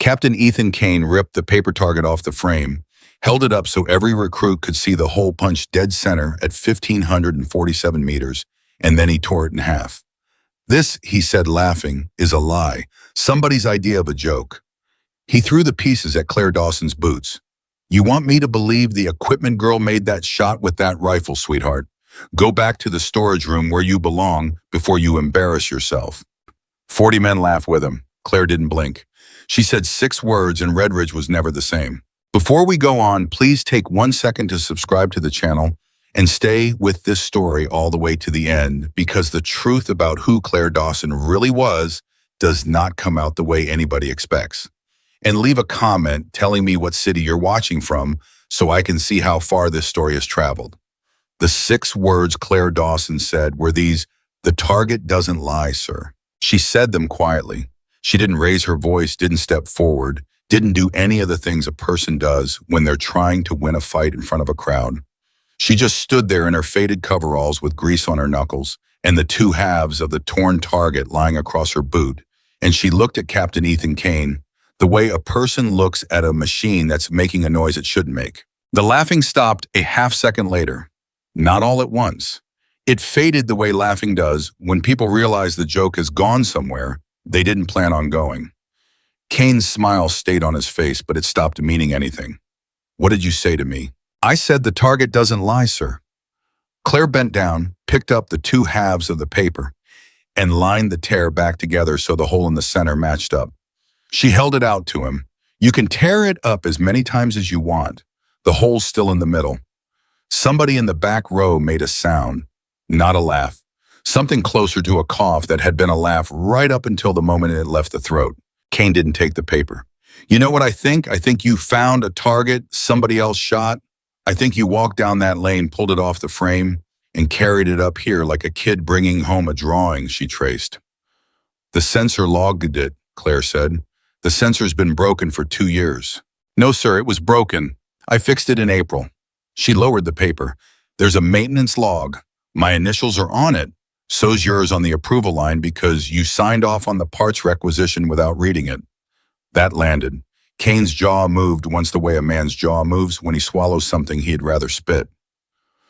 Captain Ethan Kane ripped the paper target off the frame, held it up so every recruit could see the hole punched dead center at 1,547 meters, and then he tore it in half. "This," he said laughing, "is a lie. Somebody's idea of a joke." He threw the pieces at Claire Dawson's boots. "You want me to believe the equipment girl made that shot with that rifle, sweetheart? Go back to the storage room where you belong before you embarrass yourself." 40 men laughed with him. Claire didn't blink. She said 6 words and Redridge was never the same. Before we go on, please take 1 second to subscribe to the channel and stay with this story all the way to the end, because the truth about who Claire Dawson really was does not come out the way anybody expects. And leave a comment telling me what city you're watching from so I can see how far this story has traveled. The 6 words Claire Dawson said were these: "The target doesn't lie, sir." She said them quietly. She didn't raise her voice, didn't step forward, didn't do any of the things a person does when they're trying to win a fight in front of a crowd. She just stood there in her faded coveralls with grease on her knuckles and the 2 halves of the torn target lying across her boot, and she looked at Captain Ethan Kane the way a person looks at a machine that's making a noise it shouldn't make. The laughing stopped a half-second later. Not all at once. It faded the way laughing does when people realize the joke has gone somewhere they didn't plan on going. Kane's smile stayed on his face, but it stopped meaning anything. "What did you say to me?" "I said the target doesn't lie, sir." Claire bent down, picked up the 2 halves of the paper, and lined the tear back together so the hole in the center matched up. She held it out to him. "You can tear it up as many times as you want. The hole's still in the middle." Somebody in the back row made a sound, not a laugh. Something closer to a cough that had been a laugh right up until the moment it left the throat. Kane didn't take the paper. "You know what I think? I think you found a target somebody else shot. I think you walked down that lane, pulled it off the frame, and carried it up here like a kid bringing home a drawing," she traced. "The sensor logged it," Claire said. "The sensor's been broken for 2 years." "No, sir, it was broken. I fixed it in April." She lowered the paper. "There's a maintenance log. My initials are on it. So's yours on the approval line because you signed off on the parts requisition without reading it." That landed. Kane's jaw moved once the way a man's jaw moves when he swallows something he'd rather spit.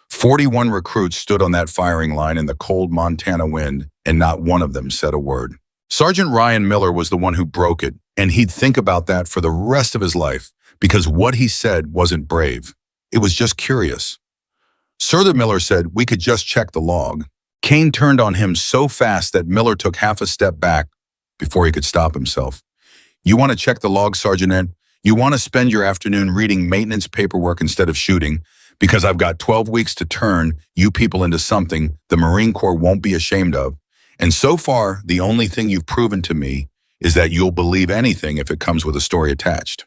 41 recruits stood on that firing line in the cold Montana wind, and not one of them said a word. Sergeant Ryan Miller was the one who broke it, and he'd think about that for the rest of his life, because what he said wasn't brave. It was just curious. Sergeant Miller said, "We could just check the log." Kane turned on him so fast that Miller took half a step back before he could stop himself. "You want to check the log, Sergeant Ed? You want to spend your afternoon reading maintenance paperwork instead of shooting? Because I've got 12 weeks to turn you people into something the Marine Corps won't be ashamed of. And so far, the only thing you've proven to me is that you'll believe anything if it comes with a story attached."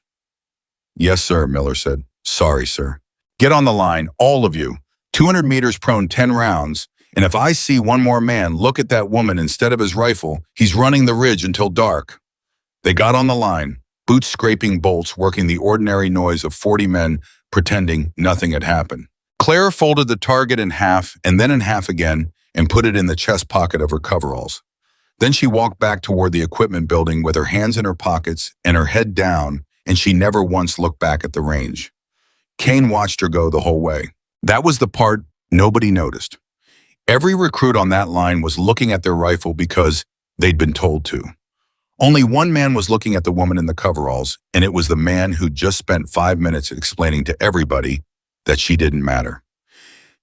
"Yes, sir," Miller said. "Sorry, sir." "Get on the line, all of you. 200 meters prone, 10 rounds. And if I see one more man look at that woman instead of his rifle, he's running the ridge until dark." They got on the line, boots scraping bolts, working the ordinary noise of 40 men pretending nothing had happened. Claire folded the target in half and then in half again and put it in the chest pocket of her coveralls. Then she walked back toward the equipment building with her hands in her pockets and her head down, and she never once looked back at the range. Kane watched her go the whole way. That was the part nobody noticed. Every recruit on that line was looking at their rifle because they'd been told to. Only one man was looking at the woman in the coveralls, and it was the man who'd just spent 5 minutes explaining to everybody that she didn't matter.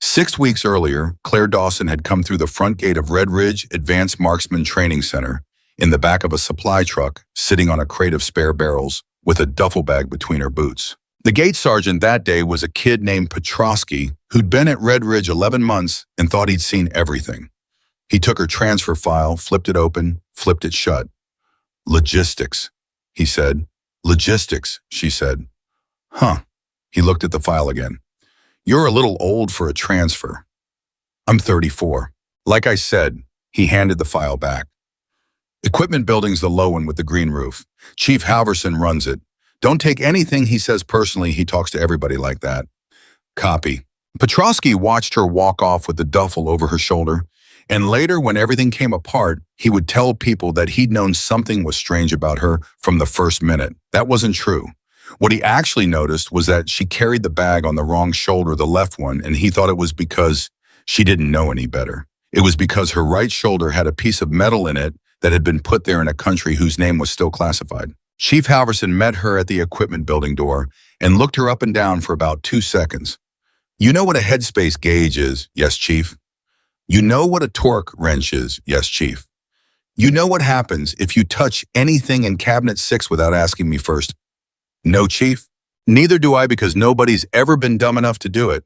6 weeks earlier, Claire Dawson had come through the front gate of Red Ridge Advanced Marksman Training Center in the back of a supply truck, sitting on a crate of spare barrels with a duffel bag between her boots. The gate sergeant that day was a kid named Petrosky who'd been at Red Ridge 11 months and thought he'd seen everything. He took her transfer file, flipped it open, flipped it shut. "Logistics," he said. "Logistics," she said. "Huh." He looked at the file again. "You're a little old for a transfer." "I'm 34. Like I said," he handed the file back. "Equipment building's the low one with the green roof. Chief Halverson runs it. Don't take anything he says personally. He talks to everybody like that." "Copy." Petrosky watched her walk off with the duffel over her shoulder, And later, when everything came apart, he would tell people that he'd known something was strange about her from the first minute. That wasn't true. What he actually noticed was that she carried the bag on the wrong shoulder, the left one, and he thought it was because she didn't know any better. It was because her right shoulder had a piece of metal in it that had been put there in a country whose name was still classified. Chief Halverson met her at the equipment building door and looked her up and down for about 2 seconds. "You know what a headspace gauge is?" "Yes, Chief." "You know what a torque wrench is?" "Yes, Chief." "You know what happens if you touch anything in Cabinet 6 without asking me first?" "No, Chief." "Neither do I, because nobody's ever been dumb enough to do it."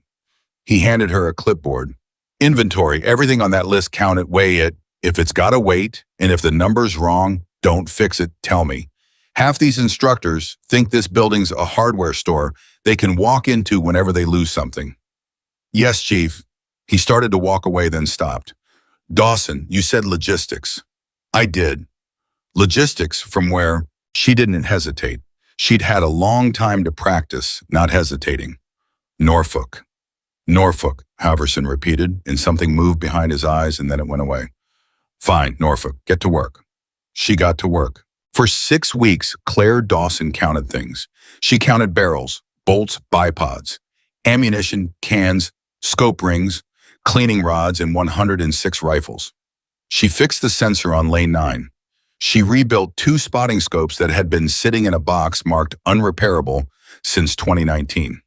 He handed her a clipboard. "Inventory everything on that list, count it, weigh it. If it's got a weight, and if the number's wrong, don't fix it, tell me. Half these instructors think this building's a hardware store they can walk into whenever they lose something." "Yes, Chief." He started to walk away, then stopped. "Dawson, you said logistics." "I did." "Logistics from where?" She didn't hesitate. She'd had a long time to practice, not hesitating. "Norfolk." "Norfolk," Halverson repeated, and something moved behind his eyes, and then it went away. "Fine, Norfolk, get to work." She got to work. For 6 weeks, Claire Dawson counted things. She counted barrels, bolts, bipods, ammunition, cans, scope rings, cleaning rods, and 106 rifles. She fixed the sensor on lane 9. She rebuilt 2 spotting scopes that had been sitting in a box marked unrepairable since 2019.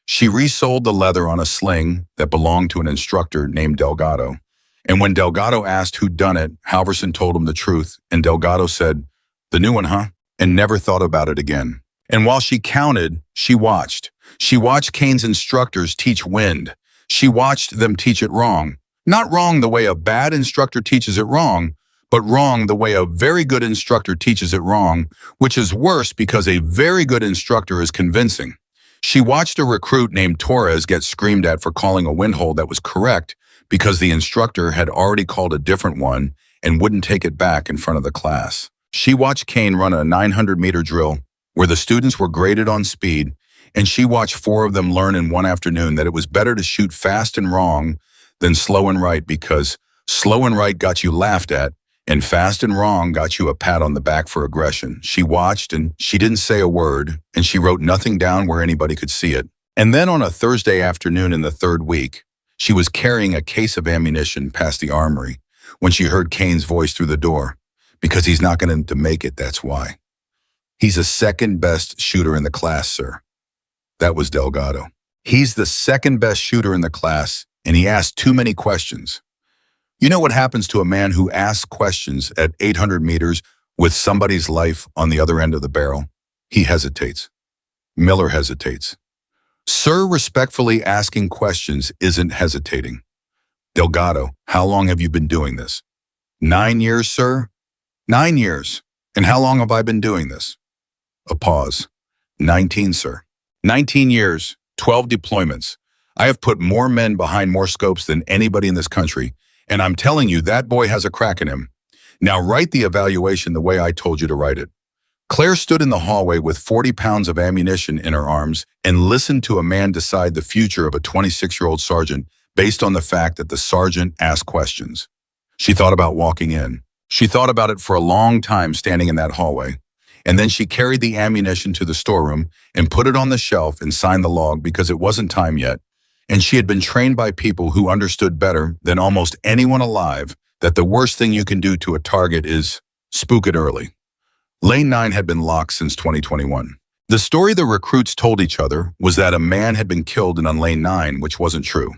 She resold the leather on a sling that belonged to an instructor named Delgado. And when Delgado asked who'd done it, Halverson told him the truth, and Delgado said, "The new one, huh?" and never thought about it again. And while she counted, she watched. She watched Kane's instructors teach wind. She watched them teach it wrong. Not wrong the way a bad instructor teaches it wrong, but wrong the way a very good instructor teaches it wrong, which is worse because a very good instructor is convincing. She watched a recruit named Torres get screamed at for calling a wind hole that was correct because the instructor had already called a different one and wouldn't take it back in front of the class. She watched Kane run a 900-meter drill where the students were graded on speed, and she watched 4 of them learn in one afternoon that it was better to shoot fast and wrong than slow and right, because slow and right got you laughed at, and fast and wrong got you a pat on the back for aggression. She watched, and she didn't say a word, and she wrote nothing down where anybody could see it. And then on a Thursday afternoon in the 3rd week, she was carrying a case of ammunition past the armory when she heard Kane's voice through the door. "Because he's not going to make it, that's why. He's the 2nd best shooter in the class, sir." That was Delgado. "He's the 2nd best shooter in the class, and he asked too many questions." You know what happens to a man who asks questions at 800 meters with somebody's life on the other end of the barrel? He hesitates. Miller hesitates. Sir, respectfully asking questions isn't hesitating. "Delgado, how long have you been doing this?" 9 years, sir." 9 years. "And how long have I been doing this?" A pause. 19, sir." 19 years, 12 deployments. I have put more men behind more scopes than anybody in this country, and I'm telling you that boy has a crack in him. Now write the evaluation the way I told you to write it." Claire stood in the hallway with 40 pounds of ammunition in her arms and listened to a man decide the future of a 26-year-old sergeant based on the fact that the sergeant asked questions. She thought about walking in. She thought about it for a long time standing in that hallway. And then she carried the ammunition to the storeroom and put it on the shelf and signed the log because it wasn't time yet. And she had been trained by people who understood better than almost anyone alive that the worst thing you can do to a target is spook it early. Lane 9 had been locked since 2021. The story the recruits told each other was that a man had been killed in on Lane 9, which wasn't true.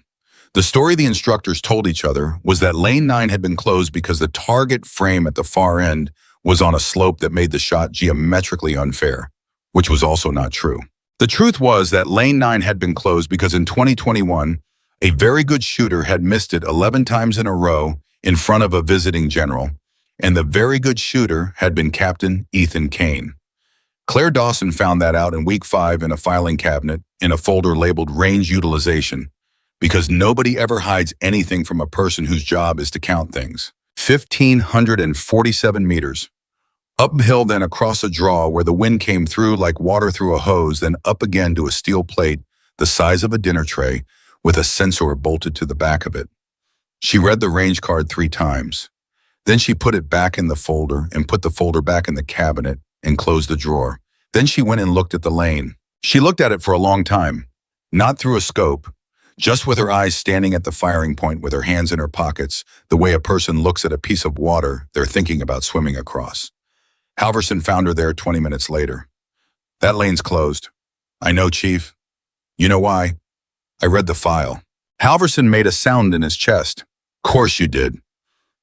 The story the instructors told each other was that Lane 9 had been closed because the target frame at the far end was on a slope that made the shot geometrically unfair, which was also not true. The truth was that Lane 9 had been closed because in 2021, a very good shooter had missed it 11 times in a row in front of a visiting general, and the very good shooter had been Captain Ethan Kane. Claire Dawson found that out in week 5 in a filing cabinet in a folder labeled range utilization, because nobody ever hides anything from a person whose job is to count things. 1,547 meters. Uphill, then across a draw where the wind came through like water through a hose, then up again to a steel plate the size of a dinner tray with a sensor bolted to the back of it. She read the range card 3 times. Then she put it back in the folder and put the folder back in the cabinet and closed the drawer. Then she went and looked at the lane. She looked at it for a long time, not through a scope, just with her eyes standing at the firing point with her hands in her pockets, the way a person looks at a piece of water they're thinking about swimming across. Halverson found her there 20 minutes later. That lane's closed. I know, Chief. You know why? I read the file. Halverson made a sound in his chest. Course you did.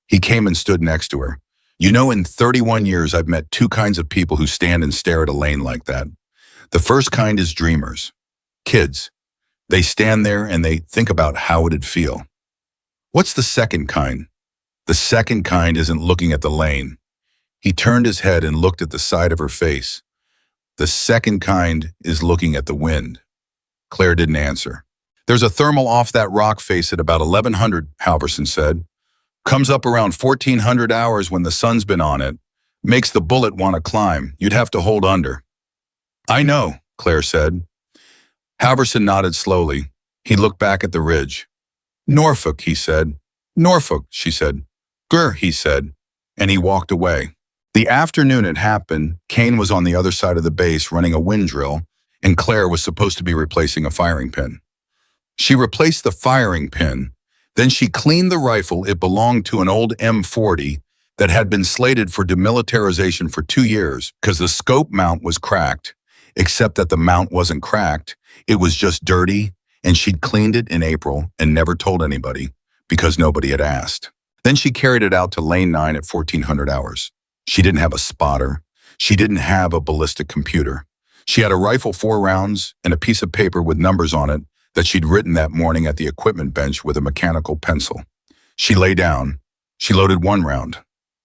He came and stood next to her. You know, in 31 years, I've met 2 kinds of people who stand and stare at a lane like that. The first kind is dreamers. Kids. They stand there and they think about how it'd feel. What's the second kind? The second kind isn't looking at the lane. He turned his head and looked at the side of her face. The second kind is looking at the wind. Claire didn't answer. There's a thermal off that rock face at about 1100, Halverson said. Comes up around 1400 hours when the sun's been on it. Makes the bullet want to climb. You'd have to hold under. I know, Claire said. Halverson nodded slowly. He looked back at the ridge. Norfolk, he said. Norfolk, she said. Grr, he said. And he walked away. The afternoon it happened, Kane was on the other side of the base running a wind drill, and Claire was supposed to be replacing a firing pin. She replaced the firing pin. Then she cleaned the rifle. It belonged to an old M40 that had been slated for demilitarization for 2 years because the scope mount was cracked, except that the mount wasn't cracked. It was just dirty, and she'd cleaned it in April and never told anybody because nobody had asked. Then she carried it out to Lane 9 at 1400 hours. She didn't have a spotter. She didn't have a ballistic computer. She had a rifle 4 rounds and a piece of paper with numbers on it that she'd written that morning at the equipment bench with a mechanical pencil. She lay down. She loaded 1 round.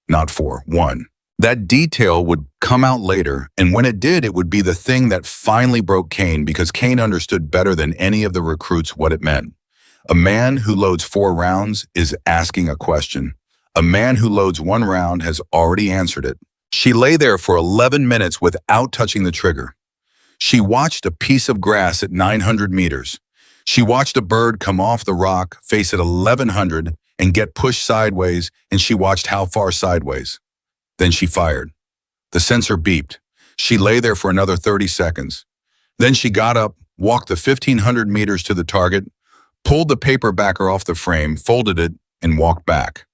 Not 4, 1. That detail would come out later, and when it did, it would be the thing that finally broke Kane because Kane understood better than any of the recruits what it meant. A man who loads 4 rounds is asking a question. A man who loads 1 round has already answered it. She lay there for 11 minutes without touching the trigger. She watched a piece of grass at 900 meters. She watched a bird come off the rock, face at 1100, and get pushed sideways, and she watched how far sideways. Then she fired. The sensor beeped. She lay there for another 30 seconds. Then she got up, walked the 1500 meters to the target, pulled the paper backer off the frame, folded it, and walked back.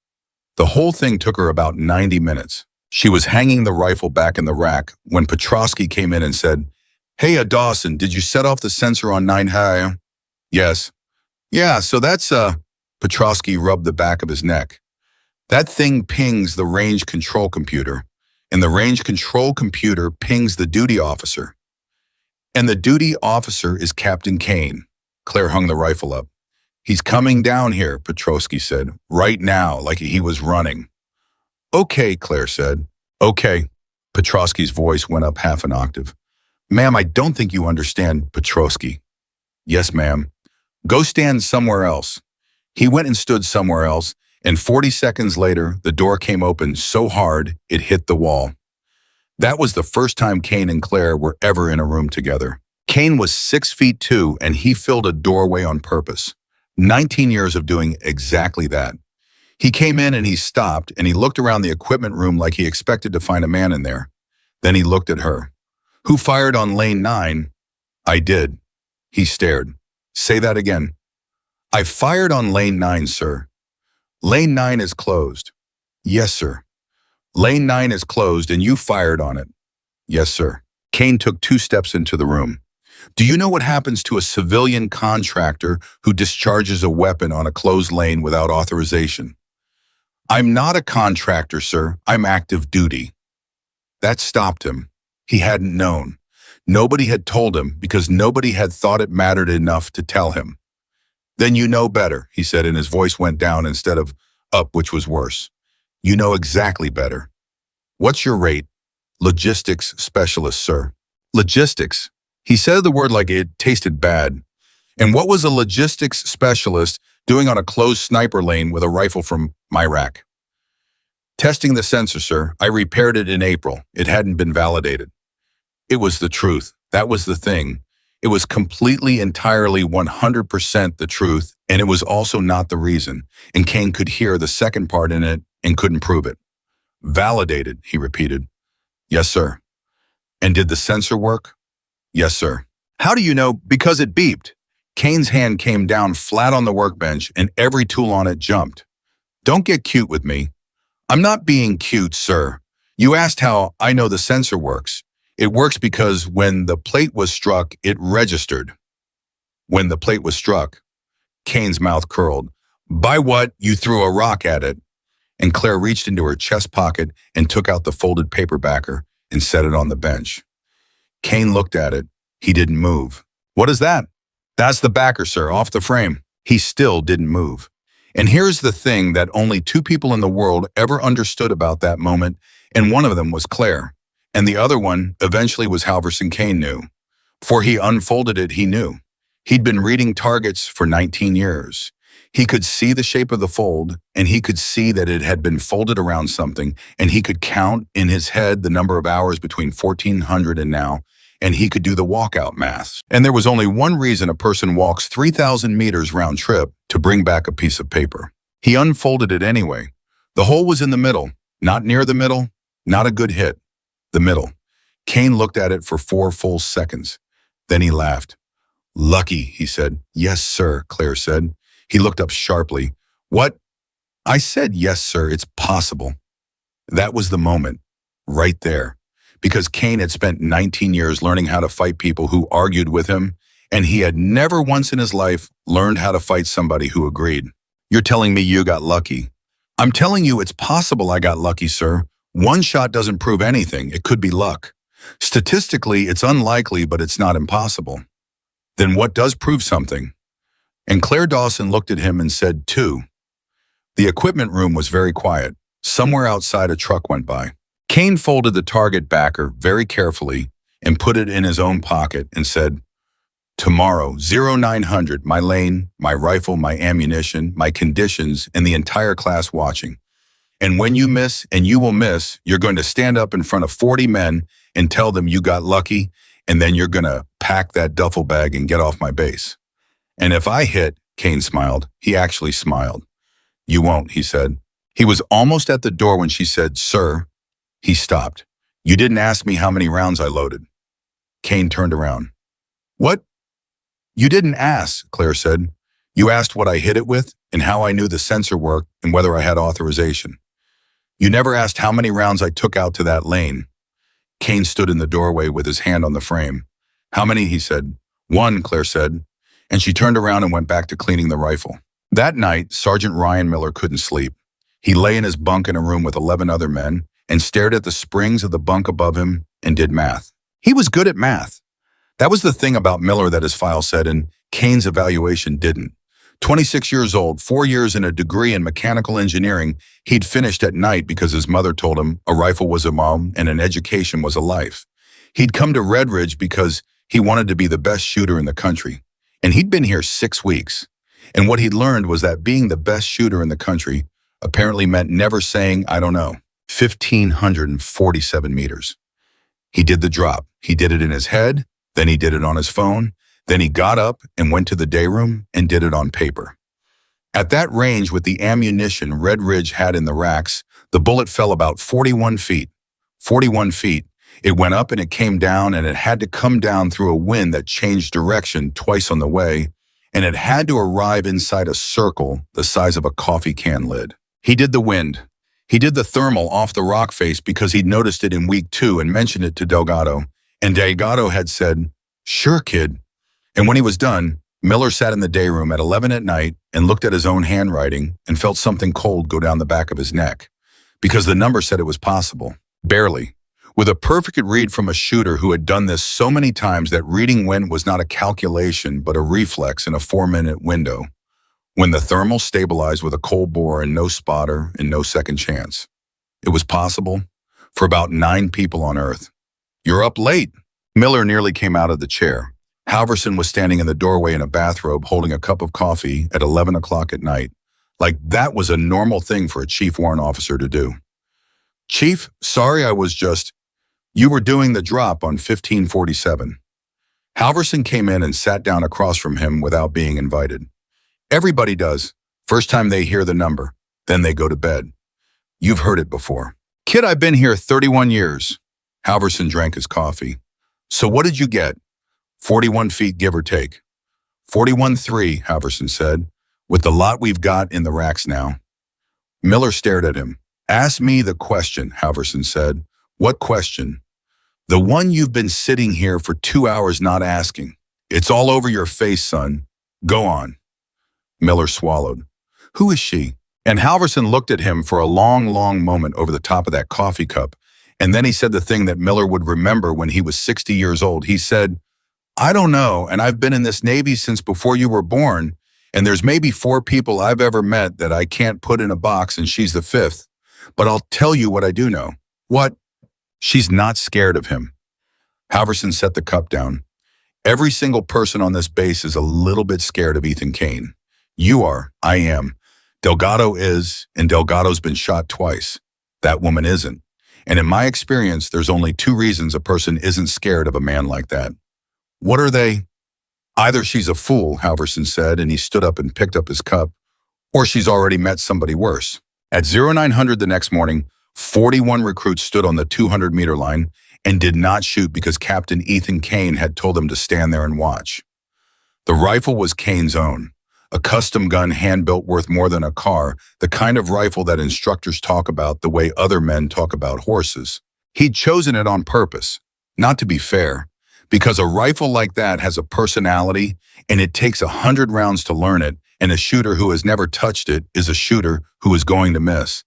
The whole thing took her about 90 minutes. She was hanging the rifle back in the rack when Petrosky came in and said, Hey, Dawson, did you set off the sensor on 9 high? Yes. Yeah, so that's, Petrosky rubbed the back of his neck. That thing pings the range control computer, and the range control computer pings the duty officer. And the duty officer is Captain Kane. Claire hung the rifle up. He's coming down here, Petrosky said, right now, like he was running. Okay, Claire said. Okay. Petrosky's voice went up half an octave. Ma'am, I don't think you understand, Petrosky. Yes, ma'am. Go stand somewhere else. He went and stood somewhere else, and 40 seconds later, the door came open so hard it hit the wall. That was the first time Kane and Claire were ever in a room together. Kane was 6'2", and he filled a doorway on purpose. 19 years of doing exactly that. He came in and he stopped, and he looked around the equipment room like he expected to find a man in there. Then he looked at her. Who fired on lane 9? I did. He stared. Say that again. I fired on lane 9, sir. Lane 9 is closed. Yes, sir. Lane 9 is closed and you fired on it. Yes, sir. Kane took 2 steps into the room. Do you know what happens to a civilian contractor who discharges a weapon on a closed lane without authorization? I'm not a contractor, sir. I'm active duty. That stopped him. He hadn't known. Nobody had told him because nobody had thought it mattered enough to tell him. Then you know better, he said, and his voice went down instead of up, which was worse. You know exactly better. What's your rate? Logistics specialist, sir. Logistics. He said the word like it tasted bad. And what was a logistics specialist doing on a closed sniper lane with a rifle from my rack? Testing the sensor, sir. I repaired it in April. It hadn't been validated. It was the truth. That was the thing. It was completely, entirely, 100% the truth, and it was also not the reason. And Kane could hear the second part in it and couldn't prove it. Validated, he repeated. Yes, sir. And did the sensor work? Yes, sir. How do you know? Because it beeped. Kane's hand came down flat on the workbench and every tool on it jumped. Don't get cute with me. I'm not being cute, sir. You asked how I know the sensor works. It works because when the plate was struck, it registered. When the plate was struck, Kane's mouth curled. By what? You threw a rock at it. And Claire reached into her chest pocket and took out the folded paperbacker and set it on the bench. Kane looked at it. He didn't move. What is that? That's the backer, sir, off the frame. He still didn't move. And here's the thing that only two people in the world ever understood about that moment, and one of them was Claire. And the other one eventually was Halverson Kane knew. For he unfolded it, he knew. He'd been reading targets for 19 years. He could see the shape of the fold, and he could see that it had been folded around something, and he could count in his head the number of hours between 1400 and now, and he could do the walkout math. And there was only one reason a person walks 3,000 meters round trip to bring back a piece of paper. He unfolded it anyway. The hole was in the middle, not near the middle, not a good hit. The middle. Kane looked at it for 4 full seconds. Then he laughed. Lucky, he said. Yes, sir, Claire said. He looked up sharply. What? I said, yes, sir, it's possible. That was the moment, right there. Because Kane had spent 19 years learning how to fight people who argued with him, and he had never once in his life learned how to fight somebody who agreed. You're telling me you got lucky. I'm telling you it's possible I got lucky, sir. One shot doesn't prove anything. It could be luck. Statistically, it's unlikely, but it's not impossible. Then what does prove something? And Claire Dawson looked at him and said, 2. The equipment room was very quiet. Somewhere outside a truck went by. Kane folded the target backer very carefully and put it in his own pocket and said, tomorrow, 0900, my lane, my rifle, my ammunition, my conditions, and the entire class watching. And when you miss, and you will miss, you're going to stand up in front of 40 men and tell them you got lucky, and then you're going to pack that duffel bag and get off my base. And if I hit, Kane smiled. He actually smiled. You won't, he said. He was almost at the door when she said, sir. He stopped. You didn't ask me how many rounds I loaded. Kane turned around. What? You didn't ask, Claire said. You asked what I hit it with and how I knew the sensor worked and whether I had authorization. You never asked how many rounds I took out to that lane. Kane stood in the doorway with his hand on the frame. How many, he said. 1, Claire said. And she turned around and went back to cleaning the rifle. That night, Sergeant Ryan Miller couldn't sleep. He lay in his bunk in a room with 11 other men and stared at the springs of the bunk above him and did math. He was good at math. That was the thing about Miller that his file said, and Kane's evaluation didn't. 26 years old, 4 years in a degree in mechanical engineering, he'd finished at night because his mother told him a rifle was a mom and an education was a life. He'd come to Red Ridge because he wanted to be the best shooter in the country. And he'd been here 6 weeks. And what he'd learned was that being the best shooter in the country apparently meant never saying, I don't know, 1,547 meters. He did the drop. He did it in his head, then he did it on his phone, then he got up and went to the day room and did it on paper. At that range with the ammunition Red Ridge had in the racks, the bullet fell about 41 feet. 41 feet. It went up and it came down, and it had to come down through a wind that changed direction twice on the way, and it had to arrive inside a circle the size of a coffee can lid. He did the wind. He did the thermal off the rock face because he'd noticed it in week 2 and mentioned it to Delgado. And Delgado had said, sure, kid. And when he was done, Miller sat in the day room at 11 at night and looked at his own handwriting and felt something cold go down the back of his neck. Because the number said it was possible. Barely. With a perfect read from a shooter who had done this so many times that reading when was not a calculation but a reflex in a 4-minute window. When the thermal stabilized with a cold bore and no spotter and no second chance. It was possible for about 9 people on Earth. You're up late. Miller nearly came out of the chair. Halverson was standing in the doorway in a bathrobe holding a cup of coffee at 11 o'clock at night. Like that was a normal thing for a chief warrant officer to do. Chief, sorry I was just... You were doing the drop on 1547. Halverson came in and sat down across from him without being invited. Everybody does. First time they hear the number, then they go to bed. You've heard it before. Kid, I've been here 31 years. Halverson drank his coffee. So what did you get? 41 feet, give or take. 41.3, Halverson said, with the lot we've got in the racks now. Miller stared at him. Ask me the question, Halverson said. What question? The one you've been sitting here for 2 hours not asking. It's all over your face, son. Go on. Miller swallowed. Who is she? And Halverson looked at him for a long, long moment over the top of that coffee cup, and then he said the thing that Miller would remember when he was 60 years old. He said, I don't know, and I've been in this Navy since before you were born, and there's maybe 4 people I've ever met that I can't put in a box, and she's the 5th. But I'll tell you what I do know. What? She's not scared of him. Halverson set the cup down. Every single person on this base is a little bit scared of Ethan Kane. You are. I am. Delgado is, and Delgado's been shot twice. That woman isn't. And in my experience, there's only 2 reasons a person isn't scared of a man like that. What are they? Either she's a fool, Halverson said, and he stood up and picked up his cup, or she's already met somebody worse. At 0900 the next morning, 41 recruits stood on the 200-meter line and did not shoot because Captain Ethan Kane had told them to stand there and watch. The rifle was Kane's own, a custom gun hand-built worth more than a car, the kind of rifle that instructors talk about the way other men talk about horses. He'd chosen it on purpose, not to be fair, because a rifle like that has a personality and it takes 100 rounds to learn it, and a shooter who has never touched it is a shooter who is going to miss.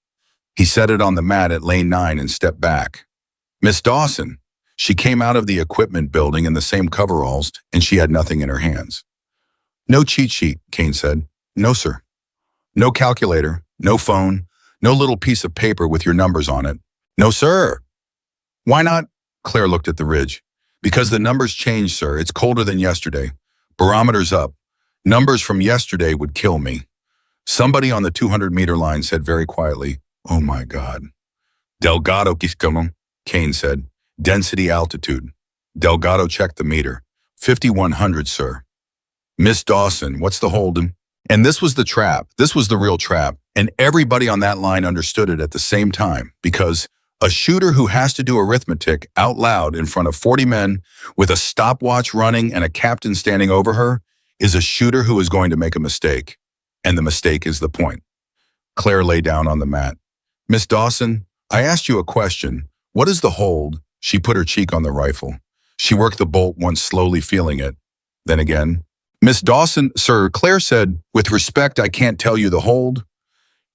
He set it on the mat at lane 9 and stepped back. Miss Dawson. She came out of the equipment building in the same coveralls, and she had nothing in her hands. No cheat sheet, Kane said. No, sir. No calculator, no phone, no little piece of paper with your numbers on it. No, sir. Why not? Claire looked at the ridge. Because the numbers changed, sir. It's colder than yesterday. Barometer's up. Numbers from yesterday would kill me. Somebody on the 200-meter line said very quietly, oh my God. Delgado, Kane said. Density altitude. Delgado checked the meter. 5100, sir. Miss Dawson, what's the hold'em? And this was the trap. This was the real trap. And everybody on that line understood it at the same time, because a shooter who has to do arithmetic out loud in front of 40 men with a stopwatch running and a captain standing over her is a shooter who is going to make a mistake. And the mistake is the point. Claire lay down on the mat. Miss Dawson, I asked you a question. What is the hold? She put her cheek on the rifle. She worked the bolt once, slowly feeling it. Then again, Miss Dawson, sir, Claire said, with respect, I can't tell you the hold.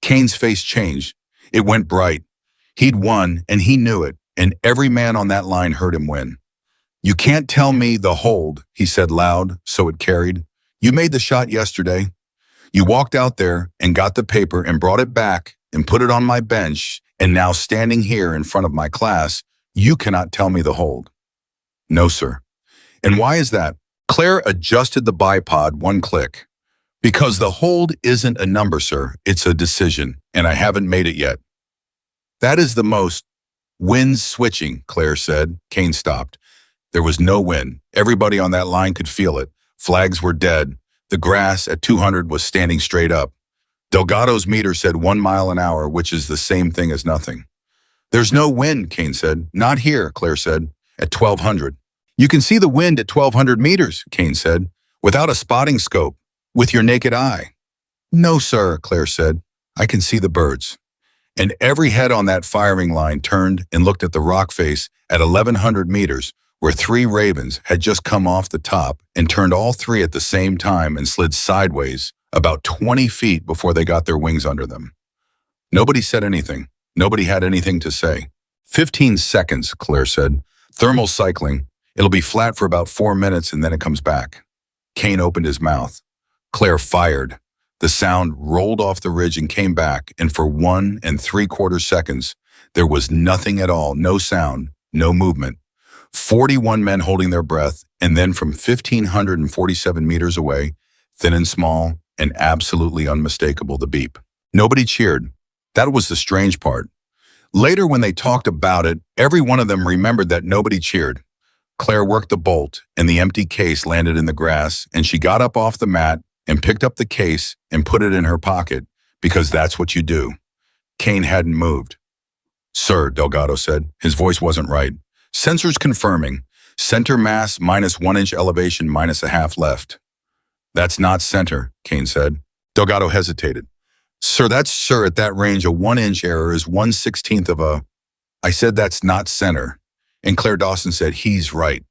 Kane's face changed. It went bright. He'd won, and he knew it, and every man on that line heard him win. You can't tell me the hold, he said loud, so it carried. You made the shot yesterday. You walked out there and got the paper and brought it back and put it on my bench, and now standing here in front of my class, you cannot tell me the hold. No, sir. And why is that? Claire adjusted the bipod 1 click. Because the hold isn't a number, sir. It's a decision, and I haven't made it yet. That is the most wind switching, Claire said. Kane stopped. There was no wind. Everybody on that line could feel it. Flags were dead. The grass at 200 was standing straight up. Delgado's meter said 1 mile an hour, which is the same thing as nothing. There's no wind, Kane said. Not here, Claire said, at 1200. You can see the wind at 1200 meters, Kane said, without a spotting scope, with your naked eye. No, sir, Claire said. I can see the birds. And every head on that firing line turned and looked at the rock face at 1100 meters, where 3 ravens had just come off the top and turned all 3 at the same time and slid sideways about 20 feet before they got their wings under them. Nobody said anything. Nobody had anything to say. 15 seconds, Claire said. Thermal cycling. It'll be flat for about 4 minutes and then it comes back. Kane opened his mouth. Claire fired. The sound rolled off the ridge and came back, and for 1 3/4 seconds, there was nothing at all, no sound, no movement. 41 men holding their breath, and then from 1,547 meters away, thin and small and absolutely unmistakable, the beep. Nobody cheered. That was the strange part. Later, when they talked about it, every one of them remembered that nobody cheered. Claire worked the bolt, and the empty case landed in the grass, and she got up off the mat and picked up the case and put it in her pocket, because that's what you do. Kane hadn't moved. Sir, Delgado said. His voice wasn't right. Sensors confirming. Center mass minus 1 inch elevation minus a half left. That's not center, Kane said. Delgado hesitated. Sir, at that range, a 1 inch error is 1/16th of a... I said that's not center. And Claire Dawson said, he's right.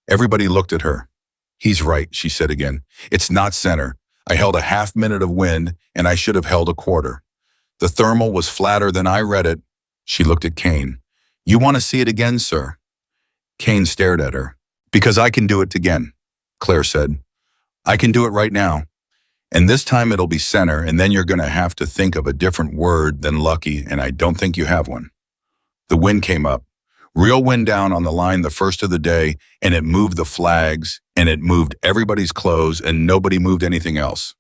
Everybody looked at her. He's right, she said again. It's not center. I held a half minute of wind, and I should have held a quarter. The thermal was flatter than I read it. She looked at Kane. You want to see it again, sir? Kane stared at her. Because I can do it again, Claire said. I can do it right now. And this time it'll be center, and then you're going to have to think of a different word than lucky, and I don't think you have one. The wind came up. Real wind down on the line the first of the day, and it moved the flags, and it moved everybody's clothes, and nobody moved anything else.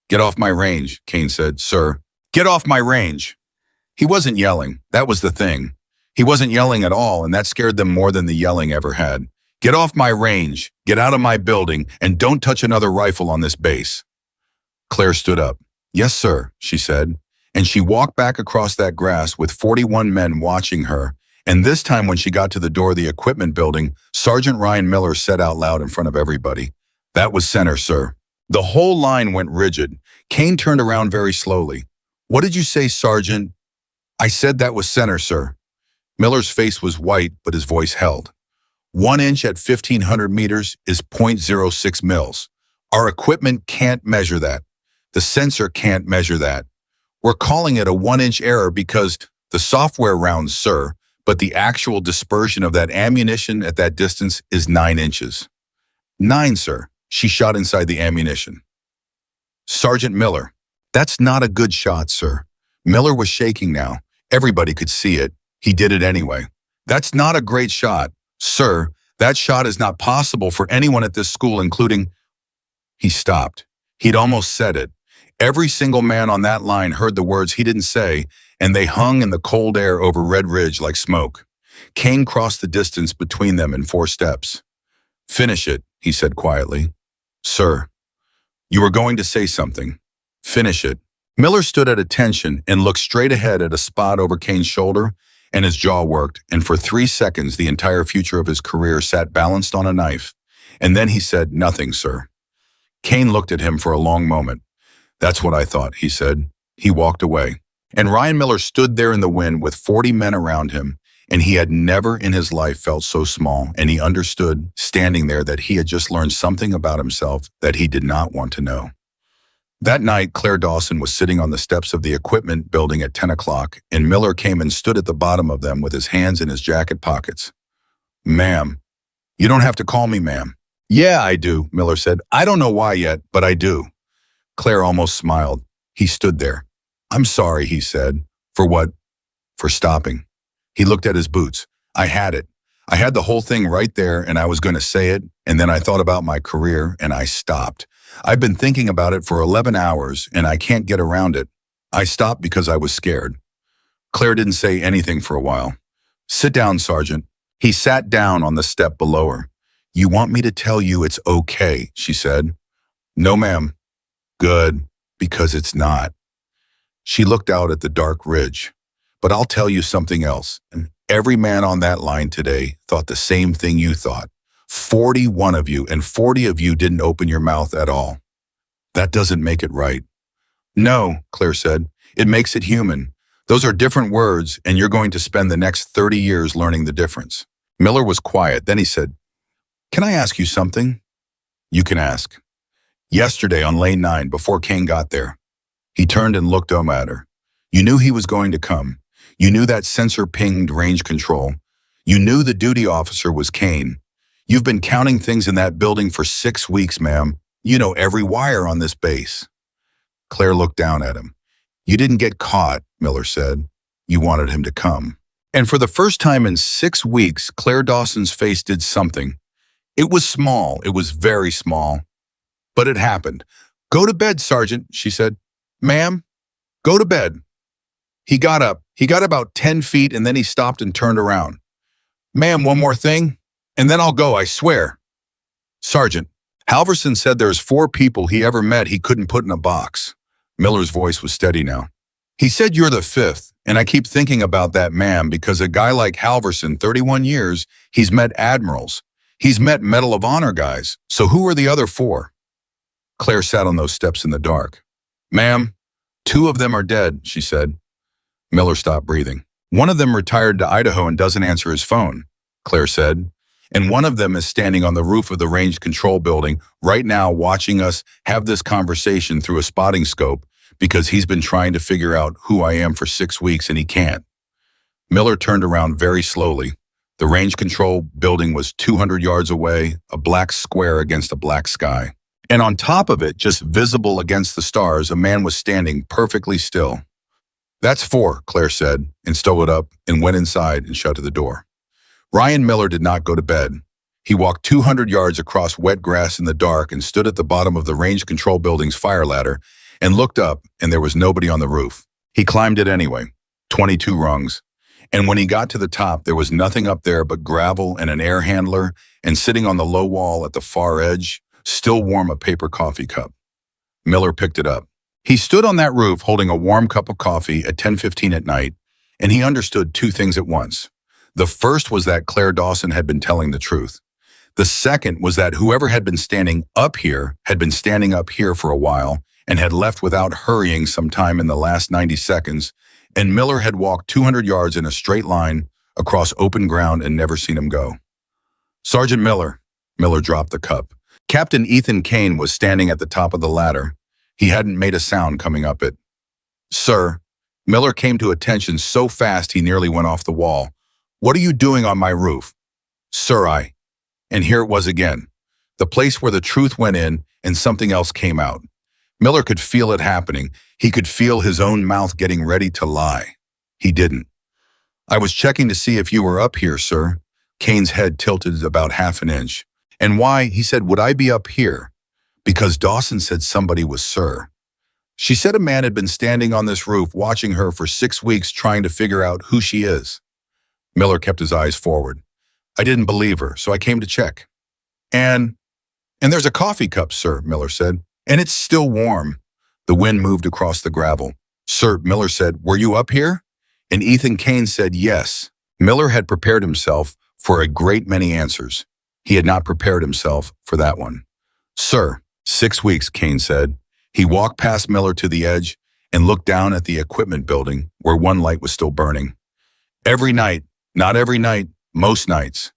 Get off my range, Kane said. Sir, get off my range. He wasn't yelling. That was the thing. He wasn't yelling at all, and that scared them more than the yelling ever had. Get off my range, get out of my building, and don't touch another rifle on this base. Claire stood up. Yes, sir, she said, and she walked back across that grass with 41 men watching her, and this time when she got to the door of the equipment building, Sergeant Ryan Miller said out loud in front of everybody, that was center, sir. The whole line went rigid. Kane turned around very slowly. What did you say, Sergeant? I said that was center, sir. Miller's face was white, but his voice held. 1 inch at 1,500 meters is 0.06 mils. Our equipment can't measure that. The sensor can't measure that. We're calling it a 1 inch error because the software rounds, sir, but the actual dispersion of that ammunition at that distance is 9 inches. 9, sir. She shot inside the ammunition. Sergeant Miller, that's not a good shot, sir. Miller was shaking now. Everybody could see it. He did it anyway. That's not a great shot. Sir, that shot is not possible for anyone at this school, including... He stopped. He'd almost said it. Every single man on that line heard the words he didn't say, and they hung in the cold air over Red Ridge like smoke. Kane crossed the distance between them in 4 steps. Finish it, he said quietly. Sir, you were going to say something. Finish it. Miller stood at attention and looked straight ahead at a spot over Kane's shoulder, and his jaw worked, and for 3 seconds the entire future of his career sat balanced on a knife. And then he said, nothing, sir. Kane looked at him for a long moment. That's what I thought, he said. He walked away. And Ryan Miller stood there in the wind with 40 men around him, and he had never in his life felt so small, and he understood, standing there, that he had just learned something about himself that he did not want to know. That night, Claire Dawson was sitting on the steps of the equipment building at 10 o'clock, and Miller came and stood at the bottom of them with his hands in his jacket pockets. Ma'am, you don't have to call me ma'am. Yeah, I do, Miller said. I don't know why yet, but I do. Claire almost smiled. He stood there. I'm sorry, he said. For what? For stopping. He looked at his boots. I had it. I had the whole thing right there, and I was going to say it, and then I thought about my career, and I stopped. I've been thinking about it for 11 hours, and I can't get around it. I stopped because I was scared. Claire didn't say anything for a while. Sit down, Sergeant. He sat down on the step below her. You want me to tell you it's okay, she said. No, ma'am. Good, because it's not. She looked out at the dark ridge. But I'll tell you something else. And every man on that line today thought the same thing you thought. 41 of you, and 40 of you didn't open your mouth at all. That doesn't make it right. No, Claire said. It makes it human. Those are different words, and you're going to spend the next 30 years learning the difference. Miller was quiet. Then he said, Can I ask you something? You can ask. Yesterday on lane 9, before Kane got there, he turned and looked at her. You knew he was going to come. You knew that sensor pinged range control. You knew the duty officer was Kane. You've been counting things in that building for 6 weeks, ma'am. You know every wire on this base. Claire looked down at him. You didn't get caught, Miller said. You wanted him to come. And for the first time in 6 weeks, Claire Dawson's face did something. It was small. It was very small. But it happened. Go to bed, Sergeant, she said. Ma'am, go to bed. He got up. He got about 10 feet, and then he stopped and turned around. Ma'am, one more thing. And then I'll go, I swear. Sergeant, Halverson said there's 4 people he ever met he couldn't put in a box. Miller's voice was steady now. He said you're the 5th, and I keep thinking about that man because a guy like Halverson, 31 years, he's met admirals. He's met Medal of Honor guys. So who are the other 4? Claire sat on those steps in the dark. Ma'am, 2 of them are dead, she said. Miller stopped breathing. One of them retired to Idaho and doesn't answer his phone, Claire said. And one of them is standing on the roof of the range control building right now watching us have this conversation through a spotting scope because he's been trying to figure out who I am for 6 weeks and he can't. Miller turned around very slowly. The range control building was 200 yards away, a black square against a black sky. And on top of it, just visible against the stars, a man was standing perfectly still. That's 4, Claire said, and stowed it up and went inside and shut the door. Ryan Miller did not go to bed. He walked 200 yards across wet grass in the dark and stood at the bottom of the range control building's fire ladder and looked up, and there was nobody on the roof. He climbed it anyway, 22 rungs. And when he got to the top, there was nothing up there but gravel and an air handler, and sitting on the low wall at the far edge, still warm, a paper coffee cup. Miller picked it up. He stood on that roof holding a warm cup of coffee at 10:15 at night, and he understood 2 things at once. The first was that Claire Dawson had been telling the truth. The second was that whoever had been standing up here had been standing up here for a while and had left without hurrying sometime in the last 90 seconds, and Miller had walked 200 yards in a straight line across open ground and never seen him go. Sergeant Miller. Miller dropped the cup. Captain Ethan Kane was standing at the top of the ladder. He hadn't made a sound coming up it. Sir. Miller came to attention so fast he nearly went off the wall. What are you doing on my roof? Sir, And here it was again. The place where the truth went in and something else came out. Miller could feel it happening. He could feel his own mouth getting ready to lie. He didn't. I was checking to see if you were up here, sir. Kane's head tilted about half an inch. And why, he said, would I be up here? Because Dawson said somebody was sir. She said a man had been standing on this roof watching her for 6 weeks trying to figure out who she is. Miller kept his eyes forward. I didn't believe her, so I came to check. And there's a coffee cup, sir, Miller said. And it's still warm. The wind moved across the gravel. Sir, Miller said, were you up here? And Ethan Kane said yes. Miller had prepared himself for a great many answers. He had not prepared himself for that one. Sir, 6 weeks, Kane said. He walked past Miller to the edge and looked down at the equipment building where one light was still burning. Every night, not every night, most nights.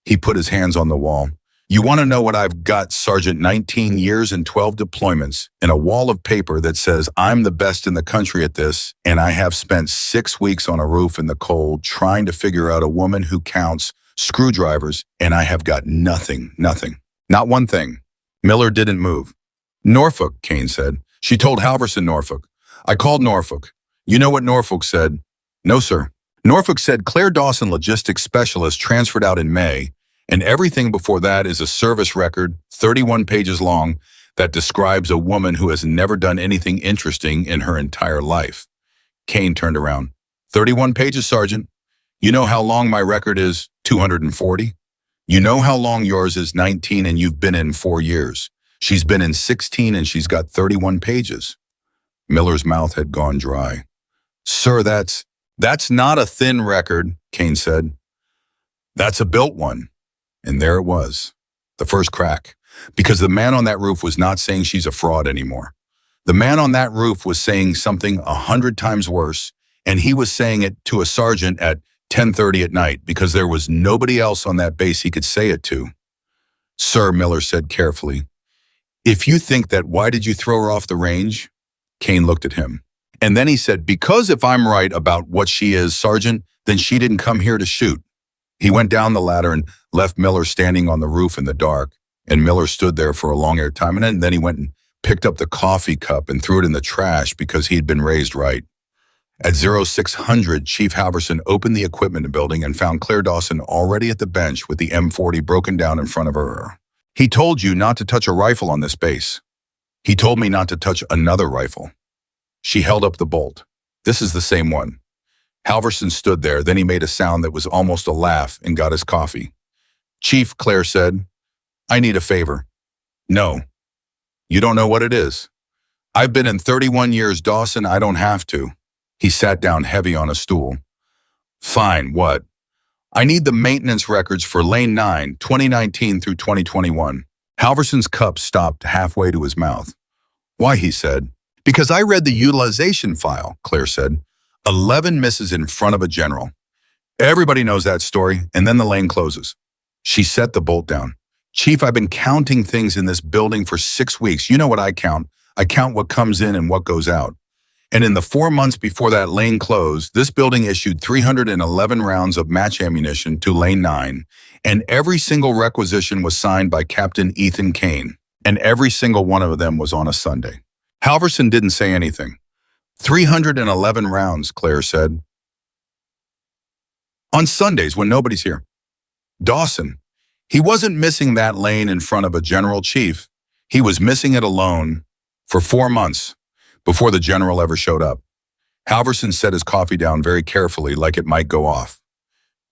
He put his hands on the wall. You want to know what I've got, Sergeant? 19 years and 12 deployments and a wall of paper that says I'm the best in the country at this, and I have spent 6 weeks on a roof in the cold trying to figure out a woman who counts screwdrivers, and I have got nothing. Not one thing. Miller didn't move. Norfolk, Kane said. She told Halverson Norfolk. I called Norfolk. You know what Norfolk said? No, sir. Norfolk said Claire Dawson, logistics specialist, transferred out in May, and everything before that is a service record, 31 pages long, that describes a woman who has never done anything interesting in her entire life. Kane turned around. 31 pages, Sergeant. You know how long my record is? 240. You know how long yours is? 19, and you've been in 4 years. She's been in 16, and she's got 31 pages. Miller's mouth had gone dry. Sir, that's not a thin record, Kane said. That's a built one. And there it was, the first crack, because the man on that roof was not saying she's a fraud anymore. The man on that roof was saying something 100 times worse, and he was saying it to a sergeant at 10:30 at night because there was nobody else on that base he could say it to. Sir, Miller said carefully, if you think that, why did you throw her off the range? Kane looked at him. And then he said, because if I'm right about what she is, Sergeant, then she didn't come here to shoot. He went down the ladder and left Miller standing on the roof in the dark, and Miller stood there for a long time, and then he went and picked up the coffee cup and threw it in the trash because he'd been raised right. At 0600, Chief Halverson opened the equipment building and found Claire Dawson already at the bench with the M40 broken down in front of her. He told you not to touch a rifle on this base. He told me not to touch another rifle. She held up the bolt. This is the same one. Halverson stood there, then he made a sound that was almost a laugh and got his coffee. Chief, Claire said, I need a favor. No, you don't know what it is. I've been in 31 years, Dawson, I don't have to. He sat down heavy on a stool. Fine, what? I need the maintenance records for Lane 9, 2019 through 2021. Halverson's cup stopped halfway to his mouth. Why, he said. Because I read the utilization file, Claire said. 11 misses in front of a general. Everybody knows that story, and then the lane closes. She set the bolt down. Chief, I've been counting things in this building for 6 weeks. You know what I count. I count what comes in and what goes out. And in the 4 months before that lane closed, this building issued 311 rounds of match ammunition to Lane 9, and every single requisition was signed by Captain Ethan Kane, and every single one of them was on a Sunday. Halverson didn't say anything. 311 rounds, Claire said. On Sundays when nobody's here. Dawson, he wasn't missing that lane in front of a general chief. He was missing it alone for 4 months before the general ever showed up. Halverson set his coffee down very carefully, like it might go off.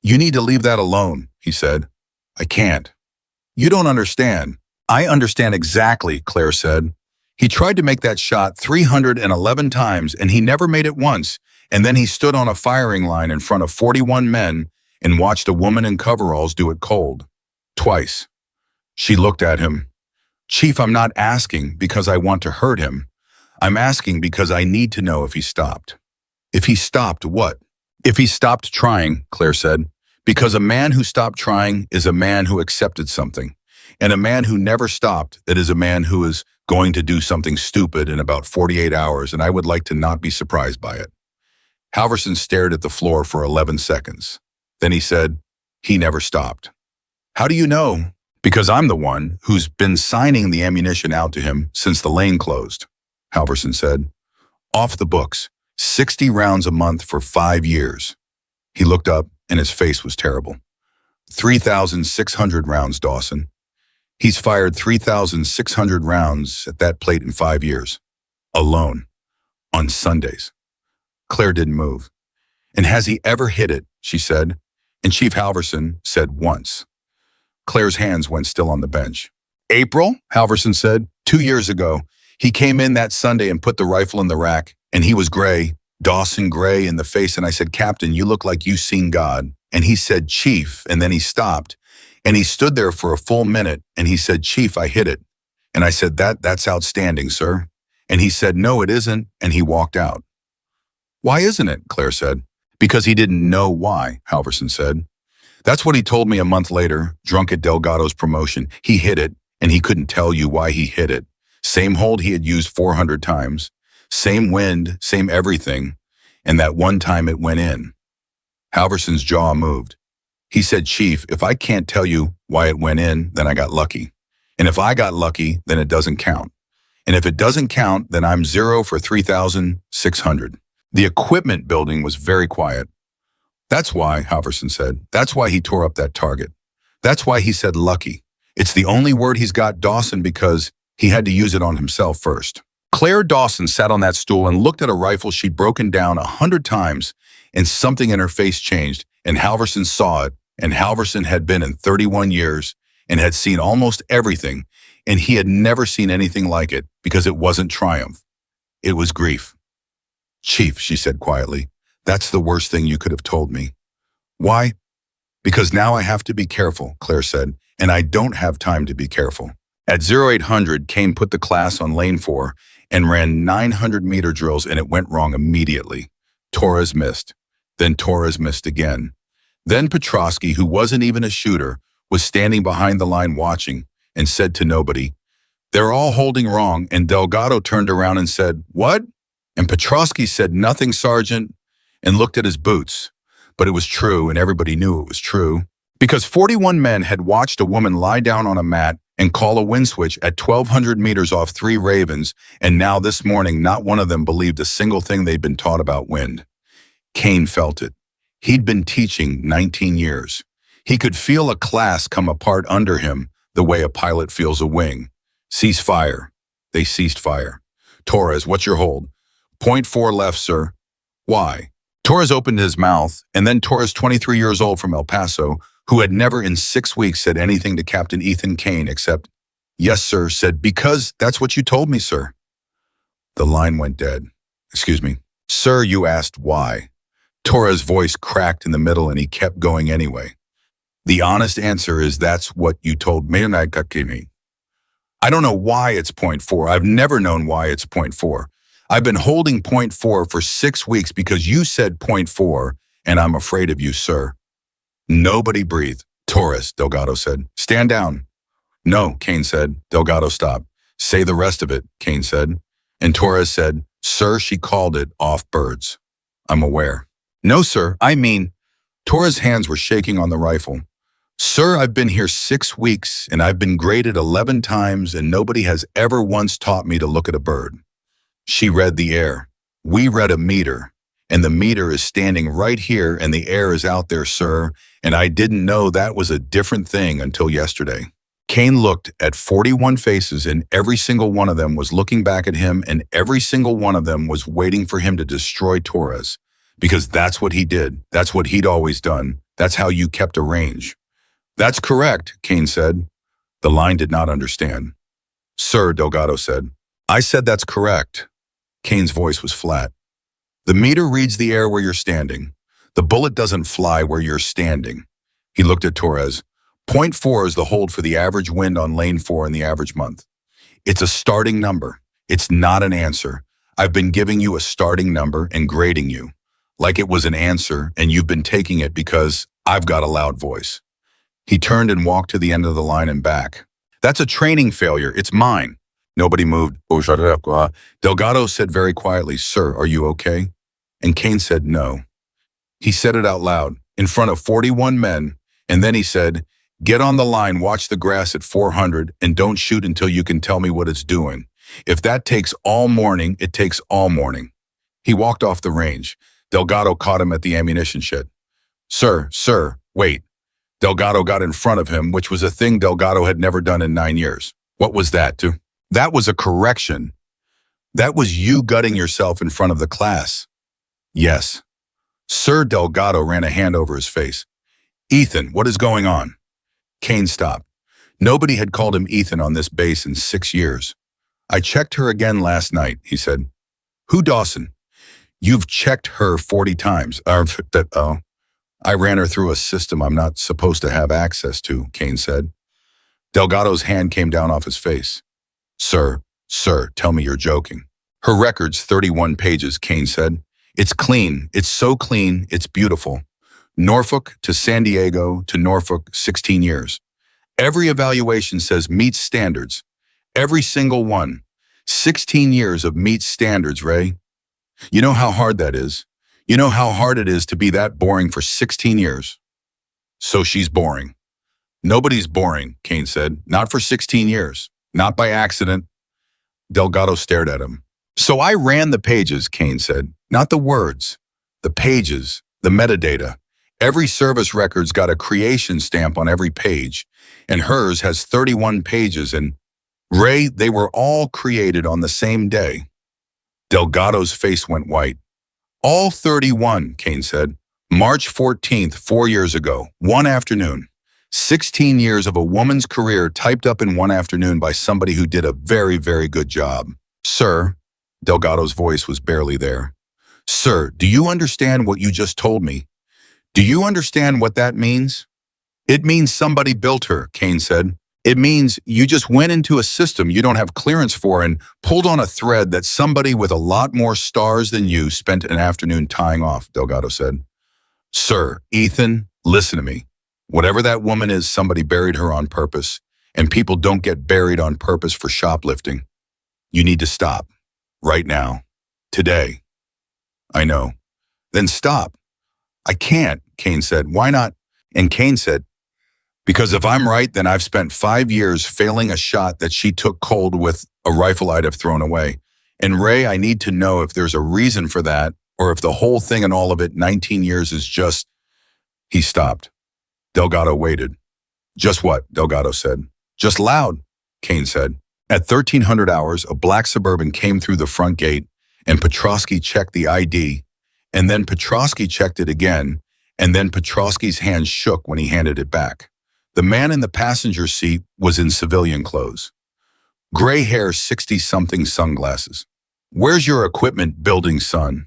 You need to leave that alone, he said. I can't. You don't understand. I understand exactly, Claire said. He tried to make that shot 311 times, and he never made it once, and then he stood on a firing line in front of 41 men and watched a woman in coveralls do it cold. Twice. She looked at him. Chief, I'm not asking because I want to hurt him. I'm asking because I need to know if he stopped. If he stopped what? If he stopped trying, Claire said, because a man who stopped trying is a man who accepted something, and a man who never stopped, that is a man who is going to do something stupid in about 48 hours, and I would like to not be surprised by it. Halverson stared at the floor for 11 seconds. Then he said, he never stopped. How do you know? Because I'm the one who's been signing the ammunition out to him since the lane closed, Halverson said. Off the books, 60 rounds a month for 5 years. He looked up and his face was terrible. 3,600 rounds, Dawson. He's fired 3,600 rounds at that plate in 5 years. Alone. On Sundays. Claire didn't move. And has he ever hit it, she said. And Chief Halverson said once. Claire's hands went still on the bench. April, Halverson said, 2 years ago. He came in that Sunday and put the rifle in the rack, and he was gray, Dawson gray in the face, and I said, Captain, you look like you've seen God. And he said, Chief, and then he stopped. And he stood there for a full minute, and he said, Chief, I hit it. And I said, that's outstanding, sir. And he said, no, it isn't, and he walked out. Why isn't it? Claire said. Because he didn't know why, Halverson said. That's what he told me a month later, drunk at Delgado's promotion. He hit it, and he couldn't tell you why he hit it. Same hold he had used 400 times. Same wind, same everything. And that one time it went in. Halverson's jaw moved. He said, Chief, if I can't tell you why it went in, then I got lucky. And if I got lucky, then it doesn't count. And if it doesn't count, then I'm 0 for 3,600. The equipment building was very quiet. That's why, Halverson said, that's why he tore up that target. That's why he said lucky. It's the only word he's got, Dawson, because he had to use it on himself first. Claire Dawson sat on that stool and looked at a rifle she'd broken down 100 times, and something in her face changed, and Halverson saw it, and Halverson had been in 31 years and had seen almost everything, and he had never seen anything like it because it wasn't triumph. It was grief. Chief, she said quietly, that's the worst thing you could have told me. Why? Because now I have to be careful, Claire said, and I don't have time to be careful. At 0800, Kane put the class on lane 4 and ran 900-meter drills, and it went wrong immediately. Torres missed. Then Torres missed again. Then Petrosky, who wasn't even a shooter, was standing behind the line watching and said to nobody, they're all holding wrong, and Delgado turned around and said, what? And Petrosky said nothing, Sergeant, and looked at his boots. But it was true, and everybody knew it was true, because 41 men had watched a woman lie down on a mat and call a wind switch at 1,200 meters off 3 Ravens, and now this morning not one of them believed a single thing they'd been taught about wind. Kane felt it. He'd been teaching 19 years. He could feel a class come apart under him the way a pilot feels a wing. Cease fire. They ceased fire. Torres, what's your hold? 0.4 left, sir. Why? Torres opened his mouth, and then Torres, 23 years old from El Paso, who had never in 6 weeks said anything to Captain Ethan Kane except, "Yes, sir," said, "Because that's what you told me, sir." The line went dead. "Excuse me. Sir, you asked why." Torres' voice cracked in the middle and he kept going anyway. "The honest answer is that's what you told me. I don't know why it's point 4. I've never known why it's point 4. I've been holding point 4 for 6 weeks because you said point 4, and I'm afraid of you, sir." Nobody breathed. "Torres," Delgado said. "Stand down." "No," Kane said. Delgado stopped. "Say the rest of it," Kane said. And Torres said, "Sir, she called it off birds. I'm aware." "No, sir, I mean..." Torres' hands were shaking on the rifle. "Sir, I've been here 6 weeks, and I've been graded 11 times, and nobody has ever once taught me to look at a bird." She read the air. "We read a meter, and the meter is standing right here, and the air is out there, sir, and I didn't know that was a different thing until yesterday." Kane looked at 41 faces, and every single one of them was looking back at him, and every single one of them was waiting for him to destroy Torres. Because that's what he did. That's what he'd always done. That's how you kept a range. "That's correct," Kane said. The line did not understand. "Sir," Delgado said. "I said that's correct." Kane's voice was flat. "The meter reads the air where you're standing. The bullet doesn't fly where you're standing." He looked at Torres. Point 4 is the hold for the average wind on lane 4 in the average month. It's a starting number. It's not an answer. I've been giving you a starting number and grading you. Like it was an answer, and you've been taking it because I've got a loud voice. He turned and walked to the end of the line and back. "That's a training failure. It's mine." Nobody moved. Delgado said very quietly, "Sir, are you okay?" And Kane said no. He said it out loud, in front of 41 men, and then he said, "Get on the line, watch the grass at 400, and don't shoot until you can tell me what it's doing. If that takes all morning, it takes all morning." He walked off the range. Delgado caught him at the ammunition shed. Sir, wait." Delgado got in front of him, which was a thing Delgado had never done in 9 years. "What was that, too?" "That was a correction. That was you gutting yourself in front of the class." "Yes." Sir Delgado ran a hand over his face. "Ethan, what is going on?" Kane stopped. Nobody had called him Ethan on this base in 6 years. "I checked her again last night," he said. "Who, Dawson?" "You've checked her 40 times. I ran her through a system I'm not supposed to have access to," Kane said. Delgado's hand came down off his face. Sir, tell me you're joking." "Her record's 31 pages, Kane said. "It's clean. It's so clean, it's beautiful. Norfolk to San Diego to Norfolk, 16 years. Every evaluation says meets standards. Every single one. 16 years of meets standards, Ray. You know how hard that is. You know how hard it is to be that boring for 16 years. So she's boring." "Nobody's boring," Kane said. "Not for 16 years. Not by accident." Delgado stared at him. "So I ran the pages," Kane said. "Not the words. The pages, the metadata. Every service record's got a creation stamp on every page, and hers has 31 pages, and Ray, they were all created on the same day." Delgado's face went white. "All 31, Kane said. "March 14th, 4 years ago, one afternoon. 16 years of a woman's career typed up in one afternoon by somebody who did a very, very good job." "Sir," Delgado's voice was barely there. "Sir, do you understand what you just told me? Do you understand what that means?" "It means somebody built her," Kane said. "It means you just went into a system you don't have clearance for and pulled on a thread that somebody with a lot more stars than you spent an afternoon tying off," Delgado said. "Sir, Ethan, listen to me. Whatever that woman is, somebody buried her on purpose, and people don't get buried on purpose for shoplifting. You need to stop. Right now. Today." "I know." "Then stop." "I can't," Kane said. "Why not?" And Kane said, "Because if I'm right, then I've spent 5 years failing a shot that she took cold with a rifle I'd have thrown away. And Ray, I need to know if there's a reason for that, or if the whole thing and all of it, 19 years is just..." He stopped. Delgado waited. "Just what?" Delgado said. "Just loud," Kane said. At 1300 hours, a black Suburban came through the front gate, and Petrosky checked the ID, and then Petrosky checked it again, and then Petrosky's hand shook when he handed it back. The man in the passenger seat was in civilian clothes. Gray hair, 60-something, sunglasses. "Where's your equipment building, son?"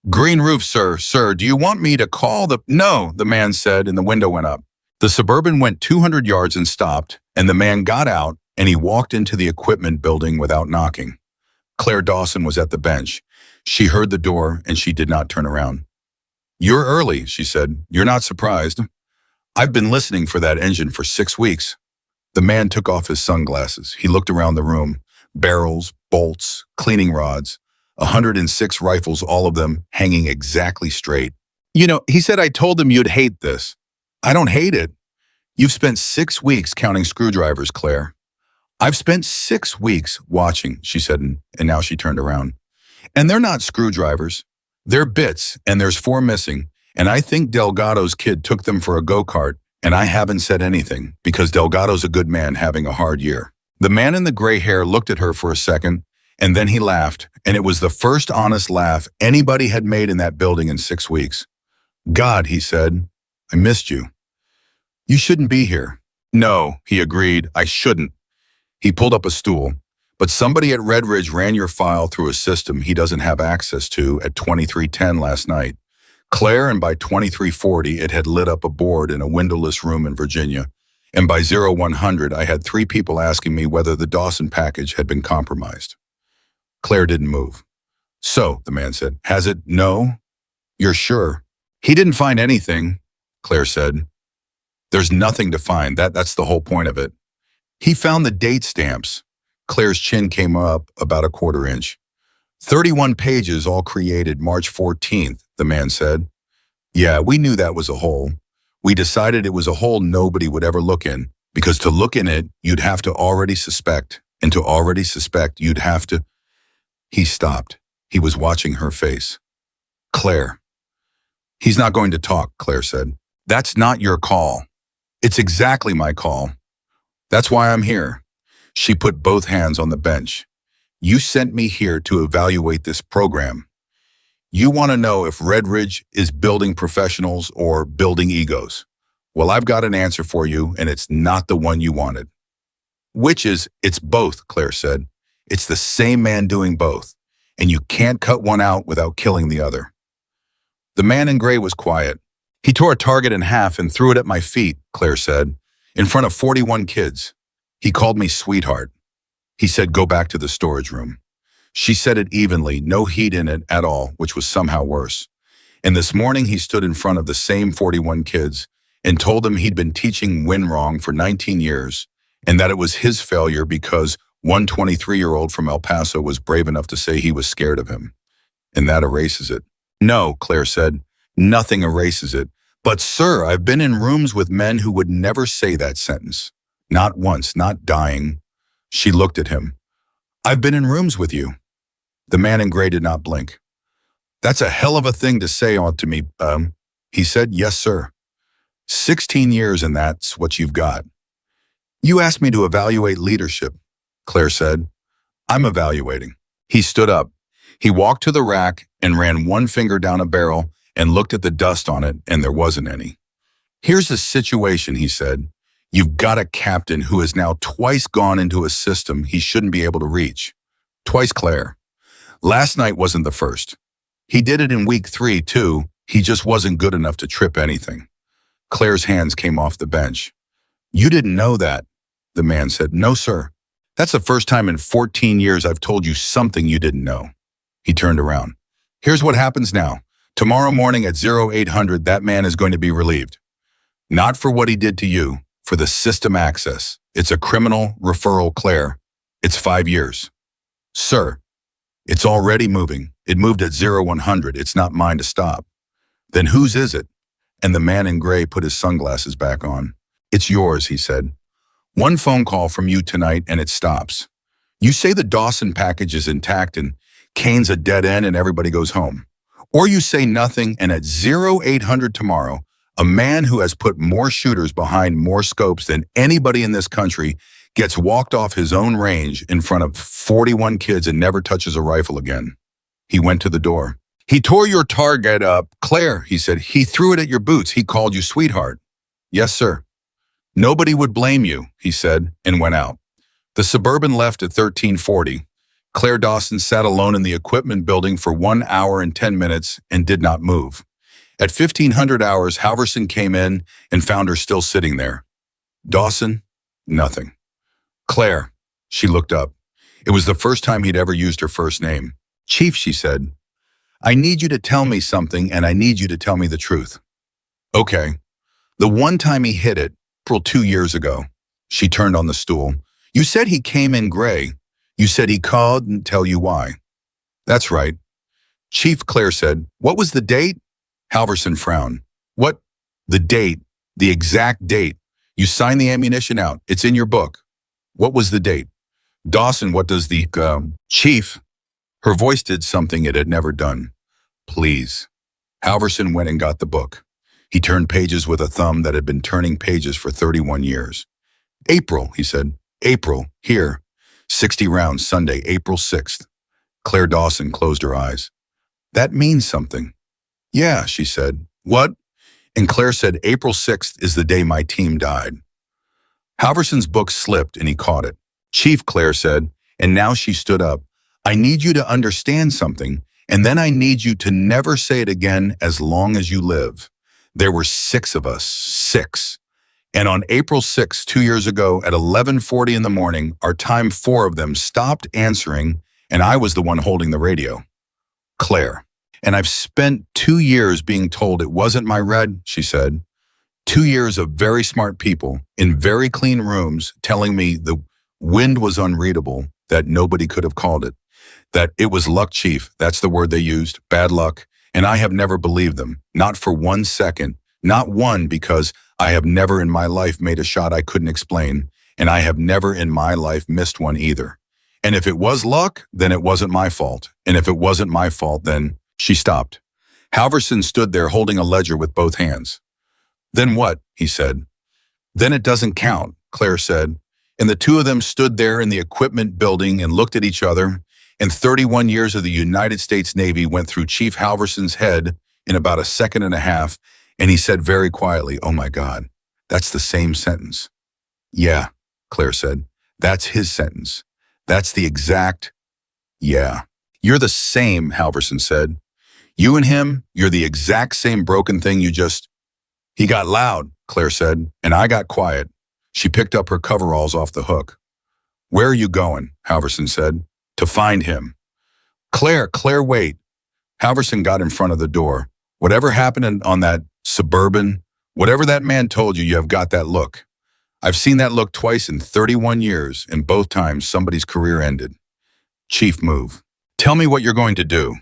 "Green roof, sir. Sir, do you want me to call the—" "No," the man said, and the window went up. The Suburban went 200 yards and stopped, and the man got out, and he walked into the equipment building without knocking. Claire Dawson was at the bench. She heard the door, and she did not turn around. "You're early," she said. "You're not surprised. I've been listening for that engine for 6 weeks." The man took off his sunglasses. He looked around the room. Barrels, bolts, cleaning rods, 106 rifles, all of them hanging exactly straight. He said, "I told them you'd hate this." "I don't hate it. You've spent 6 weeks counting screwdrivers, Claire." "I've spent 6 weeks watching," she said, and now she turned around. "And they're not screwdrivers. They're bits, and there's 4 missing, and I think Delgado's kid took them for a go-kart, and I haven't said anything, because Delgado's a good man having a hard year." The man in the gray hair looked at her for a second, and then he laughed, and it was the first honest laugh anybody had made in that building in 6 weeks. "God," he said, "I missed you. You shouldn't be here." "No," he agreed, "I shouldn't." He pulled up a stool. "But somebody at Red Ridge ran your file through a system he doesn't have access to at 2310 last night, Claire, and by 2340 it had lit up a board in a windowless room in Virginia, and by 0100 I had 3 people asking me whether the Dawson package had been compromised." Claire didn't move. "So," the man said, "has it?" "No." "You're sure?" "He didn't find anything," Claire said. "There's nothing to find. That's the whole point of it." "He found the date stamps." Claire's chin came up about a quarter inch. 31 pages, all created March 14th, the man said. "Yeah, we knew that was a hole. We decided it was a hole nobody would ever look in, because to look in it, you'd have to already suspect, and to already suspect, you'd have to—" He stopped. He was watching her face. "Claire." "He's not going to talk," Claire said. "That's not your call." "It's exactly my call. That's why I'm here." She put both hands on the bench. "You sent me here to evaluate this program. You want to know if Red Ridge is building professionals or building egos. Well, I've got an answer for you, and it's not the one you wanted." "Which is?" "It's both," Claire said. "It's the same man doing both, and you can't cut one out without killing the other." The man in gray was quiet. "He tore a target in half and threw it at my feet," Claire said, "in front of 41 kids. He called me sweetheart. He said, 'Go back to the storage room.' She said it evenly, no heat in it at all, which was somehow worse. And this morning he stood in front of the same 41 kids and told them he'd been teaching Winwrong for 19 years and that it was his failure because one 23-year-old from El Paso was brave enough to say he was scared of him. And that erases it." "No," Claire said, "nothing erases it. But, sir, I've been in rooms with men who would never say that sentence. Not once, not dying." She looked at him. "I've been in rooms with you." The man in gray did not blink. "That's a hell of a thing to say to me, he said. "Yes, sir. 16 years, and that's what you've got." "You asked me to evaluate leadership," Claire said. "I'm evaluating." He stood up. He walked to the rack and ran one finger down a barrel and looked at the dust on it, and there wasn't any. "Here's the situation," he said. "You've got a captain who has now twice gone into a system he shouldn't be able to reach. Twice, Claire. Last night wasn't the first. He did it in week 3, too. He just wasn't good enough to trip anything." Claire's hands came off the bench. "You didn't know that," the man said. "No, sir. That's the first time in 14 years I've told you something you didn't know." He turned around. "Here's what happens now. Tomorrow morning at 0800, that man is going to be relieved. Not for what he did to you, for the system access. It's a criminal referral, Claire. It's 5 years." "Sir, it's already moving. It moved at 0100. It's not mine to stop." "Then whose is it?" And the man in gray put his sunglasses back on. "It's yours," he said. "One phone call from you tonight and it stops. You say the Dawson package is intact and Kane's a dead end and everybody goes home. Or you say nothing and at 0800 tomorrow, a man who has put more shooters behind more scopes than anybody in this country gets walked off his own range in front of 41 kids and never touches a rifle again." He went to the door. He tore your target up. Claire, he said, he threw it at your boots. He called you sweetheart. Yes, sir. Nobody would blame you, he said, and went out. The Suburban left at 1340. Claire Dawson sat alone in the equipment building for 1 hour and 10 minutes and did not move. At 1500 hours, Halverson came in and found her still sitting there. Dawson? Nothing. Claire. She looked up. It was the first time he'd ever used her first name. Chief, she said, I need you to tell me something, and I need you to tell me the truth. Okay. The one time he hit it, April 2 years ago. She turned on the stool. You said he came in gray. You said he called and tell you why. That's right. Chief, Claire said, what was the date? Halverson frowned. What? The date. The exact date. You signed the ammunition out. It's in your book. What was the date? Dawson, what does the, Chief? Her voice did something it had never done. Please. Halverson went and got the book. He turned pages with a thumb that had been turning pages for 31 years. April, he said. April, here. 60 rounds, Sunday, April 6th. Claire Dawson closed her eyes. That means something. Yeah, she said. What? And Claire said, April 6th is the day my team died. Halverson's book slipped and he caught it. Chief, Claire said, and now she stood up. I need you to understand something, and then I need you to never say it again as long as you live. There were 6 of us, 6. And on April 6, 2 years ago at 11:40 in the morning, our time 4 of them stopped answering, and I was the one holding the radio. Claire. And I've spent 2 years being told it wasn't my red, she said. 2 years of very smart people in very clean rooms telling me the wind was unreadable, that nobody could have called it, that it was luck, Chief, that's the word they used, bad luck, and I have never believed them, not for 1 second, not one, because I have never in my life made a shot I couldn't explain, and I have never in my life missed one either. And if it was luck, then it wasn't my fault, and if it wasn't my fault, then... She stopped. Halverson stood there holding a ledger with both hands. Then what? He said. Then it doesn't count, Claire said. And the two of them stood there in the equipment building and looked at each other, and 31 years of the United States Navy went through Chief Halverson's head in about a second and a half, and he said very quietly, oh my God, that's the same sentence. Yeah, Claire said, that's his sentence. That's the exact, yeah. You're the same, Halverson said. You and him, you're the exact same broken thing you just... He got loud, Claire said, and I got quiet. She picked up her coveralls off the hook. Where are you going? Halverson said. To find him. Claire, wait. Halverson got in front of the door. Whatever happened on that Suburban, whatever that man told you, you have got that look. I've seen that look twice in 31 years, and both times somebody's career ended. Chief, move. Tell me what you're going to do.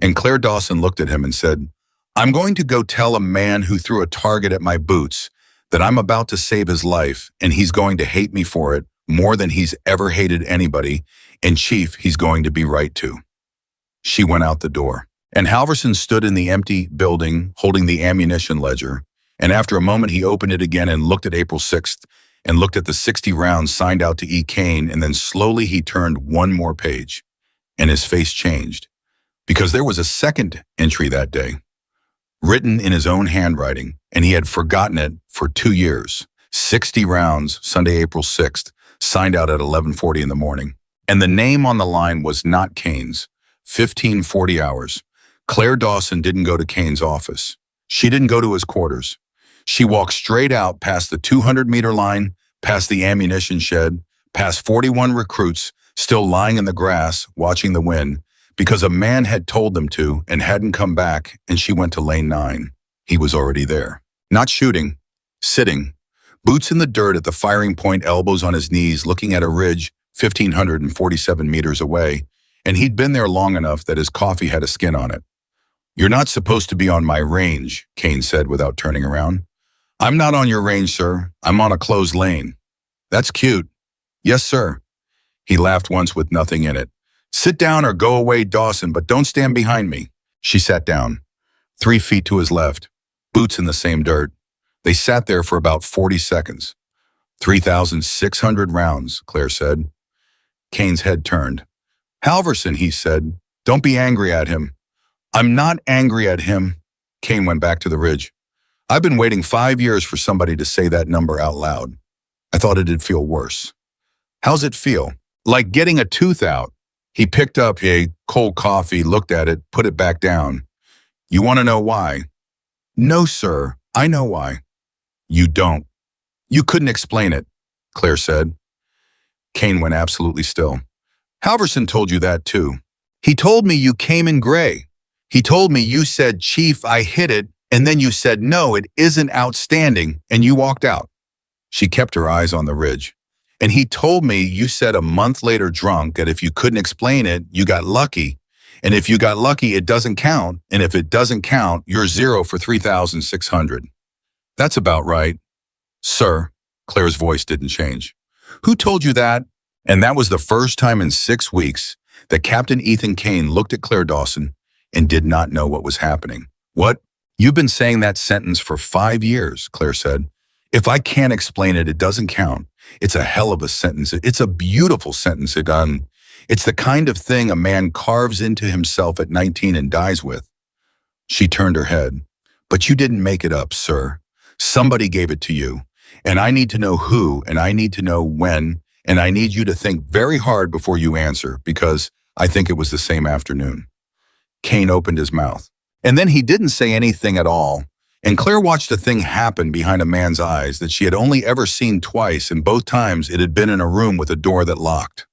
And Claire Dawson looked at him and said, I'm going to go tell a man who threw a target at my boots that I'm about to save his life, and he's going to hate me for it more than he's ever hated anybody, and Chief, he's going to be right too. She went out the door, and Halverson stood in the empty building holding the ammunition ledger, and after a moment he opened it again and looked at April 6th and looked at the 60 rounds signed out to E. Kane, and then slowly he turned one more page, and his face changed. Because there was a second entry that day, written in his own handwriting, and he had forgotten it for 2 years. 60 rounds, Sunday, April 6th, signed out at 11:40 in the morning. And the name on the line was not Kane's. 1540 hours. Claire Dawson didn't go to Kane's office. She didn't go to his quarters. She walked straight out past the 200-meter line, past the ammunition shed, past 41 recruits still lying in the grass watching the wind, because a man had told them to and hadn't come back, and she went to lane 9. He was already there. Not shooting, sitting, boots in the dirt at the firing point, elbows on his knees, looking at a ridge 1,547 meters away, and he'd been there long enough that his coffee had a skin on it. You're not supposed to be on my range, Kane said without turning around. I'm not on your range, sir. I'm on a closed lane. That's cute. Yes, sir. He laughed once with nothing in it. Sit down or go away, Dawson, but don't stand behind me. She sat down, 3 feet to his left, boots in the same dirt. They sat there for about 40 seconds. 3,600 rounds, Claire said. Kane's head turned. Halverson, he said, don't be angry at him. I'm not angry at him. Kane went back to the ridge. I've been waiting 5 years for somebody to say that number out loud. I thought it'd feel worse. How's it feel? Like getting a tooth out. He picked up a cold coffee, looked at it, put it back down. You want to know why? No, sir. I know why. You don't. You couldn't explain it, Claire said. Kane went absolutely still. Halverson told you that too. He told me you came in gray. He told me you said, Chief, I hit it, and then you said, no, it isn't outstanding, and you walked out. She kept her eyes on the ridge. And he told me you said a month later drunk that if you couldn't explain it, you got lucky. And if you got lucky, it doesn't count. And if it doesn't count, you're 0 for 3,600. That's about right. Sir, Claire's voice didn't change. Who told you that? And that was the first time in 6 weeks that Captain Ethan Kane looked at Claire Dawson and did not know what was happening. What? You've been saying that sentence for 5 years, Claire said. If I can't explain it, it doesn't count. It's a hell of a sentence. It's a beautiful sentence. It's the kind of thing a man carves into himself at 19 and dies with. She turned her head. But you didn't make it up, sir. Somebody gave it to you. And I need to know who, and I need to know when, and I need you to think very hard before you answer, because I think it was the same afternoon. Kane opened his mouth. And then he didn't say anything at all. And Claire watched a thing happen behind a man's eyes that she had only ever seen twice, and both times it had been in a room with a door that locked.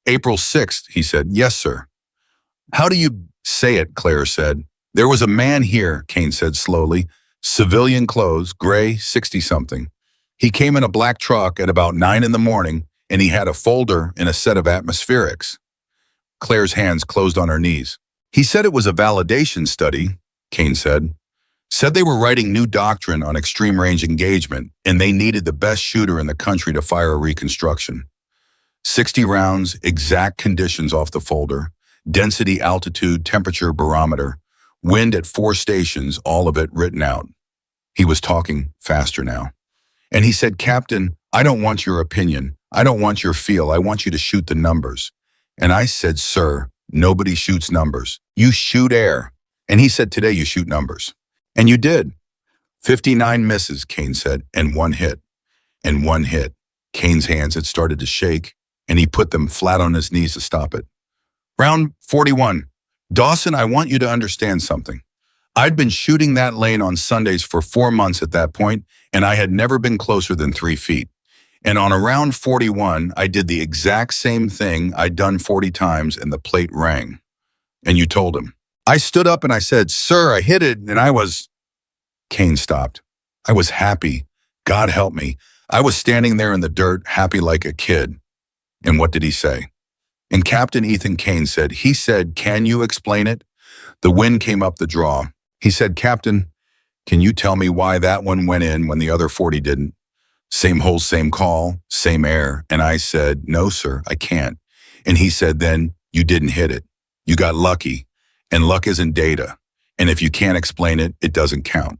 April 6th, he said. Yes, sir. How do you say it, Claire said. There was a man here, Kane said slowly. Civilian clothes, gray, 60-something. He came in a black truck at about 9 in the morning, and he had a folder and a set of atmospherics. Claire's hands closed on her knees. He said it was a validation study, Kane said. Said they were writing new doctrine on extreme range engagement, and they needed the best shooter in the country to fire a reconstruction. 60 rounds, exact conditions off the folder, density, altitude, temperature, barometer, wind at 4 stations, all of it written out. He was talking faster now. And he said, Captain, I don't want your opinion. I don't want your feel. I want you to shoot the numbers. And I said, sir, nobody shoots numbers. You shoot air. And he said, today you shoot numbers. And you did. 59 misses, Kane said, and 1 hit. And 1 hit. Kane's hands had started to shake, and he put them flat on his knees to stop it. Round 41. Dawson, I want you to understand something. I'd been shooting that lane on Sundays for 4 months at that point, and I had never been closer than 3 feet. And on around 41, I did the exact same thing I'd done 40 times, and the plate rang. And you told him. I stood up and I said, sir, I hit it, and I was... Kane stopped. I was happy. God help me. I was standing there in the dirt, happy like a kid. And what did he say? And Captain Ethan Kane said, he said, can you explain it? The wind came up the draw. He said, Captain, can you tell me why that one went in when the other 40 didn't? Same hole, same call, same air. And I said, no, sir, I can't. And he said, then you didn't hit it. You got lucky. And luck isn't data. And if you can't explain it, it doesn't count.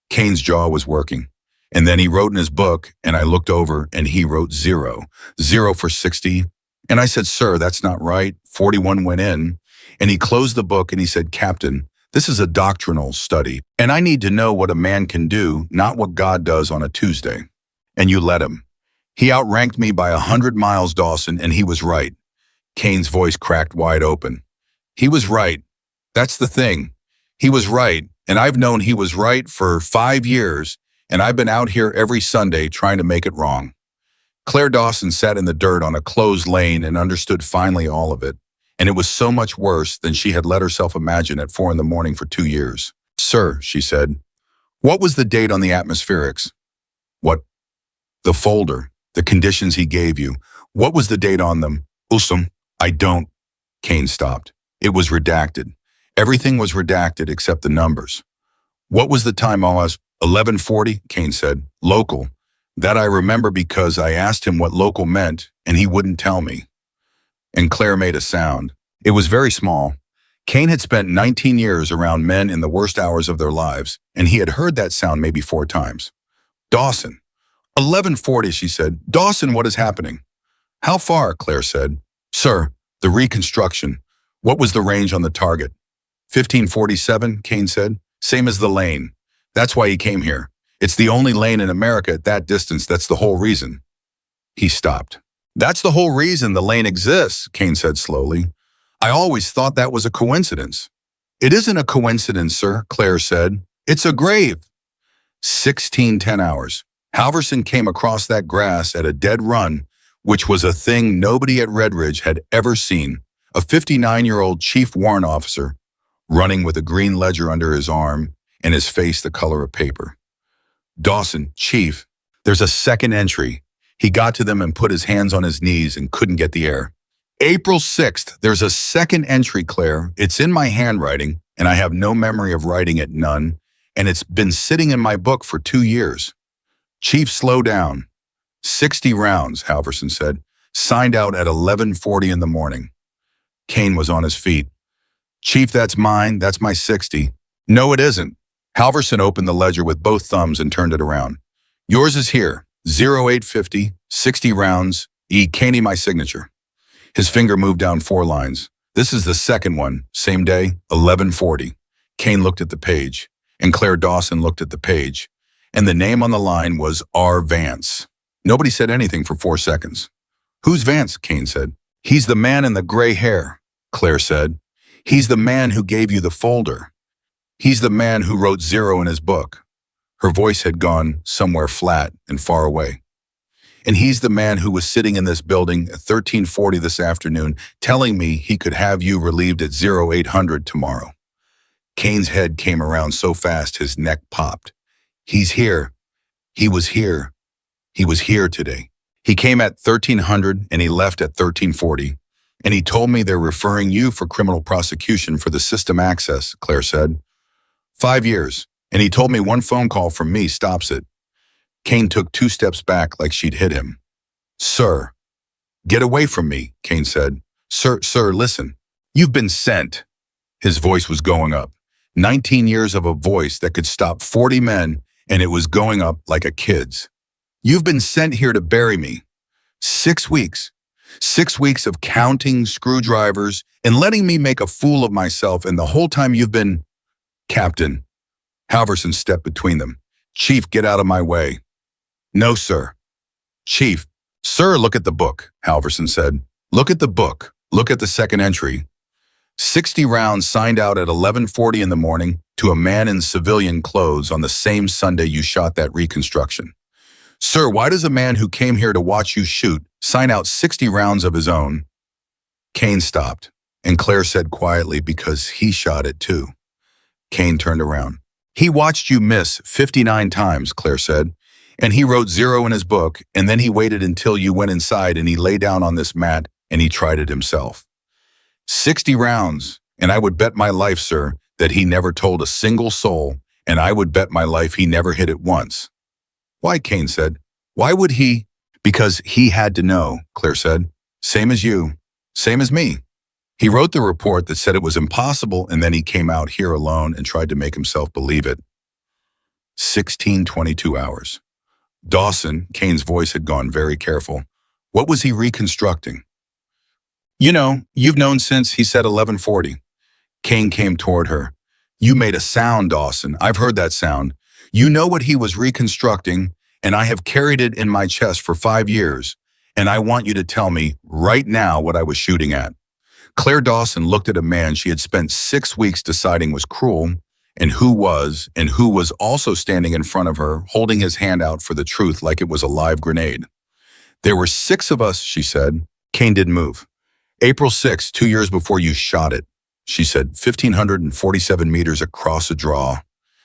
Kane's jaw was working. And then he wrote in his book, and I looked over, and he wrote 0. 0 for 60. And I said, sir, that's not right. 41 went in. And he closed the book, and he said, Captain, this is a doctrinal study, and I need to know what a man can do, not what God does on a Tuesday. And you let him. He outranked me by 100 miles, Dawson, and he was right. Kane's voice cracked wide open. He was right. That's the thing. He was right, and I've known he was right for 5 years, and I've been out here every Sunday trying to make it wrong. Claire Dawson sat in the dirt on a closed lane and understood finally all of it, and it was so much worse than she had let herself imagine at 4 in the morning for 2 years. Sir, she said, what was the date on the atmospherics? What? The folder, the conditions he gave you. What was the date on them? Usum, I don't. Kane stopped. It was redacted. Everything was redacted except the numbers. What was the time, Oz? 11:40, Kane said. Local. That I remember because I asked him what local meant, and he wouldn't tell me. And Claire made a sound. It was very small. Kane had spent 19 years around men in the worst hours of their lives, and he had heard that sound maybe 4 times. Dawson. 11:40, she said. Dawson, what is happening? How far? Claire said. Sir, the reconstruction. What was the range on the target? 1547, Kane said. Same as the lane. That's why he came here. It's the only lane in America at that distance. That's the whole reason. He stopped. That's the whole reason the lane exists, Kane said slowly. I always thought that was a coincidence. It isn't a coincidence, sir, Claire said. It's a grave. 1610 hours. Halverson came across that grass at a dead run, which was a thing nobody at Red Ridge had ever seen. A 59-year-old chief warrant officer, running with a green ledger under his arm and his face the color of paper. Dawson, Chief, there's a second entry. He got to them and put his hands on his knees and couldn't get the air. April 6th, there's a second entry, Claire. It's in my handwriting, and I have no memory of writing it, none, and it's been sitting in my book for 2 years. Chief, slow down. 60 rounds, Halverson said. Signed out at 11:40 in the morning. Kane was on his feet. Chief, that's mine. That's my 60. No, it isn't. Halverson opened the ledger with both thumbs and turned it around. Yours is here. 0850, 60 rounds, E. Kane, my signature. His finger moved down 4 lines. This is the second one, same day, 11:40. Kane looked at the page, and Claire Dawson looked at the page, and the name on the line was R. Vance. Nobody said anything for 4 seconds. Who's Vance? Kane said. He's the man in the gray hair, Claire said. He's the man who gave you the folder. He's the man who wrote 0 in his book. Her voice had gone somewhere flat and far away. And he's the man who was sitting in this building at 1340 this afternoon telling me he could have you relieved at 0800 tomorrow. Kane's head came around so fast his neck popped. He's here. He was here. He was here today. He came at 1300 and he left at 1340. And he told me they're referring you for criminal prosecution for the system access, Claire said. 5 years. And he told me 1 phone call from me stops it. Kane took 2 steps back like she'd hit him. Sir. Get away from me, Kane said. Sir, listen. You've been sent. His voice was going up. 19 years of a voice that could stop 40 men, and it was going up like a kid's. You've been sent here to bury me. 6 weeks. 6 weeks of counting screwdrivers and letting me make a fool of myself, and the whole time you've been... Captain. Halverson stepped between them. Chief, get out of my way. No, sir. Chief. Sir, look at the book, Halverson said. Look at the book. Look at the second entry. 60 rounds signed out at 11:40 in the morning to a man in civilian clothes on the same Sunday you shot that reconstruction. Sir, why does a man who came here to watch you shoot sign out 60 rounds of his own? Kane stopped, and Claire said quietly, because he shot it too. Kane turned around. He watched you miss 59 times, Claire said, and he wrote 0 in his book, and then he waited until you went inside and he lay down on this mat and he tried it himself. 60 rounds, and I would bet my life, sir, that he never told a single soul, and I would bet my life he never hit it once. Why, Kane said. Why would he? Because he had to know, Claire said. Same as you. Same as me. He wrote the report that said it was impossible, and then he came out here alone and tried to make himself believe it. 1622 hours. Dawson, Kane's voice had gone very careful. What was he reconstructing? You know, you've known since, he said 11:40. Kane came toward her. You made a sound, Dawson. I've heard that sound. You know what he was reconstructing, and I have carried it in my chest for 5 years, and I want you to tell me right now what I was shooting at. Claire Dawson looked at a man she had spent 6 weeks deciding was cruel, and who was also standing in front of her, holding his hand out for the truth like it was a live grenade. There were 6 of us, she said. Kane didn't move. April 6, 2 years before you shot it, she said, 1,547 meters across a draw.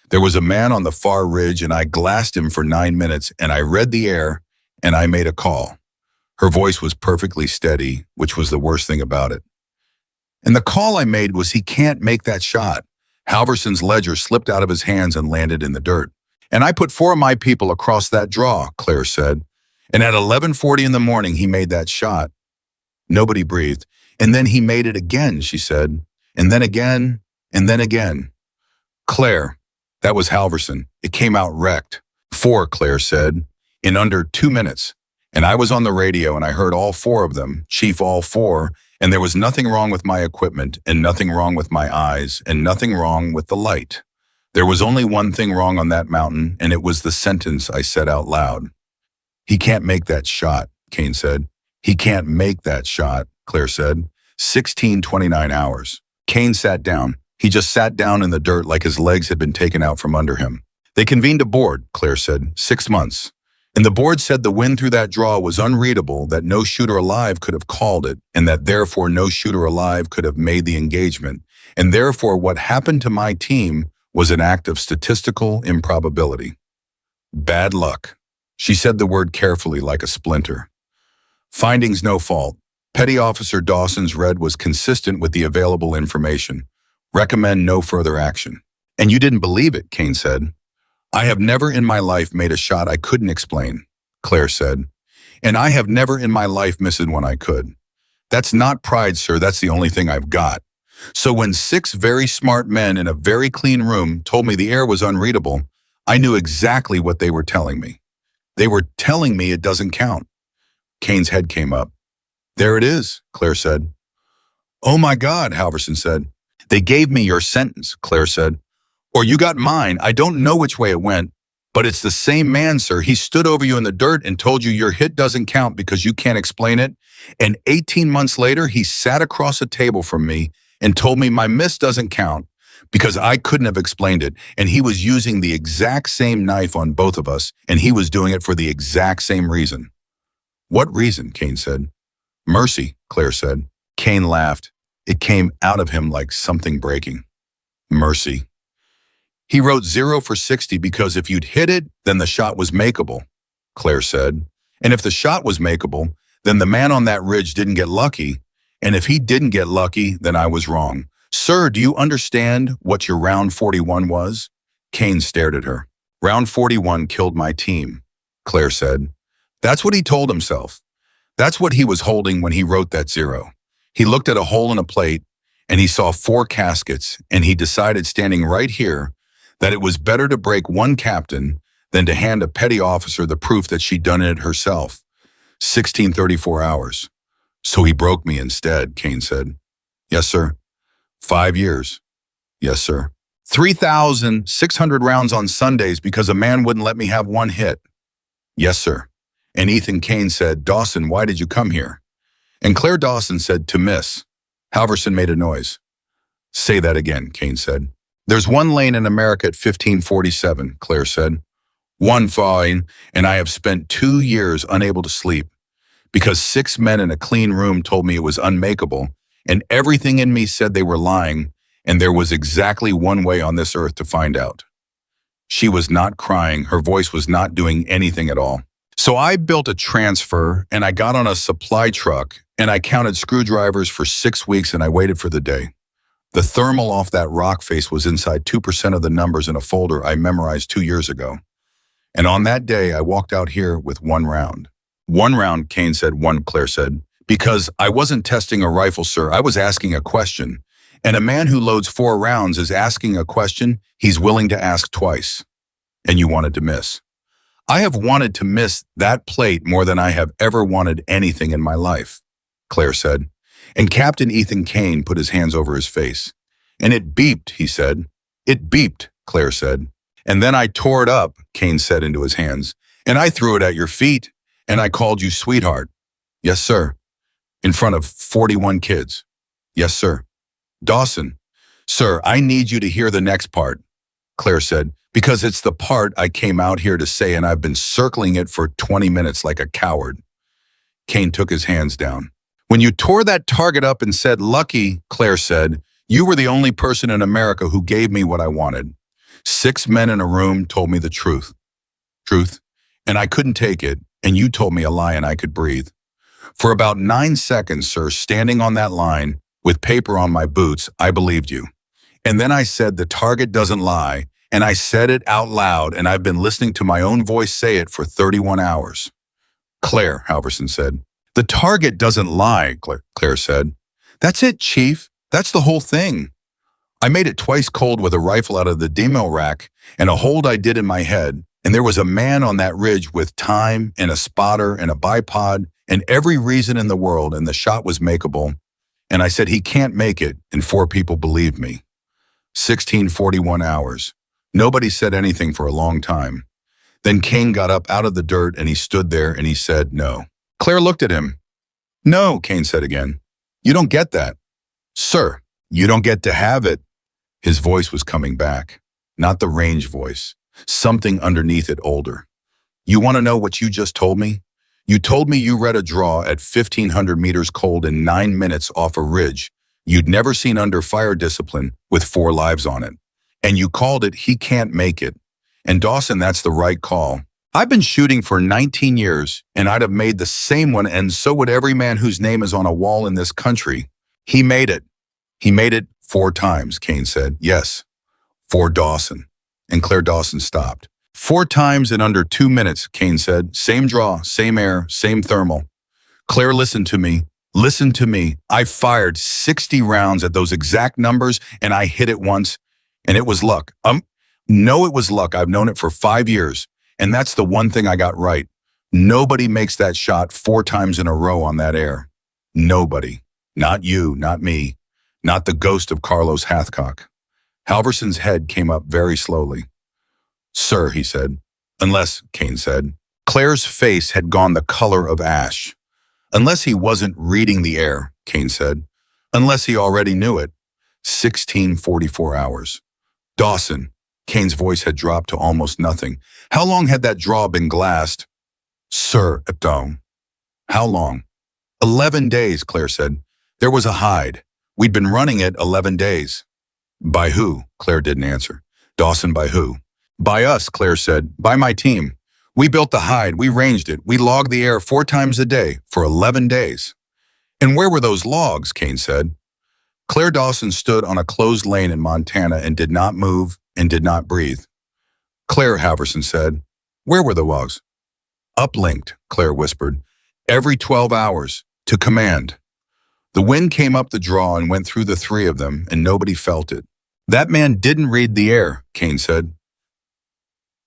There was a man on the far ridge, and I glassed him for 9 minutes, and I read the air, and I made a call. Her voice was perfectly steady, which was the worst thing about it. And the call I made was he can't make that shot. Halverson's ledger slipped out of his hands and landed in the dirt. And I put 4 of my people across that draw, Claire said. And at 11:40 in the morning, he made that shot. Nobody breathed. And then he made it again, she said. And then again, and then again. Claire, that was Halverson. It came out wrecked. 4, Claire said, in under 2 minutes. And I was on the radio and I heard all 4 of them, Chief, all 4, And there was nothing wrong with my equipment, and nothing wrong with my eyes, and nothing wrong with the light. There was only one thing wrong on that mountain, and it was the sentence I said out loud. He can't make that shot, Kane said. He can't make that shot, Claire said. 16:29 hours. Kane sat down. He just sat down in the dirt like his legs had been taken out from under him. They convened a board, Claire said, 6 months. And the board said the win through that draw was unreadable, that no shooter alive could have called it, and that therefore no shooter alive could have made the engagement. And therefore what happened to my team was an act of statistical improbability. Bad luck. She said the word carefully like a splinter. Findings no fault. Petty Officer Dawson's read was consistent with the available information. Recommend no further action. And you didn't believe it, Kane said. I have never in my life made a shot I couldn't explain, Claire said. And I have never in my life missed one I could. That's not pride, sir, that's the only thing I've got. So when 6 very smart men in a very clean room told me the air was unreadable, I knew exactly what they were telling me. They were telling me it doesn't count. Kane's head came up. There it is, Claire said. Oh my God, Halverson said. They gave me your sentence, Claire said. Or you got mine. I don't know which way it went, but it's the same man, sir. He stood over you in the dirt and told you your hit doesn't count because you can't explain it. And 18 months later, he sat across a table from me and told me my miss doesn't count because I couldn't have explained it. And he was using the exact same knife on both of us, and he was doing it for the exact same reason. What reason? Kane said. Mercy, Claire said. Kane laughed. It came out of him like something breaking. Mercy. He wrote 0 for 60 because if you'd hit it, then the shot was makeable, Claire said. And if the shot was makeable, then the man on that ridge didn't get lucky. And if he didn't get lucky, then I was wrong. Sir, do you understand what your round 41 was? Kane stared at her. Round 41 killed my team, Claire said. That's what he told himself. That's what he was holding when he wrote that 0. He looked at a hole in a plate, and he saw 4 caskets, and he decided standing right here that it was better to break one captain than to hand a petty officer the proof that she'd done it herself. 1634 hours. So he broke me instead, Kane said. Yes, sir. 5 years. Yes, sir. 3,600 rounds on Sundays because a man wouldn't let me have one hit. Yes, sir. And Ethan Kane said, Dawson, why did you come here? And Claire Dawson said, to miss. Halverson made a noise. Say that again, Kane said. There's one lane in America at 1547, Claire said. One fine, and I have spent 2 years unable to sleep because 6 men in a clean room told me it was unmakeable, and everything in me said they were lying, and there was exactly one way on this earth to find out. She was not crying. Her voice was not doing anything at all. So I built a transfer, and I got on a supply truck, and I counted screwdrivers for 6 weeks, and I waited for the day. The thermal off that rock face was inside 2% of the numbers in a folder I memorized 2 years ago. And on that day, I walked out here with 1 round. 1 round, Kane said, 1, Claire said. Because I wasn't testing a rifle, sir. I was asking a question. And a man who loads 4 rounds is asking a question he's willing to ask twice. And you wanted to miss. I have wanted to miss that plate more than I have ever wanted anything in my life, Claire said. And Captain Ethan Kane put his hands over his face. And it beeped, he said. It beeped, Claire said. And then I tore it up, Kane said into his hands. And I threw it at your feet. And I called you sweetheart. Yes, sir. In front of 41 kids. Yes, sir. Dawson. Sir, I need you to hear the next part, Claire said, because it's the part I came out here to say, and I've been circling it for 20 minutes like a coward. Kane took his hands down. When you tore that target up and said, lucky, Claire said, you were the only person in America who gave me what I wanted. 6 men in a room told me the truth. Truth. And I couldn't take it, and you told me a lie and I could breathe. For about 9 seconds, sir, standing on that line, with paper on my boots, I believed you. And then I said the target doesn't lie, and I said it out loud, and I've been listening to my own voice say it for 31 hours. Claire, Halverson said. The target doesn't lie, Claire said. That's it, Chief. That's the whole thing. I made it twice cold with a rifle out of the demo rack and a hold I did in my head, and there was a man on that ridge with time and a spotter and a bipod and every reason in the world, and the shot was makeable. And I said, he can't make it, and 4 people believed me. 1641 hours. Nobody said anything for a long time. Then Kane got up out of the dirt and he stood there and he said, no. Claire looked at him. No, Kane said again. You don't get that. Sir, you don't get to have it. His voice was coming back. Not the range voice. Something underneath it older. You want to know what you just told me? You told me you read a draw at 1,500 meters cold in 9 minutes off a ridge you'd never seen under fire discipline with 4 lives on it. And you called it He Can't Make It. And Dawson, that's the right call. I've been shooting for 19 years, and I'd have made the same one, and so would every man whose name is on a wall in this country. He made it. He made it 4 times, Kane said. Yes, for Dawson. And Claire Dawson stopped. 4 times in under 2 minutes, Kane said. Same draw, same air, same thermal. Claire, listen to me. Listen to me. I fired 60 rounds at those exact numbers, and I hit it once, and it was luck. No, it was luck. I've known it for 5 years, and that's the one thing I got right. Nobody makes that shot 4 times in a row on that air. Nobody. Not you, not me, not the ghost of Carlos Hathcock. Halverson's head came up very slowly. Sir, he said. Unless, Kane said. Claire's face had gone the color of ash. Unless he wasn't reading the air, Kane said. Unless he already knew it. 1644 hours. Dawson. Kane's voice had dropped to almost nothing. How long had that draw been glassed? Sir, Dome. How long? 11 days, Claire said. There was a hide. We'd been running it 11 days. By who? Claire didn't answer. Dawson, by who? By us, Claire said. By my team. We built the hide. We ranged it. We logged the air 4 times a day for 11 days. And where were those logs? Kane said. Claire Dawson stood on a closed lane in Montana and did not move and did not breathe. Claire, Halverson said. Where were the logs? Uplinked, Claire whispered. Every 12 hours. To command. The wind came up the draw and went through the 3 of them, and nobody felt it. That man didn't read the air, Kane said.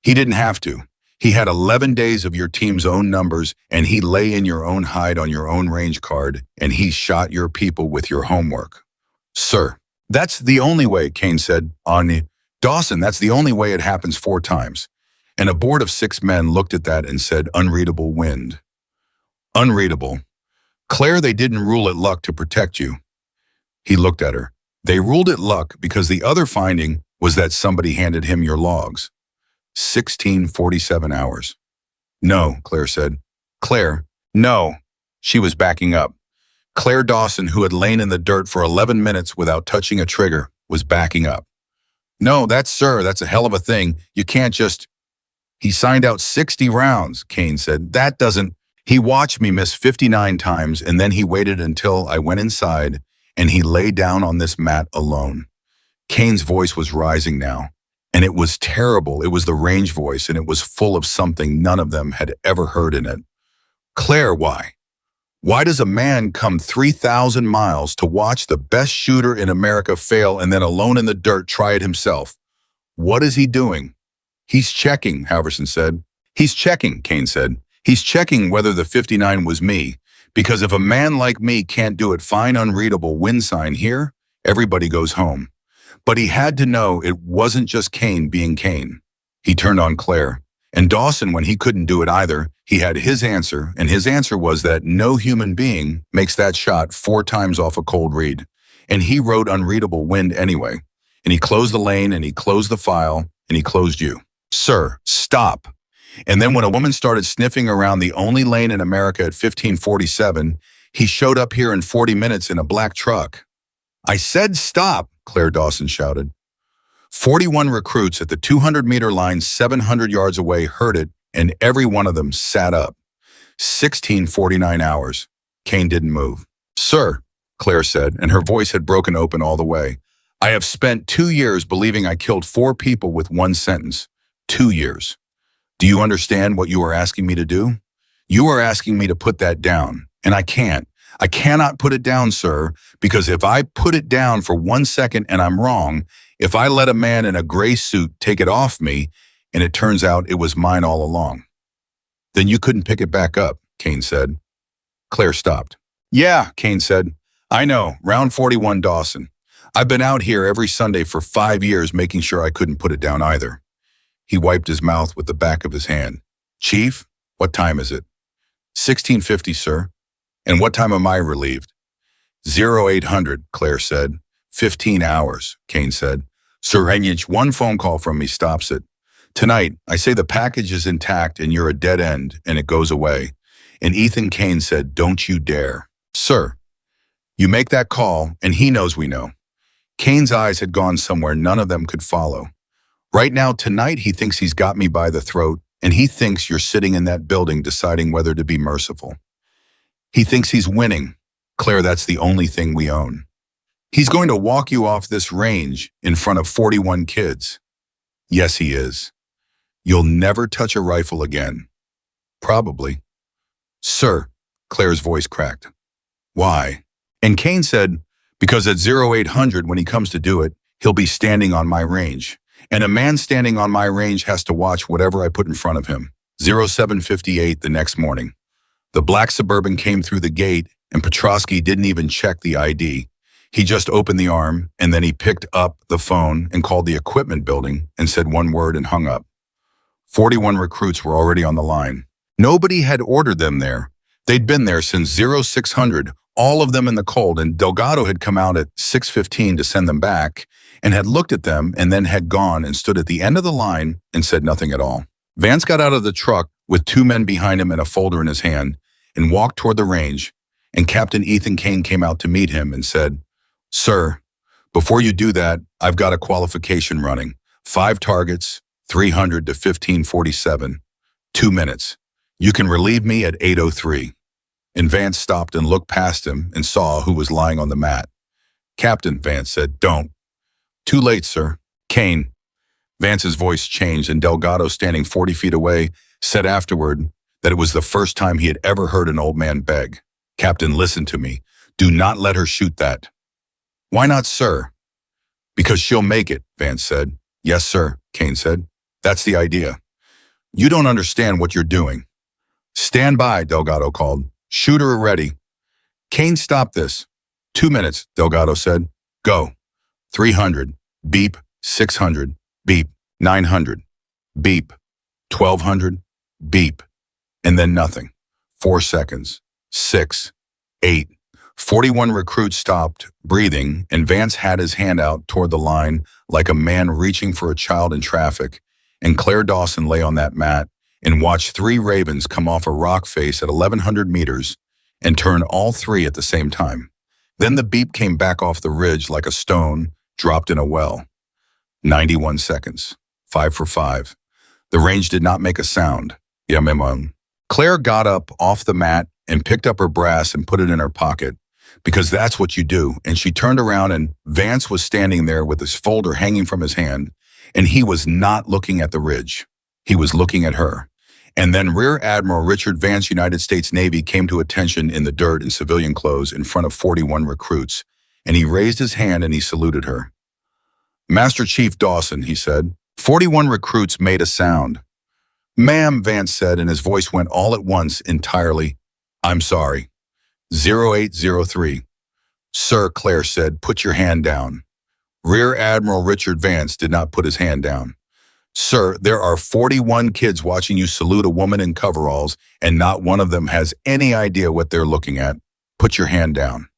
He didn't have to. He had 11 days of your team's own numbers, and he lay in your own hide on your own range card, and he shot your people with your homework. Sir, that's the only way, Kane said. Dawson, that's the only way it happens 4 times. And a board of 6 men looked at that and said, unreadable wind. Unreadable. Claire, they didn't rule it luck to protect you. He looked at her. They ruled it luck because the other finding was that somebody handed him your logs. 1647 hours. No, Claire said. Claire, no. She was backing up. Claire Dawson, who had lain in the dirt for 11 minutes without touching a trigger, was backing up. No, that's a hell of a thing. You can't just... He signed out 60 rounds, Kane said. That doesn't... He watched me miss 59 times, and then he waited until I went inside, and he lay down on this mat alone. Kane's voice was rising now, and it was terrible. It was the range voice, and it was full of something none of them had ever heard in it. Claire, why? Why does a man come 3,000 miles to watch the best shooter in America fail and then alone in the dirt try it himself? What is he doing? He's checking, Halverson said. He's checking, Kane said. He's checking whether the 59 was me, because if a man like me can't do it, fine unreadable wind sign here, everybody goes home. But he had to know it wasn't just Kane being Kane. He turned on Claire. And Dawson, when he couldn't do it either, he had his answer, and his answer was that no human being makes that shot 4 times off a cold read. And he wrote unreadable wind anyway. And he closed the lane, and he closed the file, and he closed you. Sir, stop. And then when a woman started sniffing around the only lane in America at 1547, he showed up here in 40 minutes in a black truck. I said stop, Claire Dawson shouted. 41 recruits at the 200-meter line 700 yards away heard it, and every one of them sat up. 1649 hours. Kane didn't move. Sir, Claire said, and her voice had broken open all the way. I have spent 2 years believing I killed 4 people with 1 sentence. 2 years. Do you understand what you are asking me to do? You are asking me to put that down, and I can't. I cannot put it down, sir, because if I put it down for 1 second and I'm wrong, if I let a man in a gray suit take it off me, and it turns out it was mine all along, then you couldn't pick it back up, Kane said. Claire stopped. Yeah, Kane said. I know, round 41 Dawson. I've been out here every Sunday for 5 years making sure I couldn't put it down either. He wiped his mouth with the back of his hand. Chief, what time is it? 1650, sir. And what time am I relieved? 0800, Claire said. 15 hours, Kane said. Sir Henyich, one phone call from me stops it. Tonight, I say the package is intact and you're a dead end and it goes away. And Ethan Kane said, don't you dare. Sir, you make that call and he knows we know. Kane's eyes had gone somewhere none of them could follow. Right now, tonight, he thinks he's got me by the throat and he thinks you're sitting in that building deciding whether to be merciful. He thinks he's winning. Claire, that's the only thing we own. He's going to walk you off this range in front of 41 kids. Yes, he is. You'll never touch a rifle again. Probably. Sir, Claire's voice cracked. Why? And Kane said, because at 0800, when he comes to do it, he'll be standing on my range. And a man standing on my range has to watch whatever I put in front of him. 0758 the next morning. The black Suburban came through the gate and Petrosky didn't even check the ID. He just opened the arm and then he picked up the phone and called the equipment building and said one word and hung up. 41 recruits were already on the line. Nobody had ordered them there. They'd been there since 0600, all of them in the cold, and Delgado had come out at 6:15 to send them back and had looked at them and then had gone and stood at the end of the line and said nothing at all. Vance got out of the truck with 2 men behind him and a folder in his hand and walked toward the range, and Captain Ethan Kane came out to meet him and said, Sir, before you do that, I've got a qualification running. 5 targets, 300 to 1547. 2 minutes. You can relieve me at 8:03. And Vance stopped and looked past him and saw who was lying on the mat. Captain, Vance said, don't. Too late, sir. Kane. Vance's voice changed and Delgado, standing 40 feet away, said afterward that it was the first time he had ever heard an old man beg. Captain, listen to me. Do not let her shoot that. Why not, sir? Because she'll make it, Vance said. Yes, sir, Kane said. That's the idea. You don't understand what you're doing. Stand by, Delgado called. Shooter ready. Kane, stop this. 2 minutes, Delgado said. Go. 300. Beep. 600. Beep. 900. Beep. 1200. Beep. And then nothing. 4 seconds. 6. 8. 41 recruits stopped, breathing, and Vance had his hand out toward the line like a man reaching for a child in traffic, and Claire Dawson lay on that mat and watched 3 ravens come off a rock face at 1100 meters and turn all 3 at the same time. Then the beep came back off the ridge like a stone dropped in a well. 91 seconds. 5 for 5. The range did not make a sound. Yamimon. Claire got up off the mat and picked up her brass and put it in her pocket, because that's what you do. And she turned around and Vance was standing there with his folder hanging from his hand, and he was not looking at the ridge. He was looking at her. And then Rear Admiral Richard Vance, United States Navy, came to attention in the dirt in civilian clothes in front of 41 recruits, and he raised his hand and he saluted her. Master Chief Dawson, he said. 41 recruits made a sound. Ma'am, Vance said, and his voice went all at once entirely. I'm sorry. 0803. Sir, Claire said, put your hand down. Rear Admiral Richard Vance did not put his hand down. Sir, there are 41 kids watching you salute a woman in coveralls, and not one of them has any idea what they're looking at. Put your hand down.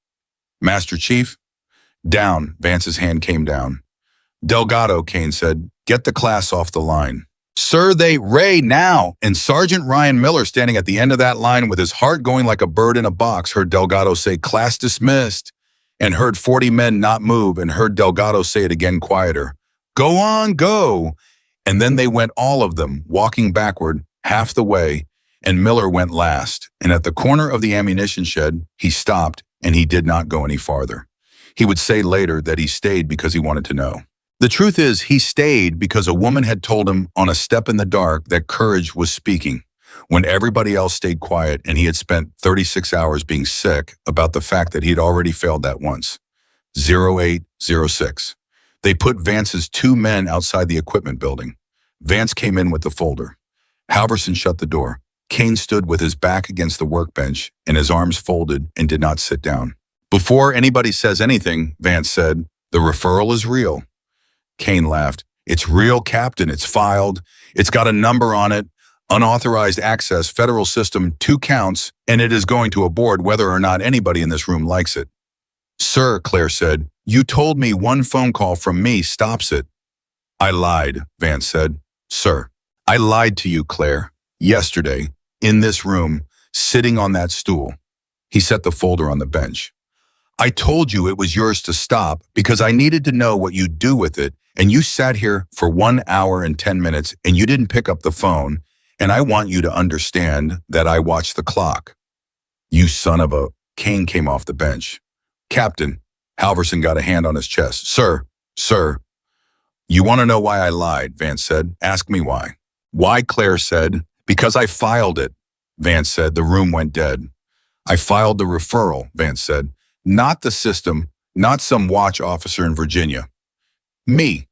Master Chief? Down. Vance's hand came down. Delgado, Kane said, get the class off the line. Sir, Ray, now! And Sergeant Ryan Miller, standing at the end of that line with his heart going like a bird in a box, heard Delgado say, class dismissed, and heard 40 men not move, and heard Delgado say it again quieter. Go on, go! And then they went, all of them, walking backward, half the way, and Miller went last. And at the corner of the ammunition shed, he stopped, and he did not go any farther. He would say later that he stayed because he wanted to know. The truth is, he stayed because a woman had told him on a step in the dark that courage was speaking, when everybody else stayed quiet and he had spent 36 hours being sick about the fact that he had already failed that once. 0806. They put Vance's 2 men outside the equipment building. Vance came in with the folder. Halverson shut the door. Kane stood with his back against the workbench and his arms folded and did not sit down. Before anybody says anything, Vance said, the referral is real. Kane laughed. It's real, Captain. It's filed. It's got a number on it. Unauthorized access, federal system, 2 counts, and it is going to a board whether or not anybody in this room likes it. Sir, Claire said, you told me one phone call from me stops it. I lied, Vance said. Sir, I lied to you, Claire. Yesterday, in this room, sitting on that stool. He set the folder on the bench. I told you it was yours to stop because I needed to know what you'd do with it, and you sat here for 1 hour and 10 minutes and you didn't pick up the phone, and I want you to understand that I watched the clock. You son of a... Kane came off the bench. Captain, Halverson got a hand on his chest. Sir, you want to know why I lied, Vance said. Ask me why. Why, Claire said. Because I filed it, Vance said. The room went dead. I filed the referral, Vance said. Not the system, not some watch officer in Virginia. Me.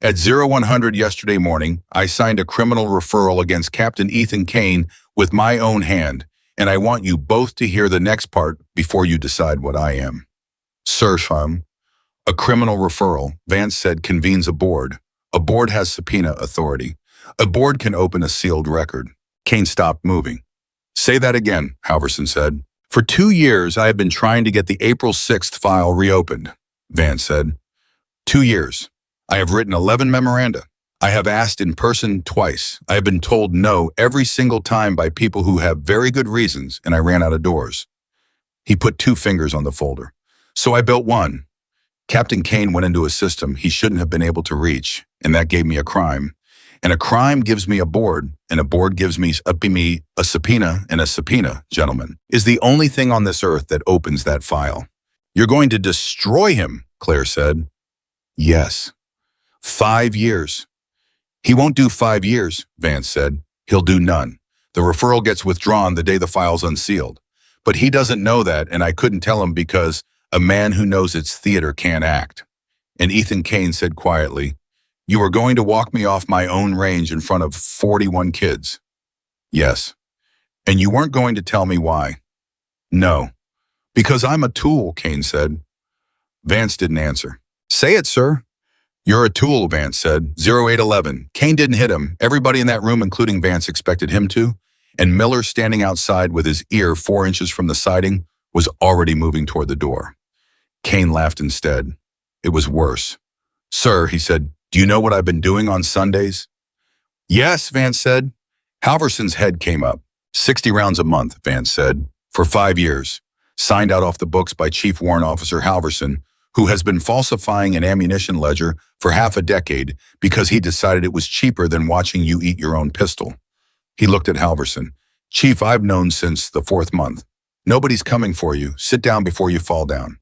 At 0100 yesterday morning, I signed a criminal referral against Captain Ethan Kane with my own hand, and I want you both to hear the next part before you decide what I am. Sir, a criminal referral, Vance said, convenes a board. A board has subpoena authority. A board can open a sealed record. Kane stopped moving. Say that again, Halverson said. For 2 years, I have been trying to get the April 6th file reopened, Vance said. 2 years. I have written 11 memoranda. I have asked in person twice. I have been told no every single time by people who have very good reasons, and I ran out of doors. He put 2 fingers on the folder. So I built one. Captain Kane went into a system he shouldn't have been able to reach, and that gave me a crime. And a crime gives me a board, and a board gives me a subpoena, and a subpoena, gentlemen, is the only thing on this earth that opens that file. You're going to destroy him, Claire said. Yes. 5 years. He won't do 5 years, Vance said. He'll do none. The referral gets withdrawn the day the file's unsealed. But he doesn't know that, and I couldn't tell him because a man who knows it's theater can't act. And Ethan Kane said quietly, you were going to walk me off my own range in front of 41 kids. Yes. And you weren't going to tell me why. No. Because I'm a tool, Kane said. Vance didn't answer. Say it, sir. You're a tool, Vance said. 0811. Kane didn't hit him. Everybody in that room, including Vance, expected him to. And Miller, standing outside with his ear 4 inches from the siding, was already moving toward the door. Kane laughed instead. It was worse. Sir, he said, do you know what I've been doing on Sundays? Yes, Vance said. Halverson's head came up. 60 rounds a month, Vance said, for 5 years. Signed out off the books by Chief Warrant Officer Halverson, who has been falsifying an ammunition ledger for half a decade because he decided it was cheaper than watching you eat your own pistol. He looked at Halverson. Chief, I've known since the 4th month. Nobody's coming for you. Sit down before you fall down.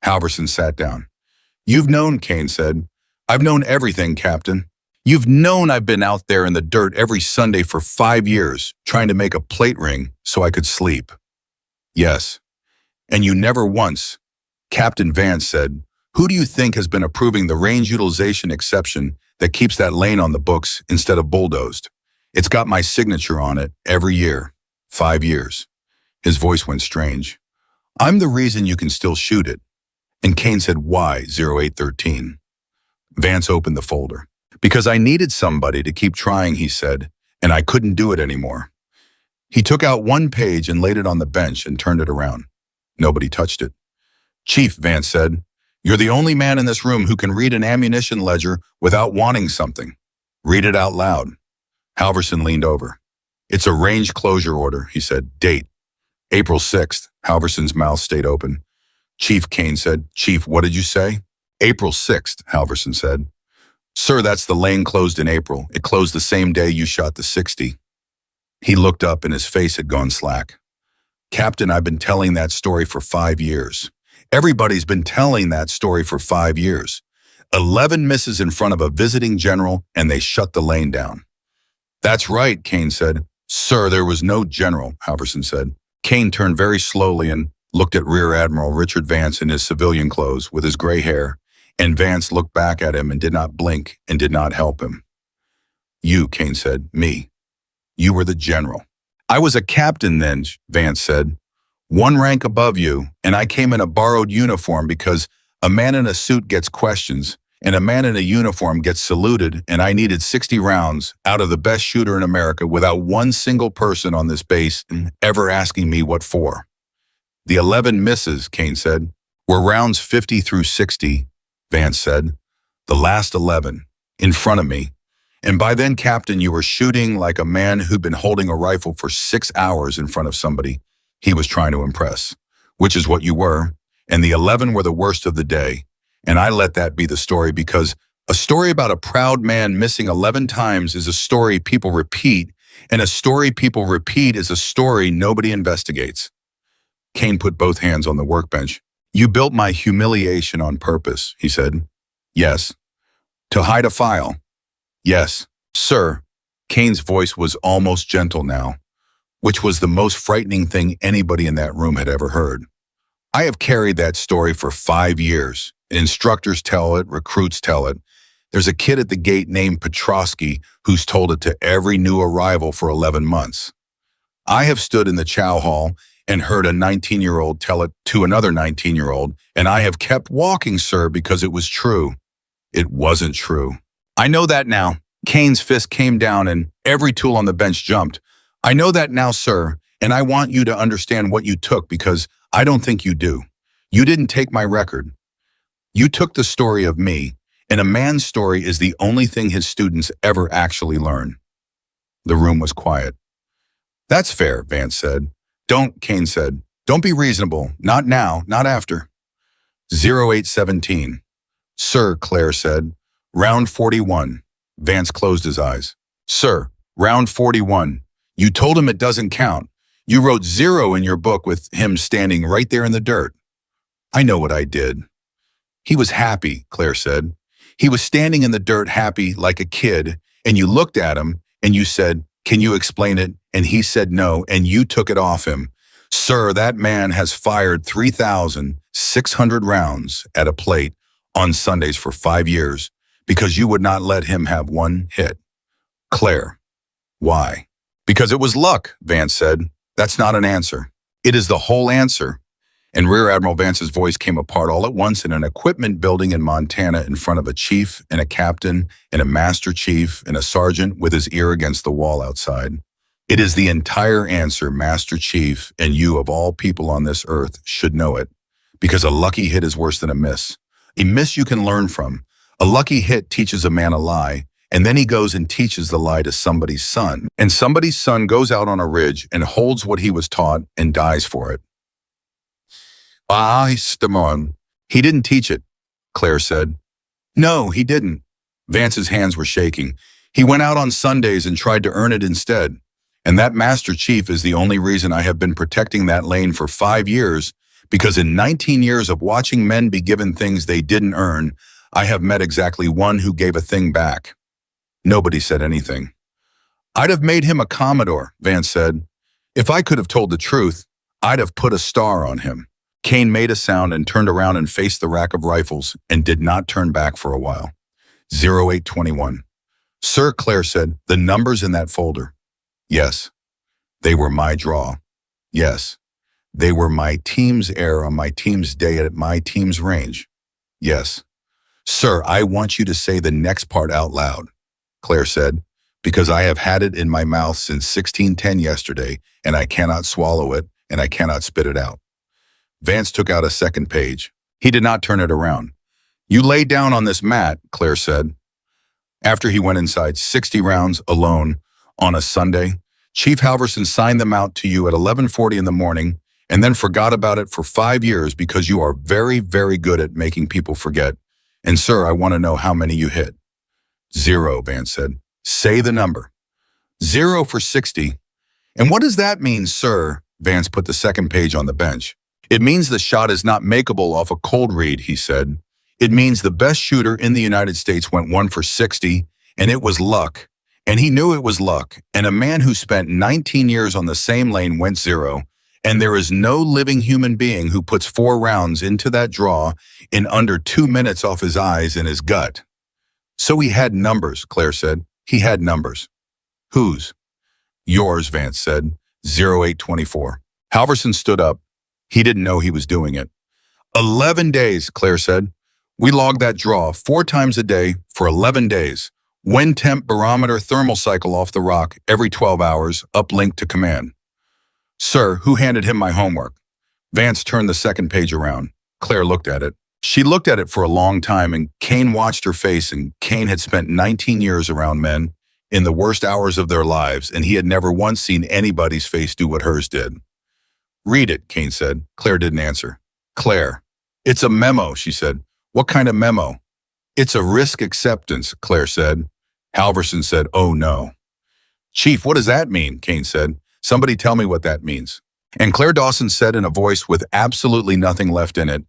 Halverson sat down. You've known, Kane said. I've known everything, Captain. You've known I've been out there in the dirt every Sunday for 5 years, trying to make a plate ring so I could sleep. Yes. And you never once. Captain Vance said, who do you think has been approving the range utilization exception that keeps that lane on the books instead of bulldozed? It's got my signature on it every year. 5 years. His voice went strange. I'm the reason you can still shoot it. And Kane said, why 0813? Vance opened the folder. Because I needed somebody to keep trying, he said, and I couldn't do it anymore. He took out 1 page and laid it on the bench and turned it around. Nobody touched it. Chief, Vance said, you're the only man in this room who can read an ammunition ledger without wanting something. Read it out loud. Halverson leaned over. It's a range closure order, he said. Date. April 6th. Halverson's mouth stayed open. Chief, Kane said. Chief, what did you say? April 6th, Halverson said. Sir, that's the lane closed in April. It closed the same day you shot the 60. He looked up and his face had gone slack. Captain, I've been telling that story for 5 years. Everybody's been telling that story for 5 years. 11 misses in front of a visiting general and they shut the lane down. That's right, Kane said. Sir, there was no general, Halverson said. Kane turned very slowly and looked at Rear Admiral Richard Vance in his civilian clothes with his gray hair, and Vance looked back at him and did not blink and did not help him. You, Kane said. Me. You were the general. I was a captain then, Vance said. One rank above you, and I came in a borrowed uniform because a man in a suit gets questions, and a man in a uniform gets saluted, and I needed 60 rounds out of the best shooter in America without one single person on this base ever asking me what for. The 11 misses, Kane said, were rounds 50 through 60, Vance said. The last 11, in front of me. And by then, Captain, you were shooting like a man who'd been holding a rifle for 6 hours in front of somebody he was trying to impress, which is what you were. And the 11 were the worst of the day. And I let that be the story because a story about a proud man missing 11 times is a story people repeat, and a story people repeat is a story nobody investigates. Kane put both hands on the workbench. You built my humiliation on purpose, he said. Yes. To hide a file. Yes. Sir. Kane's voice was almost gentle now, which was the most frightening thing anybody in that room had ever heard. I have carried that story for 5 years. Instructors tell it, recruits tell it. There's a kid at the gate named Petrosky who's told it to every new arrival for 11 months. I have stood in the chow hall and heard a 19-year-old tell it to another 19-year-old, and I have kept walking, sir, because it was true. It wasn't true. I know that now. Kane's fist came down and every tool on the bench jumped. I know that now, sir, and I want you to understand what you took because I don't think you do. You didn't take my record. You took the story of me, and a man's story is the only thing his students ever actually learn. The room was quiet. That's fair, Vance said. Don't, Kane said. Don't be reasonable. Not now, not after. 0817. Sir, Claire said. Round 41. Vance closed his eyes. Sir, round 41. You told him it doesn't count. You wrote 0 in your book with him standing right there in the dirt. I know what I did. He was happy, Claire said. He was standing in the dirt happy like a kid, and you looked at him and you said, can you explain it? And he said no, and you took it off him. Sir, that man has fired 3,600 rounds at a plate on Sundays for 5 years because you would not let him have one hit. Claire, why? Because it was luck, Vance said. That's not an answer. It is the whole answer. And Rear Admiral Vance's voice came apart all at once in an equipment building in Montana in front of a chief and a captain and a master chief and a sergeant with his ear against the wall outside. It is the entire answer, Master Chief, and you of all people on this earth should know it, because a lucky hit is worse than a miss. A miss you can learn from. A lucky hit teaches a man a lie, and then he goes and teaches the lie to somebody's son, and somebody's son goes out on a ridge and holds what he was taught and dies for it. Stamon. He didn't teach it, Claire said. No, he didn't. Vance's hands were shaking. He went out on Sundays and tried to earn it instead. And that Master Chief is the only reason I have been protecting that lane for 5 years, because in 19 years of watching men be given things they didn't earn, I have met exactly one who gave a thing back. Nobody said anything. I'd have made him a Commodore, Vance said. If I could have told the truth, I'd have put a star on him. Kane made a sound and turned around and faced the rack of rifles and did not turn back for a while. 0821. Sir, Claire said, the numbers in that folder. Yes. They were my draw. Yes. They were my team's air on my team's day at my team's range. Yes. Sir, I want you to say the next part out loud, Claire said, because I have had it in my mouth since 1610 yesterday, and I cannot swallow it, and I cannot spit it out. Vance took out a second page. He did not turn it around. You lay down on this mat, Claire said. After he went inside 60 rounds alone on a Sunday, Chief Halverson signed them out to you at 11:40 in the morning and then forgot about it for 5 years because you are very, very good at making people forget. And sir, I want to know how many you hit. 0, Vance said. Say the number. 0 for 60. And what does that mean, sir? Vance put the second page on the bench. It means the shot is not makeable off a cold read, he said. It means the best shooter in the United States went 1 for 60, and it was luck. And he knew it was luck. And a man who spent 19 years on the same lane went 0. And there is no living human being who puts 4 rounds into that draw in under 2 minutes off his eyes and his gut. So he had numbers, Claire said. He had numbers. Whose? Yours, Vance said. 0824. Halverson stood up. He didn't know he was doing it. 11 days, Claire said. We logged that draw 4 times a day for 11 days. Wind temp barometer thermal cycle off the rock every 12 hours, uplink to command. Sir, who handed him my homework? Vance turned the second page around. Claire looked at it. She looked at it for a long time, and Kane watched her face, and Kane had spent 19 years around men in the worst hours of their lives, and he had never once seen anybody's face do what hers did. Read it, Kane said. Claire didn't answer. Claire. It's a memo, she said. What kind of memo? It's a risk acceptance, Claire said. Halverson said, oh no. Chief, what does that mean? Kane said. Somebody tell me what that means. And Claire Dawson said in a voice with absolutely nothing left in it,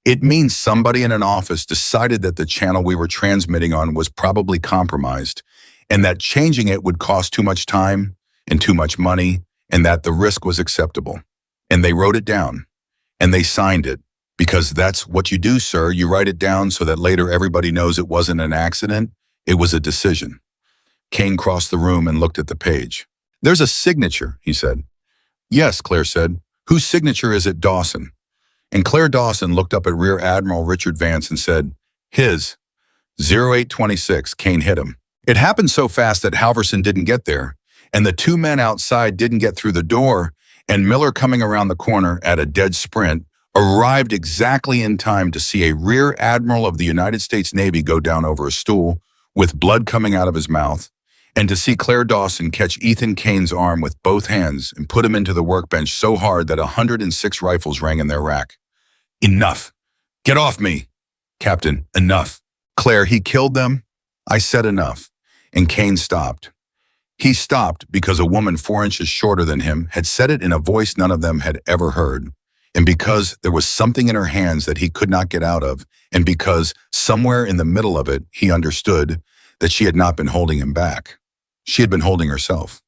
it means somebody in an office decided that the channel we were transmitting on was probably compromised, and that changing it would cost too much time and too much money, and that the risk was acceptable. And they wrote it down, and they signed it, because that's what you do, sir. You write it down so that later everybody knows it wasn't an accident, it was a decision. Kane crossed the room and looked at the page. There's a signature, he said. Yes, Claire said. Whose signature is it, Dawson? And Claire Dawson looked up at Rear Admiral Richard Vance and said, his. 0826, Kane hit him. It happened so fast that Halverson didn't get there, and the 2 men outside didn't get through the door, and Miller, coming around the corner at a dead sprint, arrived exactly in time to see a Rear Admiral of the United States Navy go down over a stool with blood coming out of his mouth, and to see Claire Dawson catch Ethan Kane's arm with both hands and put him into the workbench so hard that 106 rifles rang in their rack. Enough. Get off me. Captain, enough. Claire, he killed them? I said enough. And Kane stopped. He stopped because a woman 4 inches shorter than him had said it in a voice none of them had ever heard, and because there was something in her hands that he could not get out of, and because somewhere in the middle of it he understood that she had not been holding him back. She had been holding herself.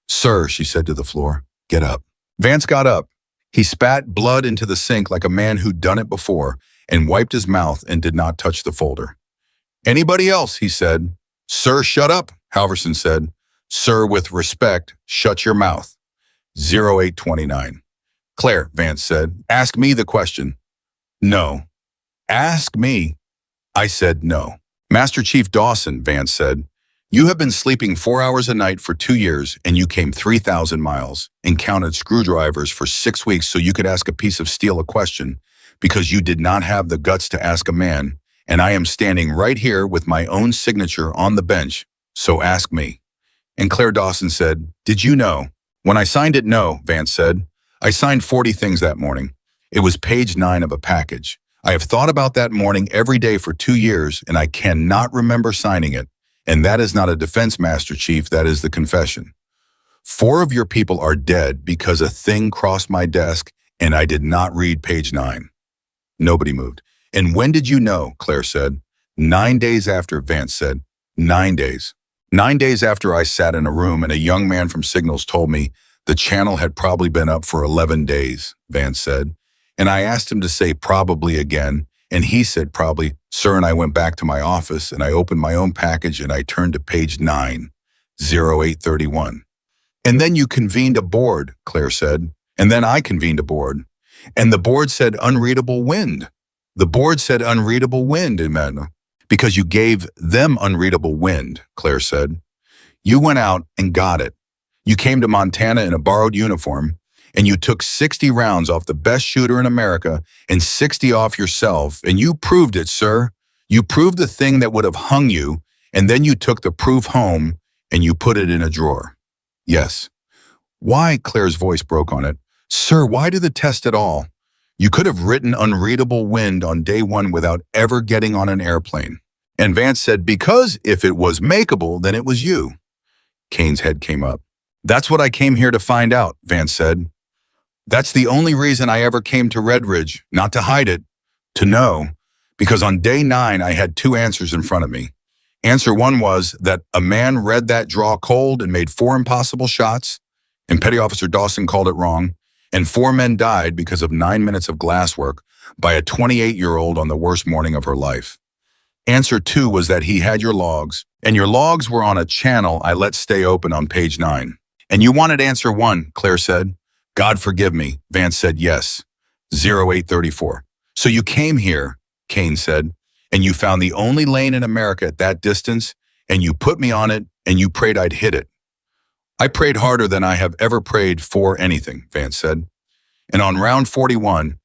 Sir, she said to the floor, get up. Vance got up. He spat blood into the sink like a man who'd done it before and wiped his mouth and did not touch the folder. Anybody else, he said. Sir, shut up, Halverson said. Sir, with respect, shut your mouth. 0829. Claire, Vance said, ask me the question. No. Ask me. I said no. Master Chief Dawson, Vance said, you have been sleeping 4 hours a night for 2 years, and you came 3,000 miles and counted screwdrivers for 6 weeks so you could ask a piece of steel a question because you did not have the guts to ask a man, and I am standing right here with my own signature on the bench, so ask me. And Claire Dawson said, did you know? When I signed it, no, Vance said. I signed 40 things that morning. It was page 9 of a package. I have thought about that morning every day for 2 years, and I cannot remember signing it. And that is not a defense, Master Chief, that is the confession. 4 of your people are dead because a thing crossed my desk and I did not read page 9. Nobody moved. And when did you know? Claire said. 9 days after, Vance said. 9 days. 9 days after I sat in a room and a young man from Signals told me the channel had probably been up for 11 days, Vance said. And I asked him to say probably again, and he said probably, sir, and I went back to my office and I opened my own package and I turned to page 9, 0831. And then you convened a board, Claire said. And then I convened a board. And the board said unreadable wind. The board said unreadable wind, Emmanuel, because you gave them unreadable wind, Claire said. You went out and got it. You came to Montana in a borrowed uniform, and you took 60 rounds off the best shooter in America and 60 off yourself, and you proved it, sir. You proved the thing that would have hung you, and then you took the proof home and you put it in a drawer. Yes. Why? Claire's voice broke on it. Sir, why do the test at all? You could have written unreadable wind on day 1 without ever getting on an airplane. And Vance said, because if it was makeable, then it was you. Kane's head came up. That's what I came here to find out, Vance said. That's the only reason I ever came to Red Ridge, not to hide it, to know, because on day 9 I had 2 answers in front of me. Answer 1 was that a man read that draw cold and made 4 impossible shots, and Petty Officer Dawson called it wrong, and 4 men died because of 9 minutes of glasswork by a 28-year-old on the worst morning of her life. Answer 2 was that he had your logs, and your logs were on a channel I let stay open on page 9. And you wanted answer 1, Claire said, God forgive me, Vance said yes. 0834. So you came here, Kane said, and you found the only lane in America at that distance, and you put me on it, and you prayed I'd hit it. I prayed harder than I have ever prayed for anything, Vance said. And on round 41,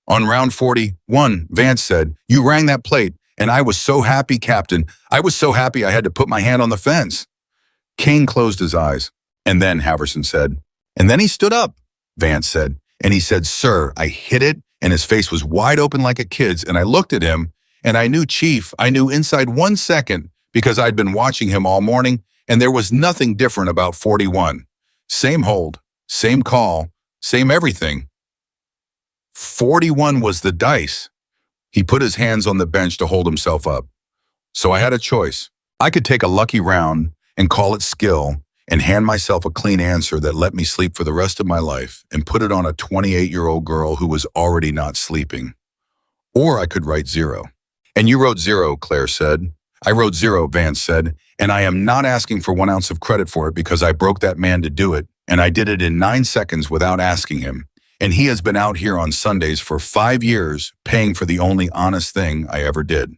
Vance said, you rang that plate, and I was so happy, Captain. I was so happy I had to put my hand on the fence. Kane closed his eyes. And then, Haverson said, and then he stood up, Vance said, and he said, sir, I hit it, and his face was wide open like a kid's, and I looked at him, and I knew, Chief, I knew inside 1 second because I'd been watching him all morning, and there was nothing different about 41. Same hold, same call, same everything. 41 was the dice. He put his hands on the bench to hold himself up. So I had a choice. I could take a lucky round and call it skill and hand myself a clean answer that let me sleep for the rest of my life and put it on a 28-year-old girl who was already not sleeping. Or I could write 0. And you wrote 0, Claire said. I wrote 0, Vance said, and I am not asking for 1 ounce of credit for it because I broke that man to do it, and I did it in 9 seconds without asking him. And he has been out here on Sundays for 5 years paying for the only honest thing I ever did.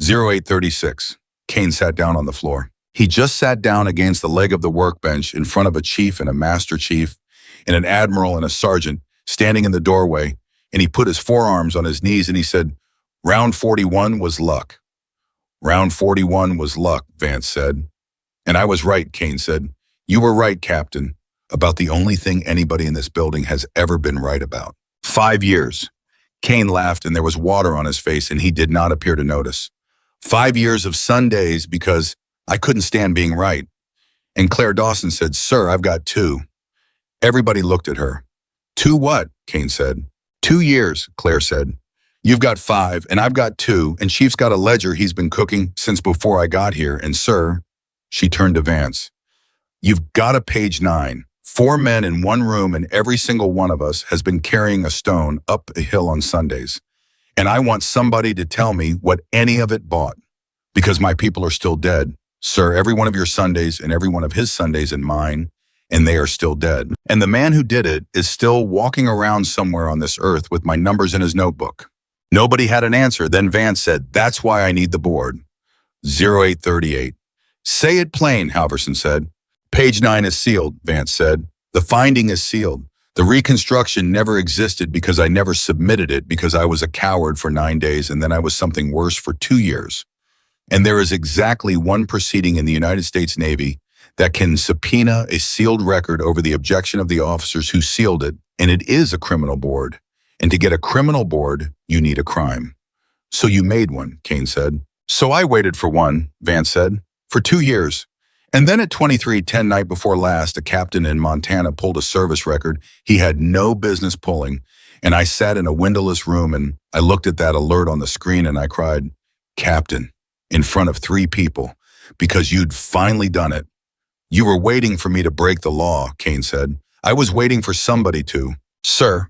0836. Kane sat down on the floor. He just sat down against the leg of the workbench in front of a chief and a master chief and an admiral and a sergeant standing in the doorway, and he put his forearms on his knees and he said, round 41 was luck. Round 41 was luck, Vance said. And I was right, Kane said. You were right, Captain, about the only thing anybody in this building has ever been right about. 5 years. Kane laughed and there was water on his face and he did not appear to notice. 5 years of Sundays because I couldn't stand being right. And Claire Dawson said, sir, I've got 2. Everybody looked at her. 2 what? Kane said. 2 years, Claire said. You've got 5 and I've got 2 and Chief's got a ledger he's been cooking since before I got here. And sir, she turned to Vance. You've got a page 9. 4 men in 1 room and every single one of us has been carrying a stone up a hill on Sundays. And I want somebody to tell me what any of it bought. Because my people are still dead. Sir, every one of your Sundays and every one of his Sundays and mine, and they are still dead. And the man who did it is still walking around somewhere on this earth with my numbers in his notebook. Nobody had an answer. Then Vance said, that's why I need the board. 0838. Say it plain, Halverson said. Page 9 is sealed, Vance said. The finding is sealed. The reconstruction never existed because I never submitted it because I was a coward for 9 days and then I was something worse for 2 years. And there is exactly 1 proceeding in the United States Navy that can subpoena a sealed record over the objection of the officers who sealed it, and it is a criminal board. And to get a criminal board, you need a crime. So you made one, Kane said. So I waited for one, Vance said, for 2 years. And then at 23:10 night before last, a captain in Montana pulled a service record he had no business pulling, and I sat in a windowless room and I looked at that alert on the screen and I cried, Captain, in front of 3 people, because you'd finally done it. You were waiting for me to break the law, Kane said. I was waiting for somebody to. Sir.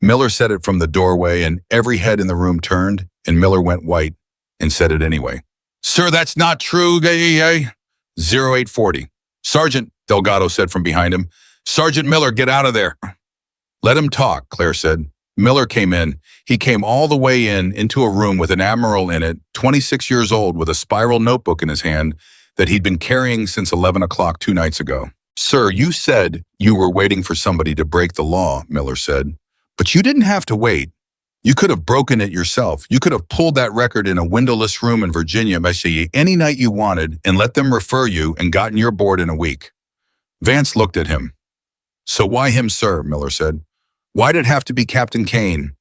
Miller said it from the doorway and every head in the room turned and Miller went white and said it anyway. Sir, that's not true. 0840. Sergeant, Delgado said from behind him. Sergeant Miller, get out of there. Let him talk, Claire said. Miller came in. He came all the way into a room with an admiral in it, 26 years old, with a spiral notebook in his hand that he'd been carrying since 11 o'clock 2 nights ago. Sir, you said you were waiting for somebody to break the law, Miller said. But you didn't have to wait. You could have broken it yourself. You could have pulled that record in a windowless room in Virginia by saying any night you wanted and let them refer you and gotten your board in a week. Vance looked at him. So why him, sir? Miller said. Why did it have to be Captain Kane?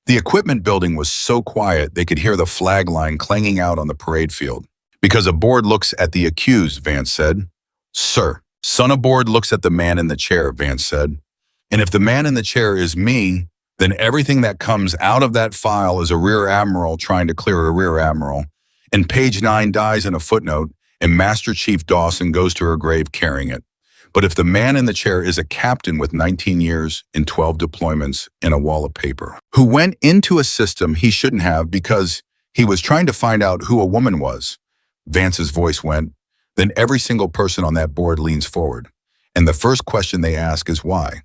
The equipment building was so quiet they could hear the flag line clanging out on the parade field. Because a board looks at the accused, Vance said. Sir, son of board looks at the man in the chair, Vance said. And if the man in the chair is me, then everything that comes out of that file is a rear admiral trying to clear a rear admiral. And page 9 dies in a footnote, and Master Chief Dawson goes to her grave carrying it. But if the man in the chair is a captain with 19 years and 12 deployments and a wall of paper, who went into a system he shouldn't have because he was trying to find out who a woman was, Vance's voice went, then every single person on that board leans forward. And the first question they ask is why.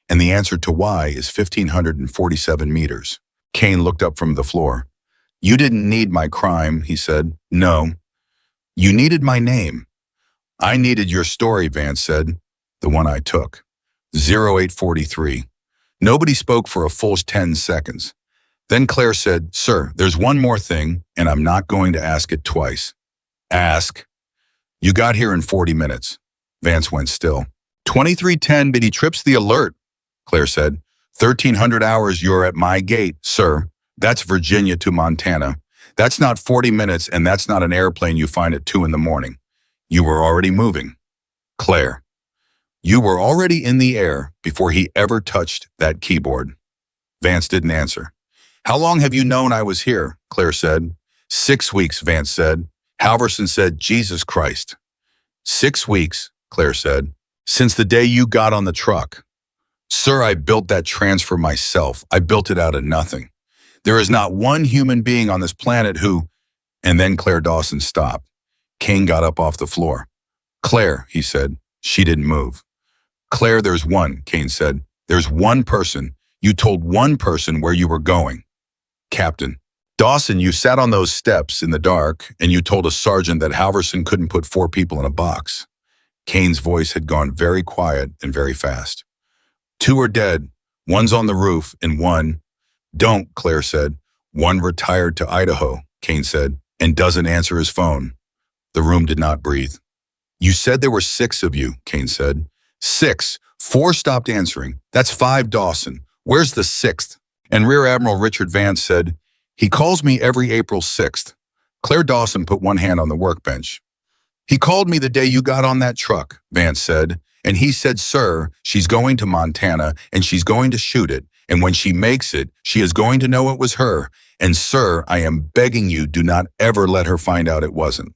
And the answer to why is 1,547 meters. Kane looked up from the floor. You didn't need my crime, he said. No. You needed my name. I needed your story, Vance said. The one I took. 0843. Nobody spoke for a full 10 seconds. Then Claire said, Sir, there's one more thing, and I'm not going to ask it twice. Ask. You got here in 40 minutes. Vance went still. 2310, but he trips the alert, Claire said. 1,300 hours you're at my gate, sir. That's Virginia to Montana. That's not 40 minutes, and that's not an airplane you find at 2 in the morning. You were already moving. Claire. You were already in the air before he ever touched that keyboard. Vance didn't answer. How long have you known I was here? Claire said. 6 weeks, Vance said. Halverson said, Jesus Christ. 6 weeks, Claire said, since the day you got on the truck. Sir, I built that transfer myself. I built it out of nothing. There is not one human being on this planet who... And then Claire Dawson stopped. Kane got up off the floor. Claire, he said. She didn't move. Claire, there's one, Kane said. There's one person. You told one person where you were going. Captain. Dawson, you sat on those steps in the dark and you told a sergeant that Halverson couldn't put 4 people in a box. Kane's voice had gone very quiet and very fast. 2 are dead. One's on the roof and one... Don't, Claire said. One retired to Idaho, Kane said, and doesn't answer his phone. The room did not breathe. You said there were 6 of you, Kane said. 6. 4 stopped answering. That's 5, Dawson. Where's the 6th? And Rear Admiral Richard Vance said, he calls me every April 6th. Claire Dawson put one hand on the workbench. He called me the day you got on that truck, Vance said, and he said, sir, she's going to Montana and she's going to shoot it, and when she makes it, she is going to know it was her, and sir, I am begging you, do not ever let her find out it wasn't.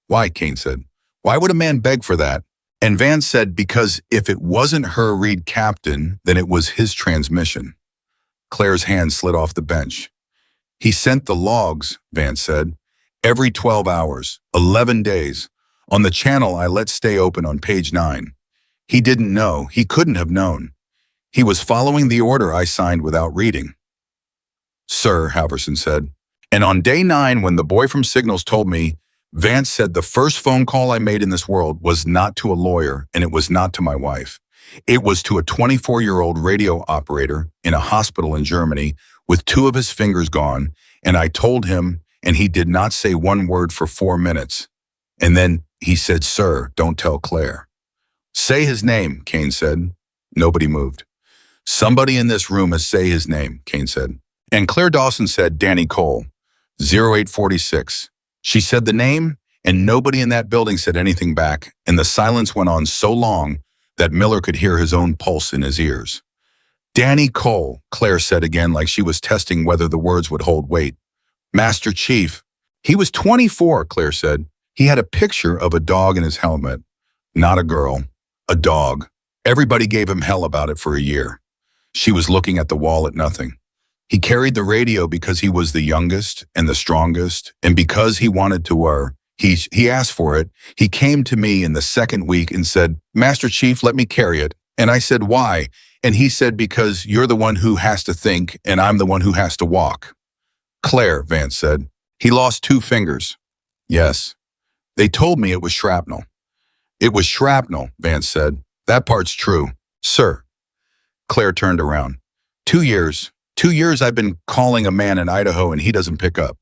Why, Kane said. Why would a man beg for that? And Vance said, because if it wasn't her read captain, then it was his transmission. Claire's hand slid off the bench. He sent the logs, Vance said, every 12 hours, 11 days. On the channel I let stay open on page 9. He didn't know. He couldn't have known. He was following the order I signed without reading. Sir, Halverson said. And on day 9, when the boy from Signals told me, Vance said the first phone call I made in this world was not to a lawyer, and it was not to my wife. It was to a 24-year-old radio operator in a hospital in Germany with 2 of his fingers gone, and I told him, and he did not say one word for 4 minutes. And then he said, sir, don't tell Claire. Say his name, Kane said. Nobody moved. Somebody in this room must say his name, Kane said. And Claire Dawson said, Danny Cole, 0846. She said the name, and nobody in that building said anything back, and the silence went on so long that Miller could hear his own pulse in his ears. Danny Cole, Claire said again like she was testing whether the words would hold weight. Master Chief. He was 24, Claire said. He had a picture of a dog in his helmet. Not a girl. A dog. Everybody gave him hell about it for a year. She was looking at the wall at nothing. He carried the radio because he was the youngest and the strongest, and because he wanted to he asked for it. He came to me in the 2nd week and said, Master Chief, let me carry it. And I said, why? And he said, because you're the one who has to think, and I'm the one who has to walk. Claire, Vance said. He lost 2 fingers. Yes. They told me it was shrapnel. It was shrapnel, Vance said. That part's true. Sir. Claire turned around. 2 years. 2 years I've been calling a man in Idaho and he doesn't pick up.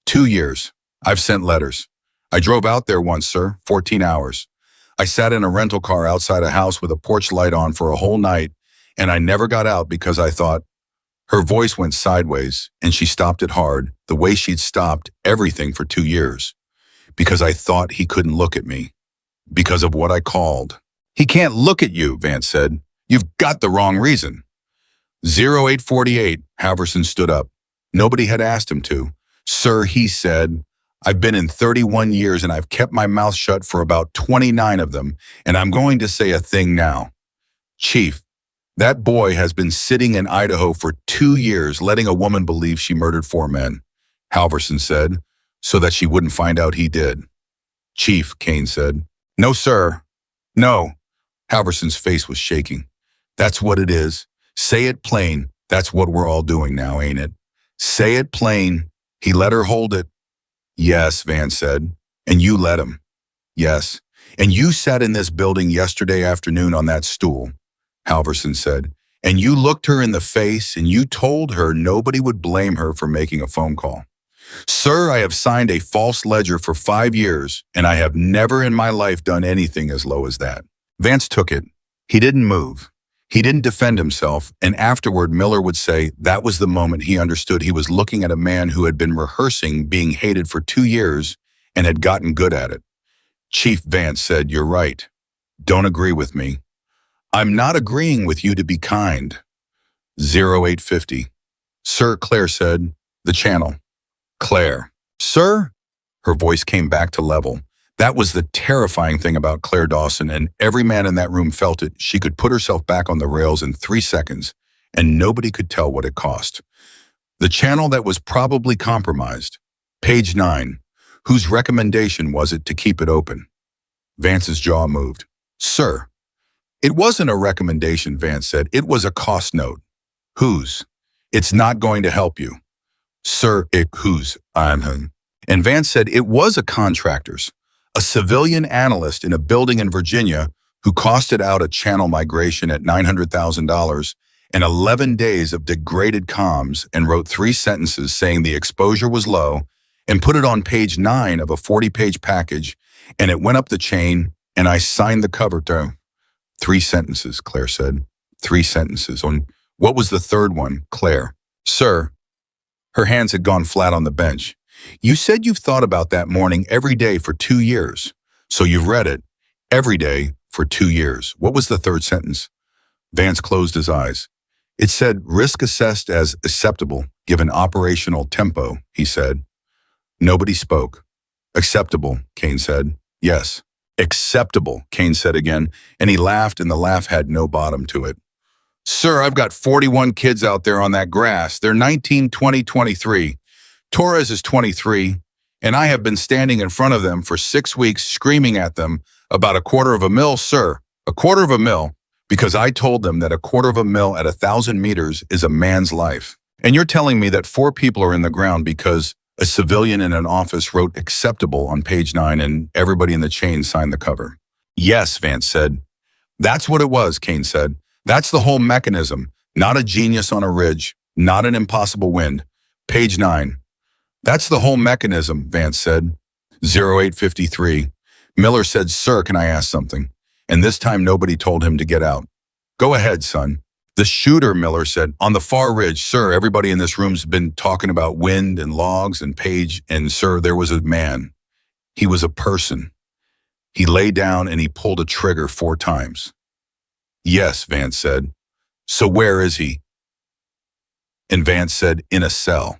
2 years. I've sent letters. I drove out there once, sir, 14 hours. I sat in a rental car outside a house with a porch light on for a whole night, and I never got out because I thought... Her voice went sideways, and she stopped it hard, the way she'd stopped everything for 2 years. Because I thought he couldn't look at me. Because of what I called. He can't look at you, Vance said. You've got the wrong reason. 0848, Halverson stood up. Nobody had asked him to. Sir, he said, I've been in 31 years and I've kept my mouth shut for about 29 of them, and I'm going to say a thing now. Chief, that boy has been sitting in Idaho for 2 years letting a woman believe she murdered 4 men, Halverson said, so that she wouldn't find out he did. Chief, Kane said. No, sir. No. Halverson's face was shaking. That's what it is. Say it plain. That's what we're all doing now, ain't it? Say it plain. He let her hold it. Yes, Vance said. And you let him. Yes. And you sat in this building yesterday afternoon on that stool, Halverson said. And you looked her in the face and you told her nobody would blame her for making a phone call. Sir, I have signed a false ledger for 5 years, and I have never in my life done anything as low as that. Vance took it. He didn't move. He didn't defend himself, and afterward Miller would say that was the moment he understood he was looking at a man who had been rehearsing being hated for 2 years and had gotten good at it. Chief Vance said, "You're right. Don't agree with me. I'm not agreeing with you to be kind." 0850. Sir, Claire said, "The channel." Claire. Sir? Her voice came back to level. That was the terrifying thing about Claire Dawson, and every man in that room felt it. She could put herself back on the rails in 3 seconds, and nobody could tell what it cost. The channel that was probably compromised. Page 9. Whose recommendation was it to keep it open? Vance's jaw moved. Sir. It wasn't a recommendation, Vance said. It was a cost note. Whose? It's not going to help you. Sir, whose? And Vance said it was a contractor's, a civilian analyst in a building in Virginia who costed out a channel migration at $900,000 and 11 days of degraded comms and wrote 3 sentences saying the exposure was low and put it on page 9 of a 40-page package, and it went up the chain, and I signed the cover to 3 sentences, Claire said. 3 sentences. On what was the third one, Claire? Sir. Her hands had gone flat on the bench. You said you've thought about that morning every day for 2 years. So you've read it every day for 2 years. What was the third sentence? Vance closed his eyes. It said, risk assessed as acceptable given operational tempo, he said. Nobody spoke. Acceptable, Kane said. Yes. Acceptable, Kane said again, and he laughed, and the laugh had no bottom to it. Sir, I've got 41 kids out there on that grass. They're 19, 20, 23. Torres is 23, and I have been standing in front of them for 6 weeks screaming at them about $250,000, sir, $250,000, because I told them that $250,000 at 1,000 meters is a man's life. And you're telling me that 4 people are in the ground because a civilian in an office wrote acceptable on page 9 and everybody in the chain signed the cover. Yes, Vance said. That's what it was, Kane said. That's the whole mechanism, not a genius on a ridge, not an impossible wind. Page 9. That's the whole mechanism, Vance said. 0853. Miller said, sir, can I ask something? And this time nobody told him to get out. Go ahead, son. The shooter, Miller said, on the far ridge, sir, everybody in this room's been talking about wind and logs and Page, and sir, there was a man. He was a person. He lay down and he pulled a trigger 4 times. Yes, Vance said. So where is he? And Vance said, in a cell.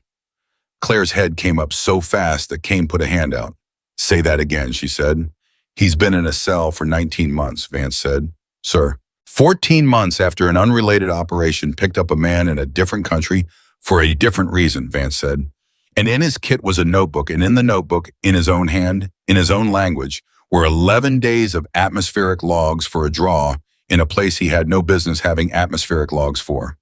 Claire's head came up so fast that Kane put a hand out. Say that again, she said. He's been in a cell for 19 months, Vance said. Sir. 14 months after an unrelated operation picked up a man in a different country for a different reason, Vance said. And in his kit was a notebook, and in the notebook, in his own hand, in his own language, were 11 days of atmospheric logs for a draw in a place he had no business having atmospheric logs for.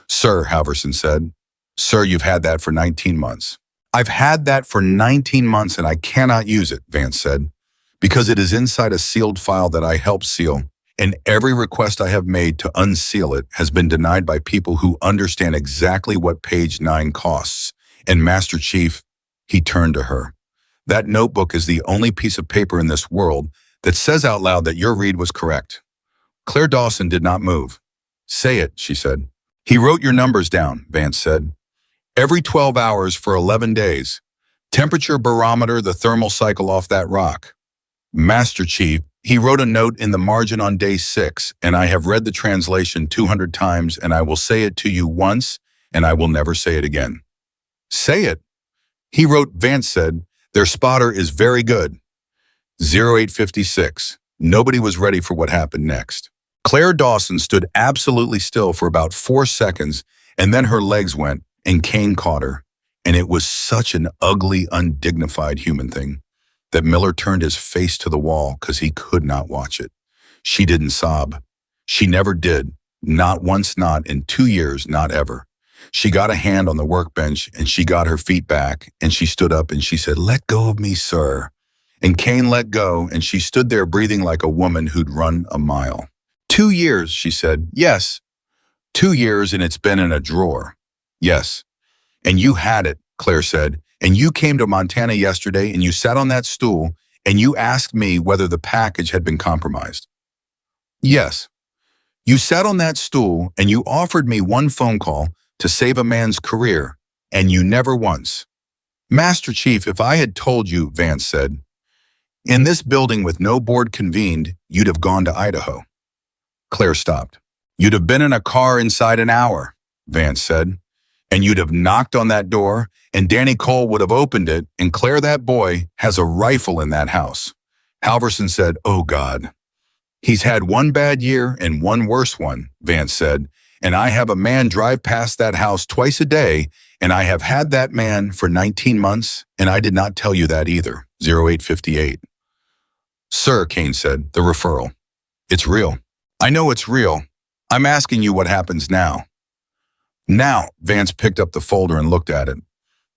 Sir, Halverson said. Sir, you've had that for 19 months. I've had that for 19 months and I cannot use it, Vance said, because it is inside a sealed file that I helped seal. And every request I have made to unseal it has been denied by people who understand exactly what page 9 costs. And Master Chief, he turned to her. That notebook is the only piece of paper in this world that says out loud that your read was correct. Claire Dawson did not move. Say it, she said. He wrote your numbers down, Vance said. Every 12 hours for 11 days. Temperature barometer, the thermal cycle off that rock. Master Chief, he wrote a note in the margin on day 6, and I have read the translation 200 times, and I will say it to you once, and I will never say it again. Say it. He wrote, Vance said, their spotter is very good. 0856. Nobody was ready for what happened next. Claire Dawson stood absolutely still for about 4 seconds, and then her legs went, and Kane caught her. And it was such an ugly, undignified human thing that Miller turned his face to the wall because he could not watch it. She didn't sob. She never did. Not once, not in 2 years, not ever. She got a hand on the workbench and she got her feet back and she stood up and she said, "Let go of me, sir." And Kane let go and she stood there breathing like a woman who'd run a mile. 2 years, she said. Yes, 2 years and it's been in a drawer. Yes. And you had it, Claire said. And you came to Montana yesterday and you sat on that stool and you asked me whether the package had been compromised. Yes. You sat on that stool and you offered me one phone call to save a man's career, and you never once. Master Chief, if I had told you, Vance said, in this building with no board convened, you'd have gone to Idaho. Claire stopped. You'd have been in a car inside an hour, Vance said, and you'd have knocked on that door, and Danny Cole would have opened it, and Claire, that boy, has a rifle in that house. Halverson said, oh God. He's had one bad year and one worse one, Vance said, and I have a man drive past that house twice a day, and I have had that man for 19 months, and I did not tell you that either. 0858. Sir, Kane said, the referral. It's real. I know it's real. I'm asking you what happens now. Now, Vance picked up the folder and looked at it.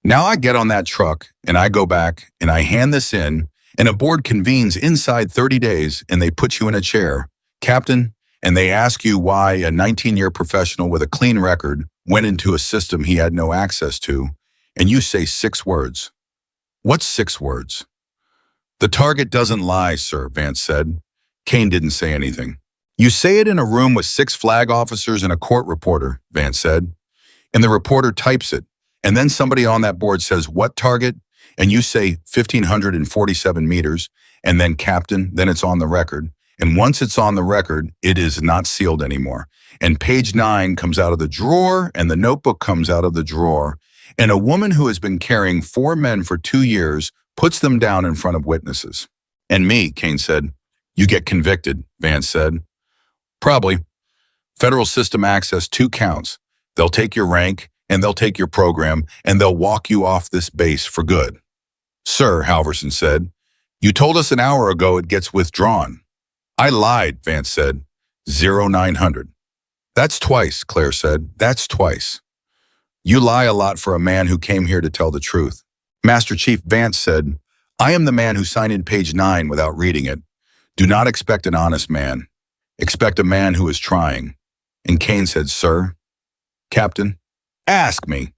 Now I get on that truck, and I go back, and I hand this in, and a board convenes inside 30 days, and they put you in a chair, Captain, and they ask you why a 19-year professional with a clean record went into a system he had no access to, and you say 6 words. What's 6 words? The target doesn't lie, sir, Vance said. Kane didn't say anything. You say it in a room with 6 flag officers and a court reporter, Vance said, and the reporter types it, and then somebody on that board says, what target? And you say 1,547 meters, and then Captain, then it's on the record. And once it's on the record, it is not sealed anymore. And page 9 comes out of the drawer, and the notebook comes out of the drawer. And a woman who has been carrying 4 men for 2 years puts them down in front of witnesses. And me, Kane said. You get convicted, Vance said. Probably. Federal system access 2 counts. They'll take your rank, and they'll take your program, and they'll walk you off this base for good. Sir, Halverson said, you told us an hour ago it gets withdrawn. I lied, Vance said. 0900. That's twice, Claire said. That's twice. You lie a lot for a man who came here to tell the truth. Master Chief, Vance said, I am the man who signed in page 9 without reading it. Do not expect an honest man. Expect a man who is trying. And Kane said, sir, Captain, ask me.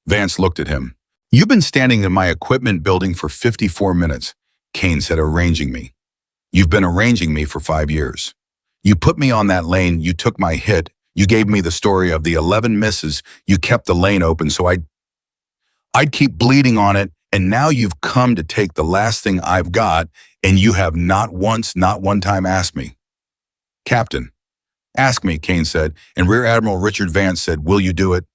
Vance looked at him. You've been standing in my equipment building for 54 minutes, Kane said, arranging me. You've been arranging me for 5 years. You put me on that lane, you took my hit, you gave me the story of the 11 misses, you kept the lane open so I'd keep bleeding on it, and now you've come to take the last thing I've got, and you have not once, not one time asked me. Captain, ask me, Kane said, and Rear Admiral Richard Vance said, will you do it?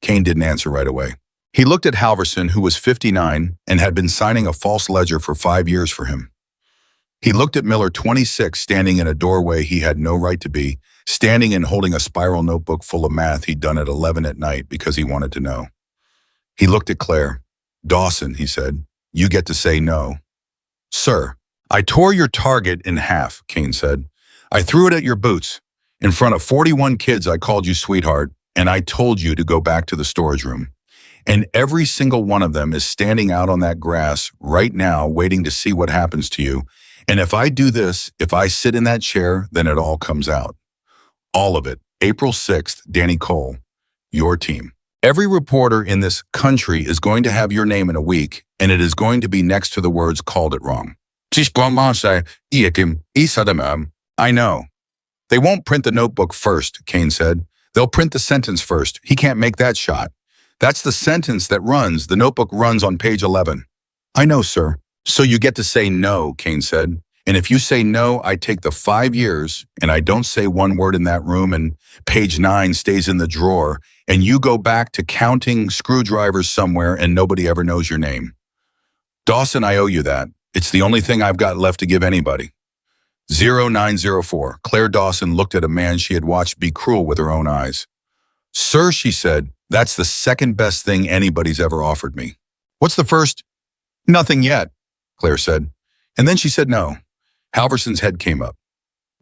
Kane didn't answer right away. He looked at Halverson, who was 59 and had been signing a false ledger for 5 years for him. He looked at Miller, 26, standing in a doorway he had no right to be, standing and holding a spiral notebook full of math he'd done at 11 at night because he wanted to know. He looked at Claire. Dawson, he said, you get to say no. Sir, I tore your target in half, Kane said. I threw it at your boots. In front of 41 kids, I called you sweetheart, and I told you to go back to the storage room. And every single one of them is standing out on that grass right now waiting to see what happens to you. And if I do this, if I sit in that chair, then it all comes out. All of it. April 6th, Danny Cole, your team. Every reporter in this country is going to have your name in a week, and it is going to be next to the words called it wrong. I know. They won't print the notebook first, Kane said. They'll print the sentence first. He can't make that shot. That's the sentence that runs. The notebook runs on page 11. I know, sir. So you get to say no, Kane said. And if you say no, I take the 5 years and I don't say one word in that room and page 9 stays in the drawer and you go back to counting screwdrivers somewhere and nobody ever knows your name. Dawson, I owe you that. It's the only thing I've got left to give anybody. 0904. Claire Dawson looked at a man she had watched be cruel with her own eyes. Sir, she said, that's the second best thing anybody's ever offered me. What's the first? Nothing yet, Claire said. And then she said no. Halverson's head came up.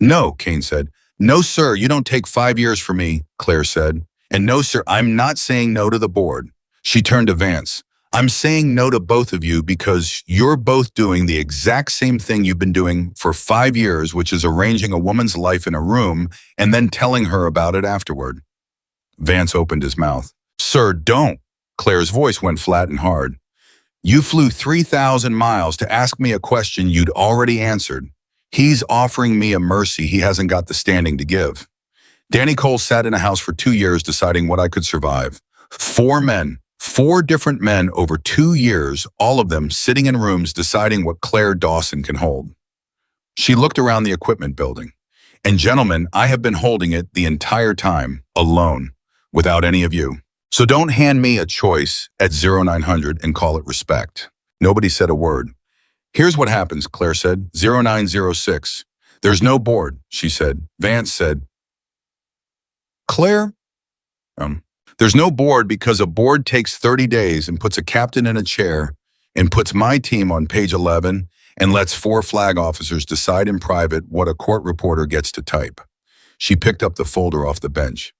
No, Kane said. No, sir, you don't take 5 years from me, Claire said. And no, sir, I'm not saying no to the board. She turned to Vance. I'm saying no to both of you because you're both doing the exact same thing you've been doing for 5 years, which is arranging a woman's life in a room and then telling her about it afterward. Vance opened his mouth. Sir, don't. Claire's voice went flat and hard. You flew 3,000 miles to ask me a question you'd already answered. He's offering me a mercy he hasn't got the standing to give. Danny Cole sat in a house for 2 years deciding what I could survive. 4 men, 4 different men over 2 years, all of them sitting in rooms deciding what Claire Dawson can hold. She looked around the equipment building. And gentlemen, I have been holding it the entire time, alone, without any of you. So don't hand me a choice at 0900 and call it respect. Nobody said a word. Here's what happens, Claire said. 0906. There's no board, she said. Vance said, Claire? There's no board because a board takes 30 days and puts a captain in a chair and puts my team on page 11 and lets 4 flag officers decide in private what a court reporter gets to type. She picked up the folder off the bench.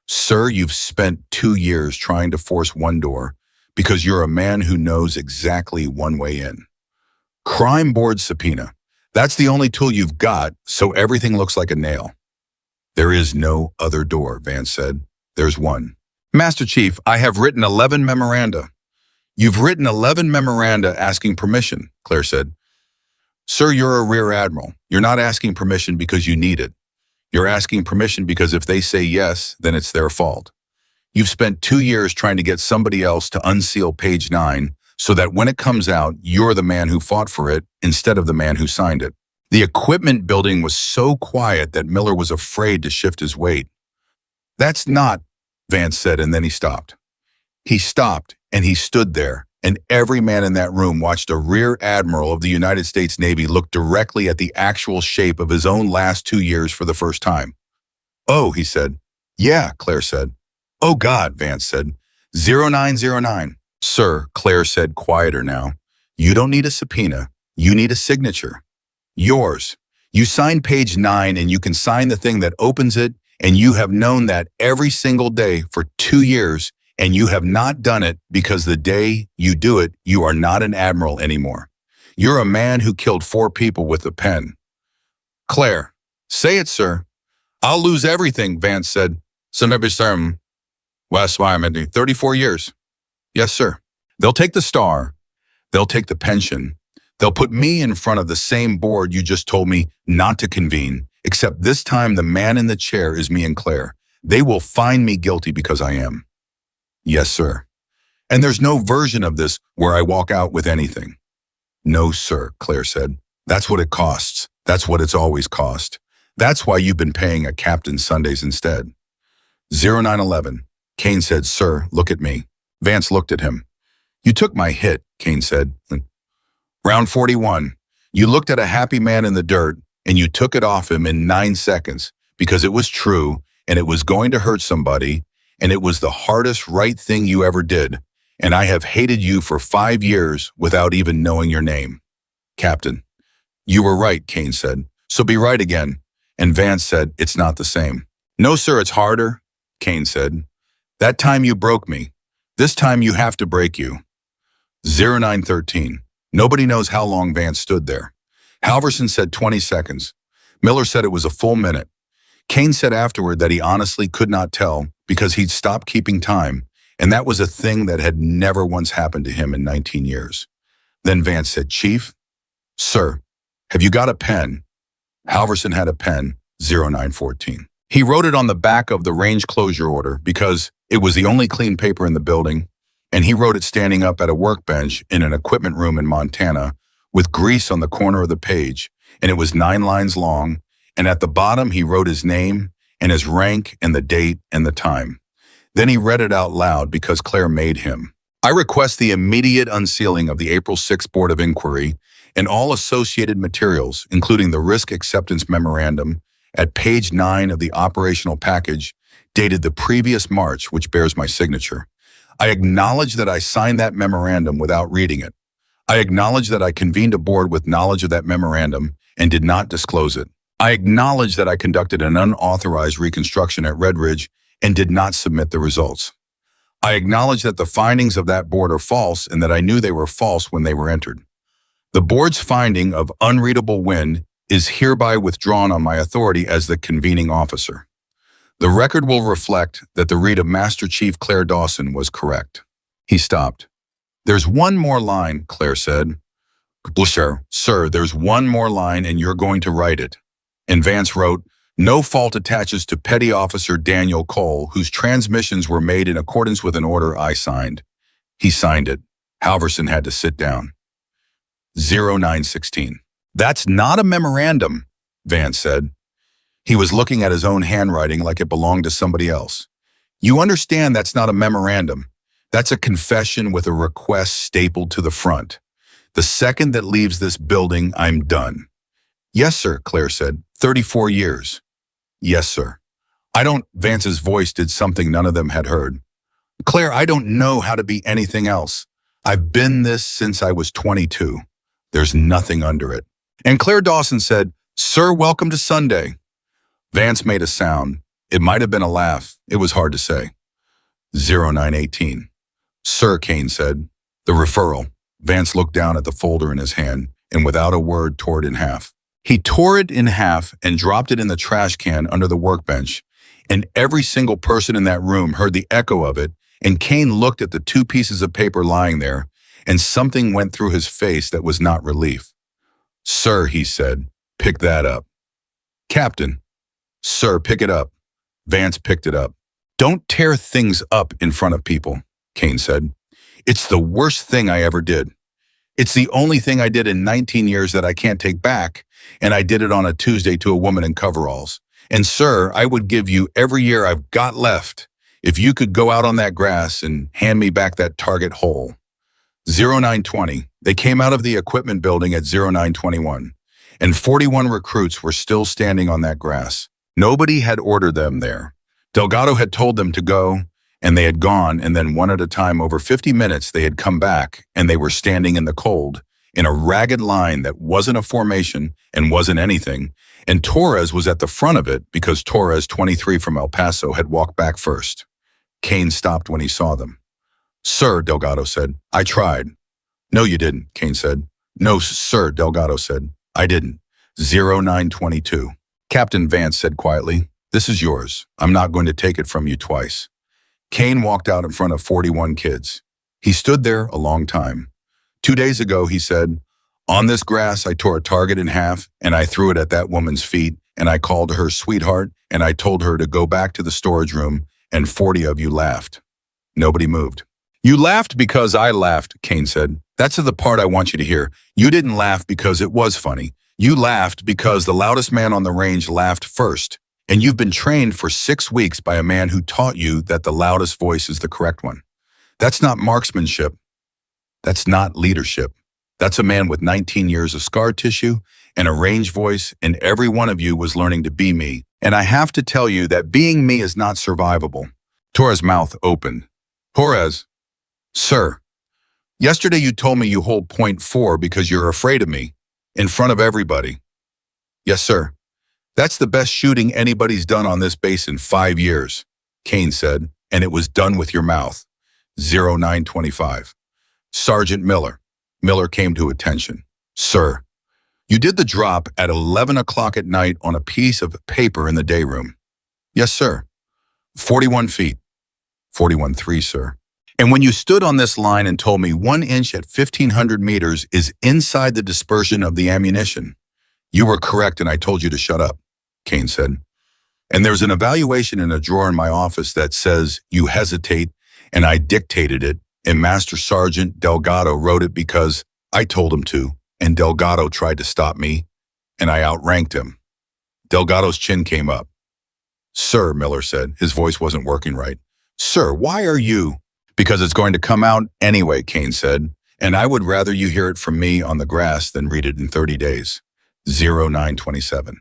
Sir, you've spent 2 years trying to force one door because you're a man who knows exactly one way in. Crime board subpoena. That's the only tool you've got, so everything looks like a nail. There is no other door, Vance said. There's one. Master Chief, I have written 11 memoranda. You've written 11 memoranda asking permission, Claire said. Sir, you're a rear admiral. You're not asking permission because you need it. You're asking permission because if they say yes, then it's their fault. You've spent 2 years trying to get somebody else to unseal page 9 so that when it comes out, you're the man who fought for it instead of the man who signed it. The equipment building was so quiet that Miller was afraid to shift his weight. That's not, Vance said, and then he stopped. He stopped, and he stood there, and every man in that room watched a rear admiral of the United States Navy look directly at the actual shape of his own last 2 years for the first time. Oh, he said. Yeah, Claire said. Oh, God, Vance said. 0909. Sir, Claire said, quieter now. You don't need a subpoena. You need a signature. Yours. You sign page 9 and you can sign the thing that opens it, and you have known that every single day for 2 years, and you have not done it because the day you do it, you are not an admiral anymore. You're a man who killed 4 people with a pen. Claire, say it, sir. I'll lose everything, Vance said. 34 years. Yes, sir. They'll take the star. They'll take the pension. They'll put me in front of the same board you just told me not to convene, except this time the man in the chair is me and Claire. They will find me guilty because I am. Yes, sir. And there's no version of this where I walk out with anything. No, sir, Claire said. That's what it costs. That's what it's always cost. That's why you've been paying a captain Sundays instead. 0911. Kane said, Sir, look at me. Vance looked at him. You took my hit, Kane said. Round 41. You looked at a happy man in the dirt and you took it off him in 9 seconds because it was true and it was going to hurt somebody and it was the hardest right thing you ever did. And I have hated you for 5 years without even knowing your name. Captain. You were right, Kane said. So be right again. And Vance said, it's not the same. No, sir, it's harder, Kane said. That time you broke me. This time you have to break you. 0913. Nobody knows how long Vance stood there. Halverson said 20 seconds. Miller said it was a full minute. Kane said afterward that he honestly could not tell because he'd stopped keeping time, and that was a thing that had never once happened to him in 19 years. Then Vance said, Chief? Sir, have you got a pen? Halverson had a pen, 0914. He wrote it on the back of the range closure order because it was the only clean paper in the building, and he wrote it standing up at a workbench in an equipment room in Montana with grease on the corner of the page, and it was 9 lines long, and at the bottom he wrote his name and his rank and the date and the time. Then he read it out loud because Claire made him. I request the immediate unsealing of the April 6 Board of Inquiry and all associated materials, including the risk acceptance memorandum, at page 9 of the operational package dated the previous March, which bears my signature. I acknowledge that I signed that memorandum without reading it. I acknowledge that I convened a board with knowledge of that memorandum and did not disclose it. I acknowledge that I conducted an unauthorized reconstruction at Red Ridge and did not submit the results. I acknowledge that the findings of that board are false and that I knew they were false when they were entered. The board's finding of unreadable wind is hereby withdrawn on my authority as the convening officer. The record will reflect that the read of Master Chief Claire Dawson was correct. He stopped. There's one more line, Claire said. Sir, there's one more line and you're going to write it. And Vance wrote, no fault attaches to Petty Officer Daniel Cole, whose transmissions were made in accordance with an order I signed. He signed it. Halverson had to sit down. 0916. That's not a memorandum, Vance said. He was looking at his own handwriting like it belonged to somebody else. You understand that's not a memorandum. That's a confession with a request stapled to the front. The second that leaves this building, I'm done. Yes, sir, Claire said. 34 years. Yes, sir. Vance's voice did something none of them had heard. Claire, I don't know how to be anything else. I've been this since I was 22. There's nothing under it. And Claire Dawson said, Sir, welcome to Sunday. Vance made a sound. It might have been a laugh. It was hard to say. 0918. Sir, Kane said. The referral. Vance looked down at the folder in his hand and without a word tore it in half. He tore it in half and dropped it in the trash can under the workbench, and every single person in that room heard the echo of it, and Kane looked at the two pieces of paper lying there, and something went through his face that was not relief. Sir, he said, pick that up. Captain. Sir, pick it up. Vance picked it up. Don't tear things up in front of people, Kane said. It's the worst thing I ever did. It's the only thing I did in 19 years that I can't take back, and I did it on a Tuesday to a woman in coveralls. And sir, I would give you every year I've got left if you could go out on that grass and hand me back that target whole. 0920, they came out of the equipment building at 0921, and 41 recruits were still standing on that grass. Nobody had ordered them there. Delgado had told them to go, and they had gone, and then one at a time over 50 minutes they had come back, and they were standing in the cold, in a ragged line that wasn't a formation and wasn't anything, and Torres was at the front of it because Torres, 23 from El Paso, had walked back first. Kane stopped when he saw them. Sir, Delgado said, I tried. No, you didn't, Kane said. No, sir, Delgado said. I didn't. 0922. Captain Vance said quietly, this is yours. I'm not going to take it from you twice. Kane walked out in front of 41 kids. He stood there a long time. 2 days ago, he said, on this grass, I tore a target in half, and I threw it at that woman's feet, and I called her sweetheart, and I told her to go back to the storage room, and 40 of you laughed. Nobody moved. You laughed because I laughed, Kane said. That's the part I want you to hear. You didn't laugh because it was funny. You laughed because the loudest man on the range laughed first, and you've been trained for 6 weeks by a man who taught you that the loudest voice is the correct one. That's not marksmanship. That's not leadership. That's a man with 19 years of scar tissue and a range voice, and every one of you was learning to be me. And I have to tell you that being me is not survivable. Torres' mouth opened. Torres, sir, yesterday you told me you hold .4 because you're afraid of me, in front of everybody. Yes, sir. That's the best shooting anybody's done on this base in 5 years, Kane said, and it was done with your mouth. 0925. Sergeant Miller. Miller came to attention. Sir, you did the drop at 11 o'clock at night on a piece of paper in the day room. Yes, sir. 41 feet. 41.3, sir. And when you stood on this line and told me 1 inch at 1,500 meters is inside the dispersion of the ammunition, you were correct and I told you to shut up, Kane said. And there's an evaluation in a drawer in my office that says you hesitate, and I dictated it, and Master Sergeant Delgado wrote it because I told him to, and Delgado tried to stop me, and I outranked him. Delgado's chin came up. Sir, Miller said. His voice wasn't working right. Sir, why are you? Because it's going to come out anyway, Kane said, and I would rather you hear it from me on the grass than read it in 30 days. 0927.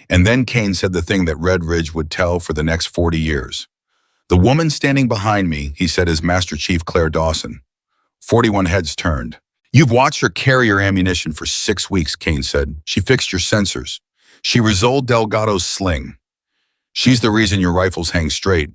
And then Kane said the thing that Red Ridge would tell for the next 40 years. The woman standing behind me, he said, is Master Chief Claire Dawson. 41 heads turned. You've watched her carry your ammunition for 6 weeks, Kane said. She fixed your sensors. She resoled Delgado's sling. She's the reason your rifles hang straight.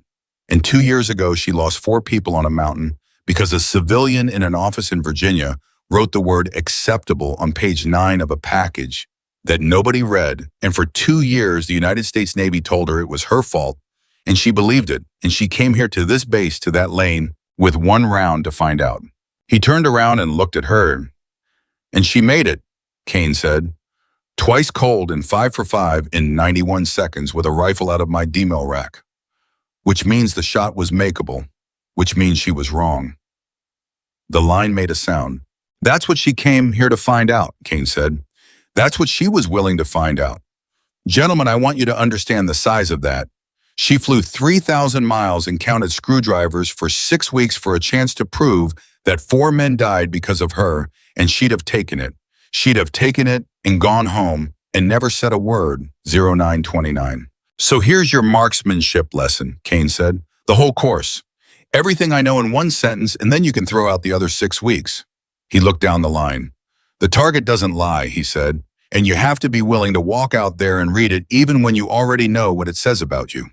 And 2 years ago, she lost 4 people on a mountain because a civilian in an office in Virginia wrote the word acceptable on page 9 of a package that nobody read. And for 2 years, the United States Navy told her it was her fault. And she believed it. And she came here to this base, to that lane, with 1 round to find out. He turned around and looked at her. And she made it, Kane said. Twice cold and 5 for 5 in 91 seconds with a rifle out of my demil rack. Which means the shot was makeable, which means she was wrong. The line made a sound. That's what she came here to find out, Kane said. That's what she was willing to find out. Gentlemen, I want you to understand the size of that. She flew 3,000 miles and counted screwdrivers for 6 weeks for a chance to prove that 4 men died because of her, and she'd have taken it. She'd have taken it and gone home and never said a word. 0929. So here's your marksmanship lesson, Kane said. The whole course. Everything I know in 1 sentence, and then you can throw out the other 6 weeks. He looked down the line. The target doesn't lie, he said, and you have to be willing to walk out there and read it even when you already know what it says about you.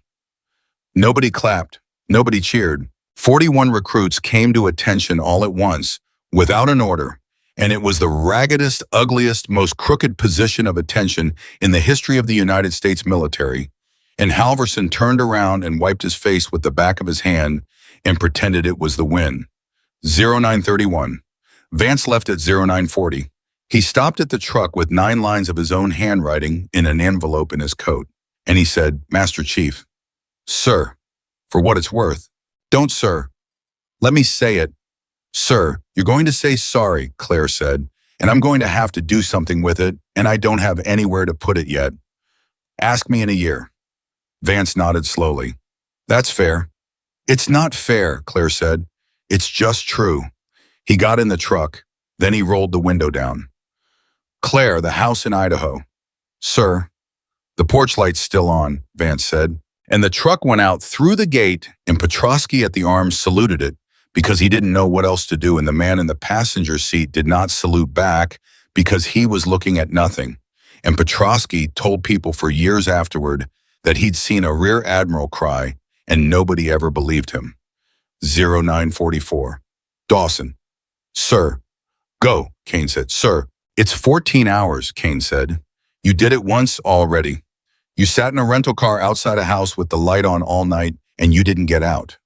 Nobody clapped. Nobody cheered. 41 recruits came to attention all at once, without an order, and it was the raggedest, ugliest, most crooked position of attention in the history of the United States military. And Halverson turned around and wiped his face with the back of his hand and pretended it was the win. 0931. Vance left at 0940. He stopped at the truck with 9 lines of his own handwriting in an envelope in his coat. And he said, Master Chief, sir, for what it's worth. Don't, sir. Let me say it. Sir, you're going to say sorry, Claire said, and I'm going to have to do something with it, and I don't have anywhere to put it yet. Ask me in a year. Vance nodded slowly. That's fair. It's not fair, Claire said. It's just true. He got in the truck. Then he rolled the window down. Claire, the house in Idaho. Sir, the porch light's still on, Vance said. And the truck went out through the gate, and Petrosky at the arms saluted it because he didn't know what else to do, and the man in the passenger seat did not salute back because he was looking at nothing. And Petrosky told people for years afterward that he'd seen a rear admiral cry, and nobody ever believed him. 0944. Dawson. Sir. Go, Kane said. Sir. It's 14 hours, Kane said. You did it once already. You sat in a rental car outside a house with the light on all night, and you didn't get out.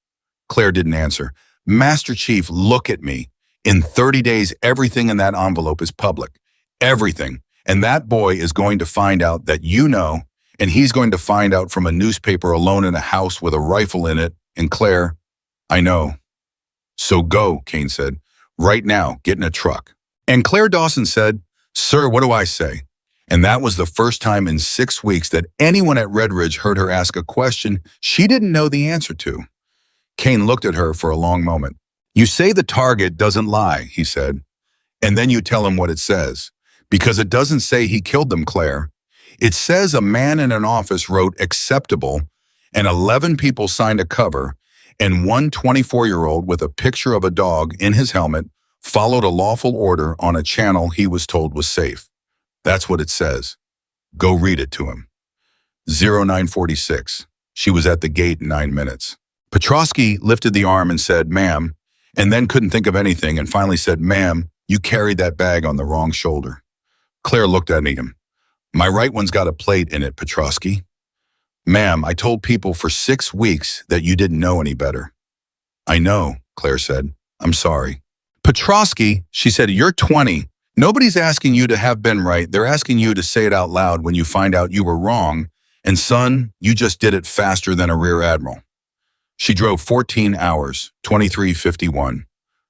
Claire didn't answer. Master Chief, look at me. In 30 days, everything in that envelope is public. Everything. And that boy is going to find out that you know, and he's going to find out from a newspaper alone in a house with a rifle in it. And Claire, I know. So go, Kane said. Right now, get in a truck. And Claire Dawson said, Sir, what do I say? And that was the first time in 6 weeks that anyone at Red Ridge heard her ask a question she didn't know the answer to. Kane looked at her for a long moment. You say the target doesn't lie, he said. And then you tell him what it says. Because it doesn't say he killed them, Claire. It says a man in an office wrote acceptable, and 11 people signed a cover, and one 24-year-old with a picture of a dog in his helmet followed a lawful order on a channel he was told was safe. That's what it says. Go read it to him. 0946. She was at the gate in 9 minutes. Petrosky lifted the arm and said, Ma'am, and then couldn't think of anything and finally said, Ma'am, you carried that bag on the wrong shoulder. Claire looked at him. My right one's got a plate in it, Petrosky. Ma'am, I told people for 6 weeks that you didn't know any better. I know, Claire said. I'm sorry. Petrosky, she said, you're 20. Nobody's asking you to have been right. They're asking you to say it out loud when you find out you were wrong. And son, you just did it faster than a rear admiral. She drove 14 hours, 23:51.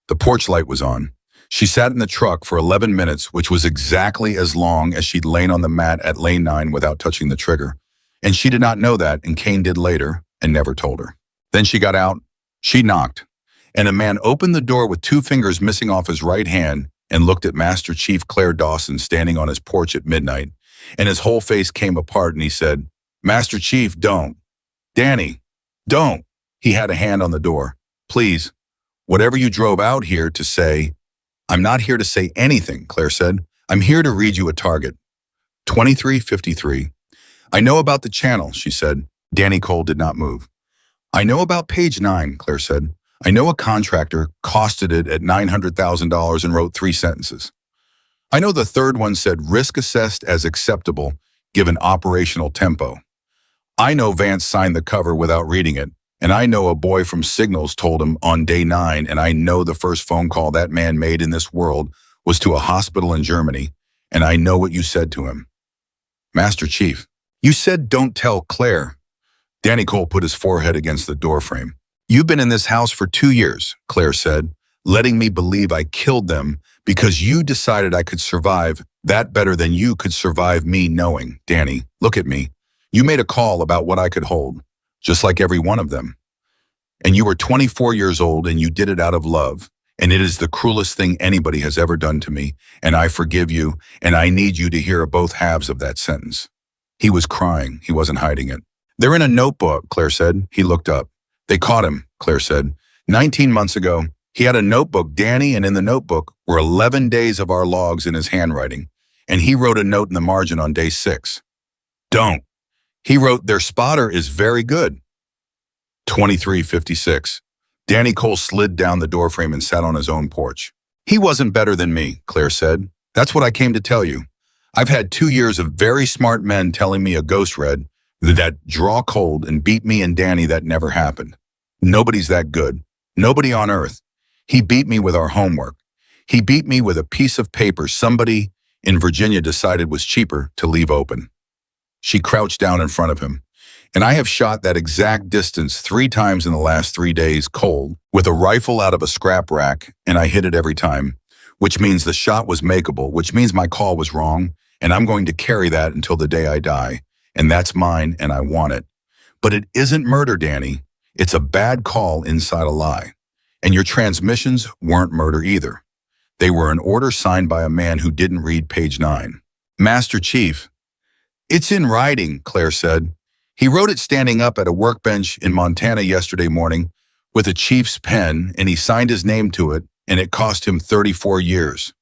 The porch light was on. She sat in the truck for 11 minutes, which was exactly as long as she'd lain on the mat at lane 9 without touching the trigger. And she did not know that, and Kane did later and never told her. Then she got out. She knocked. And a man opened the door with 2 fingers missing off his right hand and looked at Master Chief Claire Dawson standing on his porch at midnight. And his whole face came apart and he said, Master Chief, don't. Danny, don't. He had a hand on the door. Please, whatever you drove out here to say. I'm not here to say anything, Claire said. I'm here to read you a target. 23:53. I know about the channel, she said. Danny Cole did not move. I know about page 9, Claire said. I know a contractor costed it at $900,000 and wrote 3 sentences. I know the third one said risk assessed as acceptable given operational tempo. I know Vance signed the cover without reading it, and I know a boy from Signals told him on day 9, and I know the first phone call that man made in this world was to a hospital in Germany, and I know what you said to him. Master Chief, you said don't tell Claire. Danny Cole put his forehead against the doorframe. You've been in this house for 2 years, Claire said, letting me believe I killed them because you decided I could survive that better than you could survive me knowing. Danny, look at me. You made a call about what I could hold, just like every one of them. And you were 24 years old and you did it out of love. And it is the cruelest thing anybody has ever done to me. And I forgive you, and I need you to hear both halves of that sentence. He was crying. He wasn't hiding it. They're in a notebook, Claire said. He looked up. They caught him, Claire said. 19 months ago, he had a notebook, Danny, and in the notebook were 11 days of our logs in his handwriting. And he wrote a note in the margin on day 6. Don't. He wrote, their spotter is very good. 23:56. Danny Cole slid down the doorframe and sat on his own porch. He wasn't better than me, Claire said. That's what I came to tell you. I've had 2 years of very smart men telling me a ghost read that draw cold and beat me and Danny that never happened. Nobody's that good. Nobody on earth. He beat me with our homework. He beat me with a piece of paper somebody in Virginia decided was cheaper to leave open. She crouched down in front of him. And I have shot that exact distance 3 times in the last 3 days cold with a rifle out of a scrap rack, and I hit it every time, which means the shot was makeable, which means my call was wrong, and I'm going to carry that until the day I die. And that's mine, and I want it. But it isn't murder, Danny. It's a bad call inside a lie. And your transmissions weren't murder either. They were an order signed by a man who didn't read page 9. Master Chief. It's in writing, Claire said. He wrote it standing up at a workbench in Montana yesterday morning with a chief's pen, and he signed his name to it, and it cost him 34 years.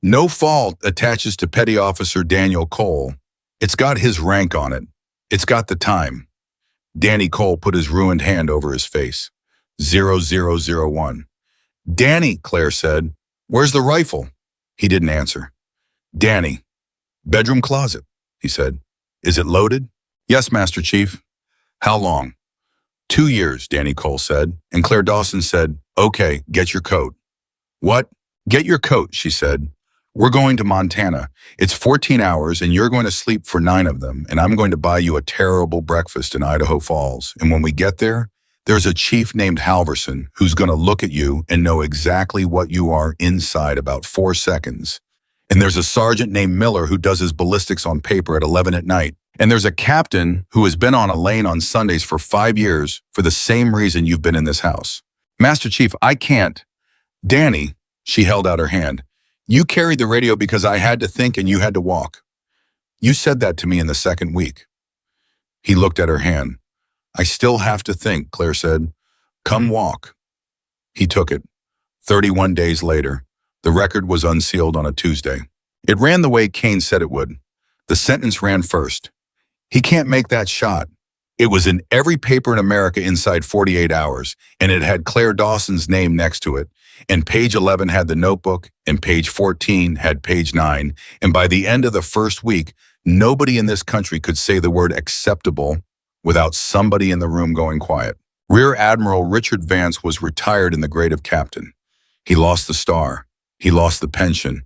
No fault attaches to Petty Officer Daniel Cole. It's got his rank on it. It's got the time. Danny Cole put his ruined hand over his face. 0001. Danny, Claire said, where's the rifle? He didn't answer. Danny, bedroom closet, he said. Is it loaded? Yes, Master Chief. How long? 2 years, Danny Cole said, and Claire Dawson said, okay, get your coat. What? Get your coat, she said. We're going to Montana. It's 14 hours, and you're going to sleep for 9 of them, and I'm going to buy you a terrible breakfast in Idaho Falls. And when we get there, there's a chief named Halverson who's going to look at you and know exactly what you are inside about 4 seconds. And there's a sergeant named Miller who does his ballistics on paper at 11 at night. And there's a captain who has been on a lane on Sundays for 5 years for the same reason you've been in this house. Master Chief, I can't. Danny, she held out her hand. You carried the radio because I had to think and you had to walk. You said that to me in the 2nd week. He looked at her hand. I still have to think, Claire said. Come walk. He took it. 31 days later, the record was unsealed on a Tuesday. It ran the way Kane said it would. The sentence ran first. He can't make that shot. It was in every paper in America inside 48 hours, and it had Claire Dawson's name next to it. And page 11 had the notebook, and page 14 had page 9. And by the end of the first week, nobody in this country could say the word acceptable without somebody in the room going quiet. Rear Admiral Richard Vance was retired in the grade of captain. He lost the star. He lost the pension.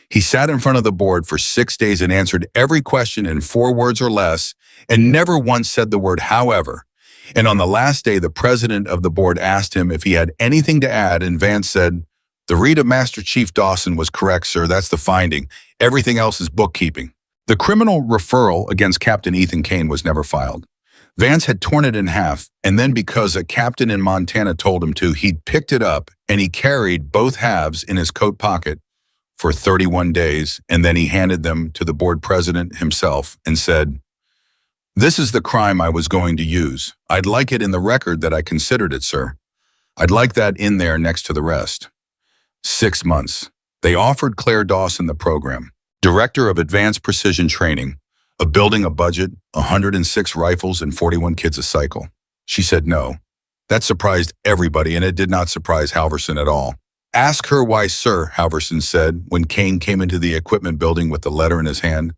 He sat in front of the board for 6 days and answered every question in 4 words or less, and never once said the word however. And on the last day, the president of the board asked him if he had anything to add, and Vance said, the read of Master Chief Dawson was correct, sir. That's the finding. Everything else is bookkeeping. The criminal referral against Captain Ethan Kane was never filed. Vance had torn it in half, and then because a captain in Montana told him to, he'd picked it up, and he carried both halves in his coat pocket for 31 days, and then he handed them to the board president himself and said, this is the crime I was going to use. I'd like it in the record that I considered it, sir. I'd like that in there next to the rest. 6 months. They offered Claire Dawson the program, Director of Advanced Precision Training, A building, a budget, 106 rifles, and 41 kids a cycle. She said no. That surprised everybody, and it did not surprise Halverson at all. Ask her why, sir, Halverson said when Kane came into the equipment building with the letter in his hand.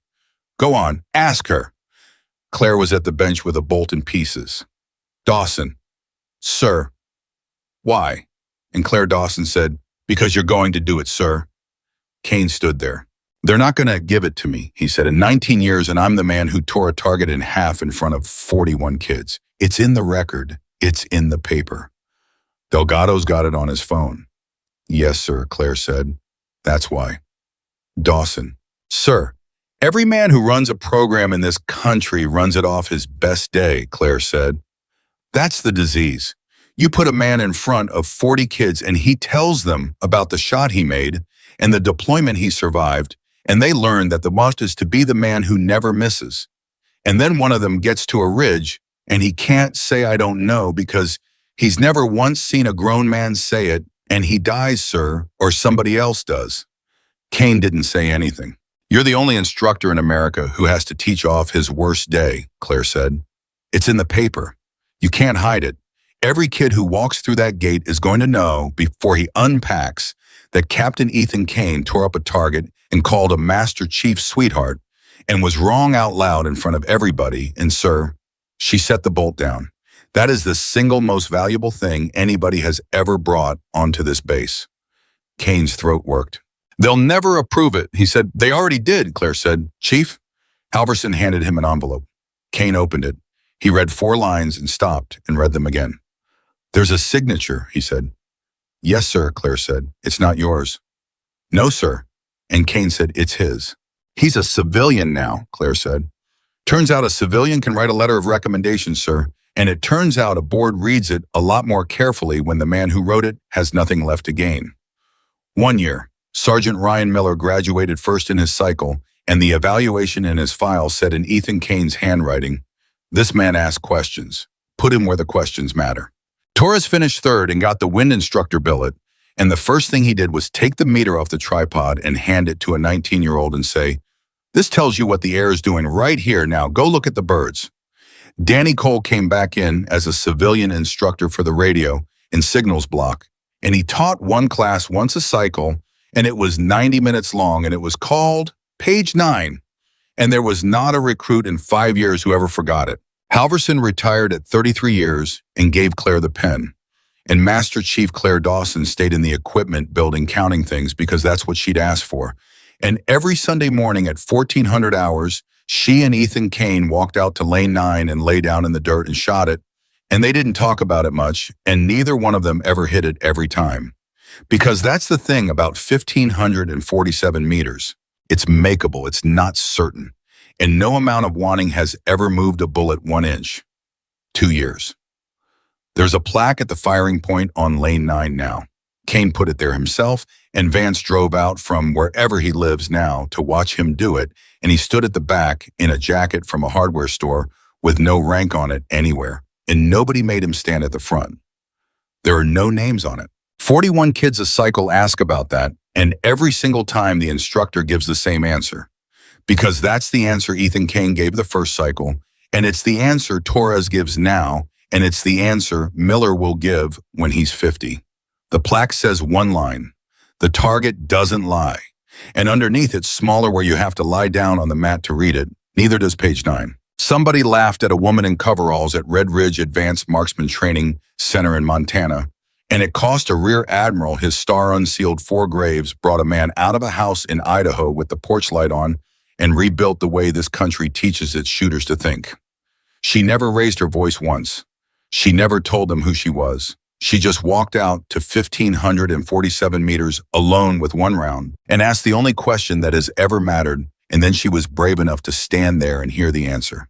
Go on, ask her. Claire was at the bench with a bolt in pieces. Dawson. Sir. Why? And Claire Dawson said, because you're going to do it, sir. Kane stood there. They're not going to give it to me, he said. In 19 years, and I'm the man who tore a target in half in front of 41 kids. It's in the record. It's in the paper. Delgado's got it on his phone. Yes, sir, Claire said. That's why. Dawson. Sir, every man who runs a program in this country runs it off his best day, Claire said. That's the disease. You put a man in front of 40 kids and he tells them about the shot he made and the deployment he survived, and they learn that the must is to be the man who never misses. And then one of them gets to a ridge and he can't say I don't know because he's never once seen a grown man say it, and he dies, sir, or somebody else does. Kane didn't say anything. You're the only instructor in America who has to teach off his worst day, Claire said. It's in the paper. You can't hide it. Every kid who walks through that gate is going to know before he unpacks that Captain Ethan Kane tore up a target and called a Master Chief sweetheart and was wrong out loud in front of everybody. And sir, she set the bolt down. That is the single most valuable thing anybody has ever brought onto this base. Kane's throat worked. They'll never approve it, he said. They already did, Claire said. Chief? Halverson handed him an envelope. Kane opened it. He read 4 lines and stopped and read them again. There's a signature, he said. Yes, sir, Claire said. It's not yours. No, sir. And Kane said, it's his. He's a civilian now, Claire said. Turns out a civilian can write a letter of recommendation, sir. And it turns out a board reads it a lot more carefully when the man who wrote it has nothing left to gain. 1 year, Sergeant Ryan Miller graduated first in his cycle, and the evaluation in his file said in Ethan Kane's handwriting, this man asked questions. Put him where the questions matter. Torres finished third and got the wind instructor billet, and the first thing he did was take the meter off the tripod and hand it to a 19-year-old and say, this tells you what the air is doing right here. Now go look at the birds. Danny Cole came back in as a civilian instructor for the radio in signals block, and he taught one class once a cycle, and it was 90 minutes long, and it was called Page 9, and there was not a recruit in 5 years who ever forgot it. Halverson retired at 33 years and gave Claire the pen, and Master Chief Claire Dawson stayed in the equipment building counting things because that's what she'd asked for. And every Sunday morning at 1400 hours, she and Ethan Kane walked out to Lane 9 and lay down in the dirt and shot it, and they didn't talk about it much, and neither one of them ever hit it every time. Because that's the thing about 1,547 meters. It's makeable, it's not certain, and no amount of wanting has ever moved a bullet 1 inch. 2 years. There's a plaque at the firing point on Lane 9 now. Kane put it there himself, and Vance drove out from wherever he lives now to watch him do it, and he stood at the back in a jacket from a hardware store with no rank on it anywhere, and nobody made him stand at the front. There are no names on it. 41 kids a cycle ask about that, and every single time the instructor gives the same answer. Because that's the answer Ethan Kane gave the first cycle, and it's the answer Torres gives now, and it's the answer Miller will give when he's 50. The plaque says one line, the target doesn't lie, and underneath it's smaller where you have to lie down on the mat to read it. Neither does page 9. Somebody laughed at a woman in coveralls at Red Ridge Advanced Marksman Training Center in Montana, and it cost a rear admiral his star unsealed 4 graves, brought a man out of a house in Idaho with the porch light on, and rebuilt the way this country teaches its shooters to think. She never raised her voice once. She never told them who she was. She just walked out to 1,547 meters alone with 1 round and asked the only question that has ever mattered, and then she was brave enough to stand there and hear the answer.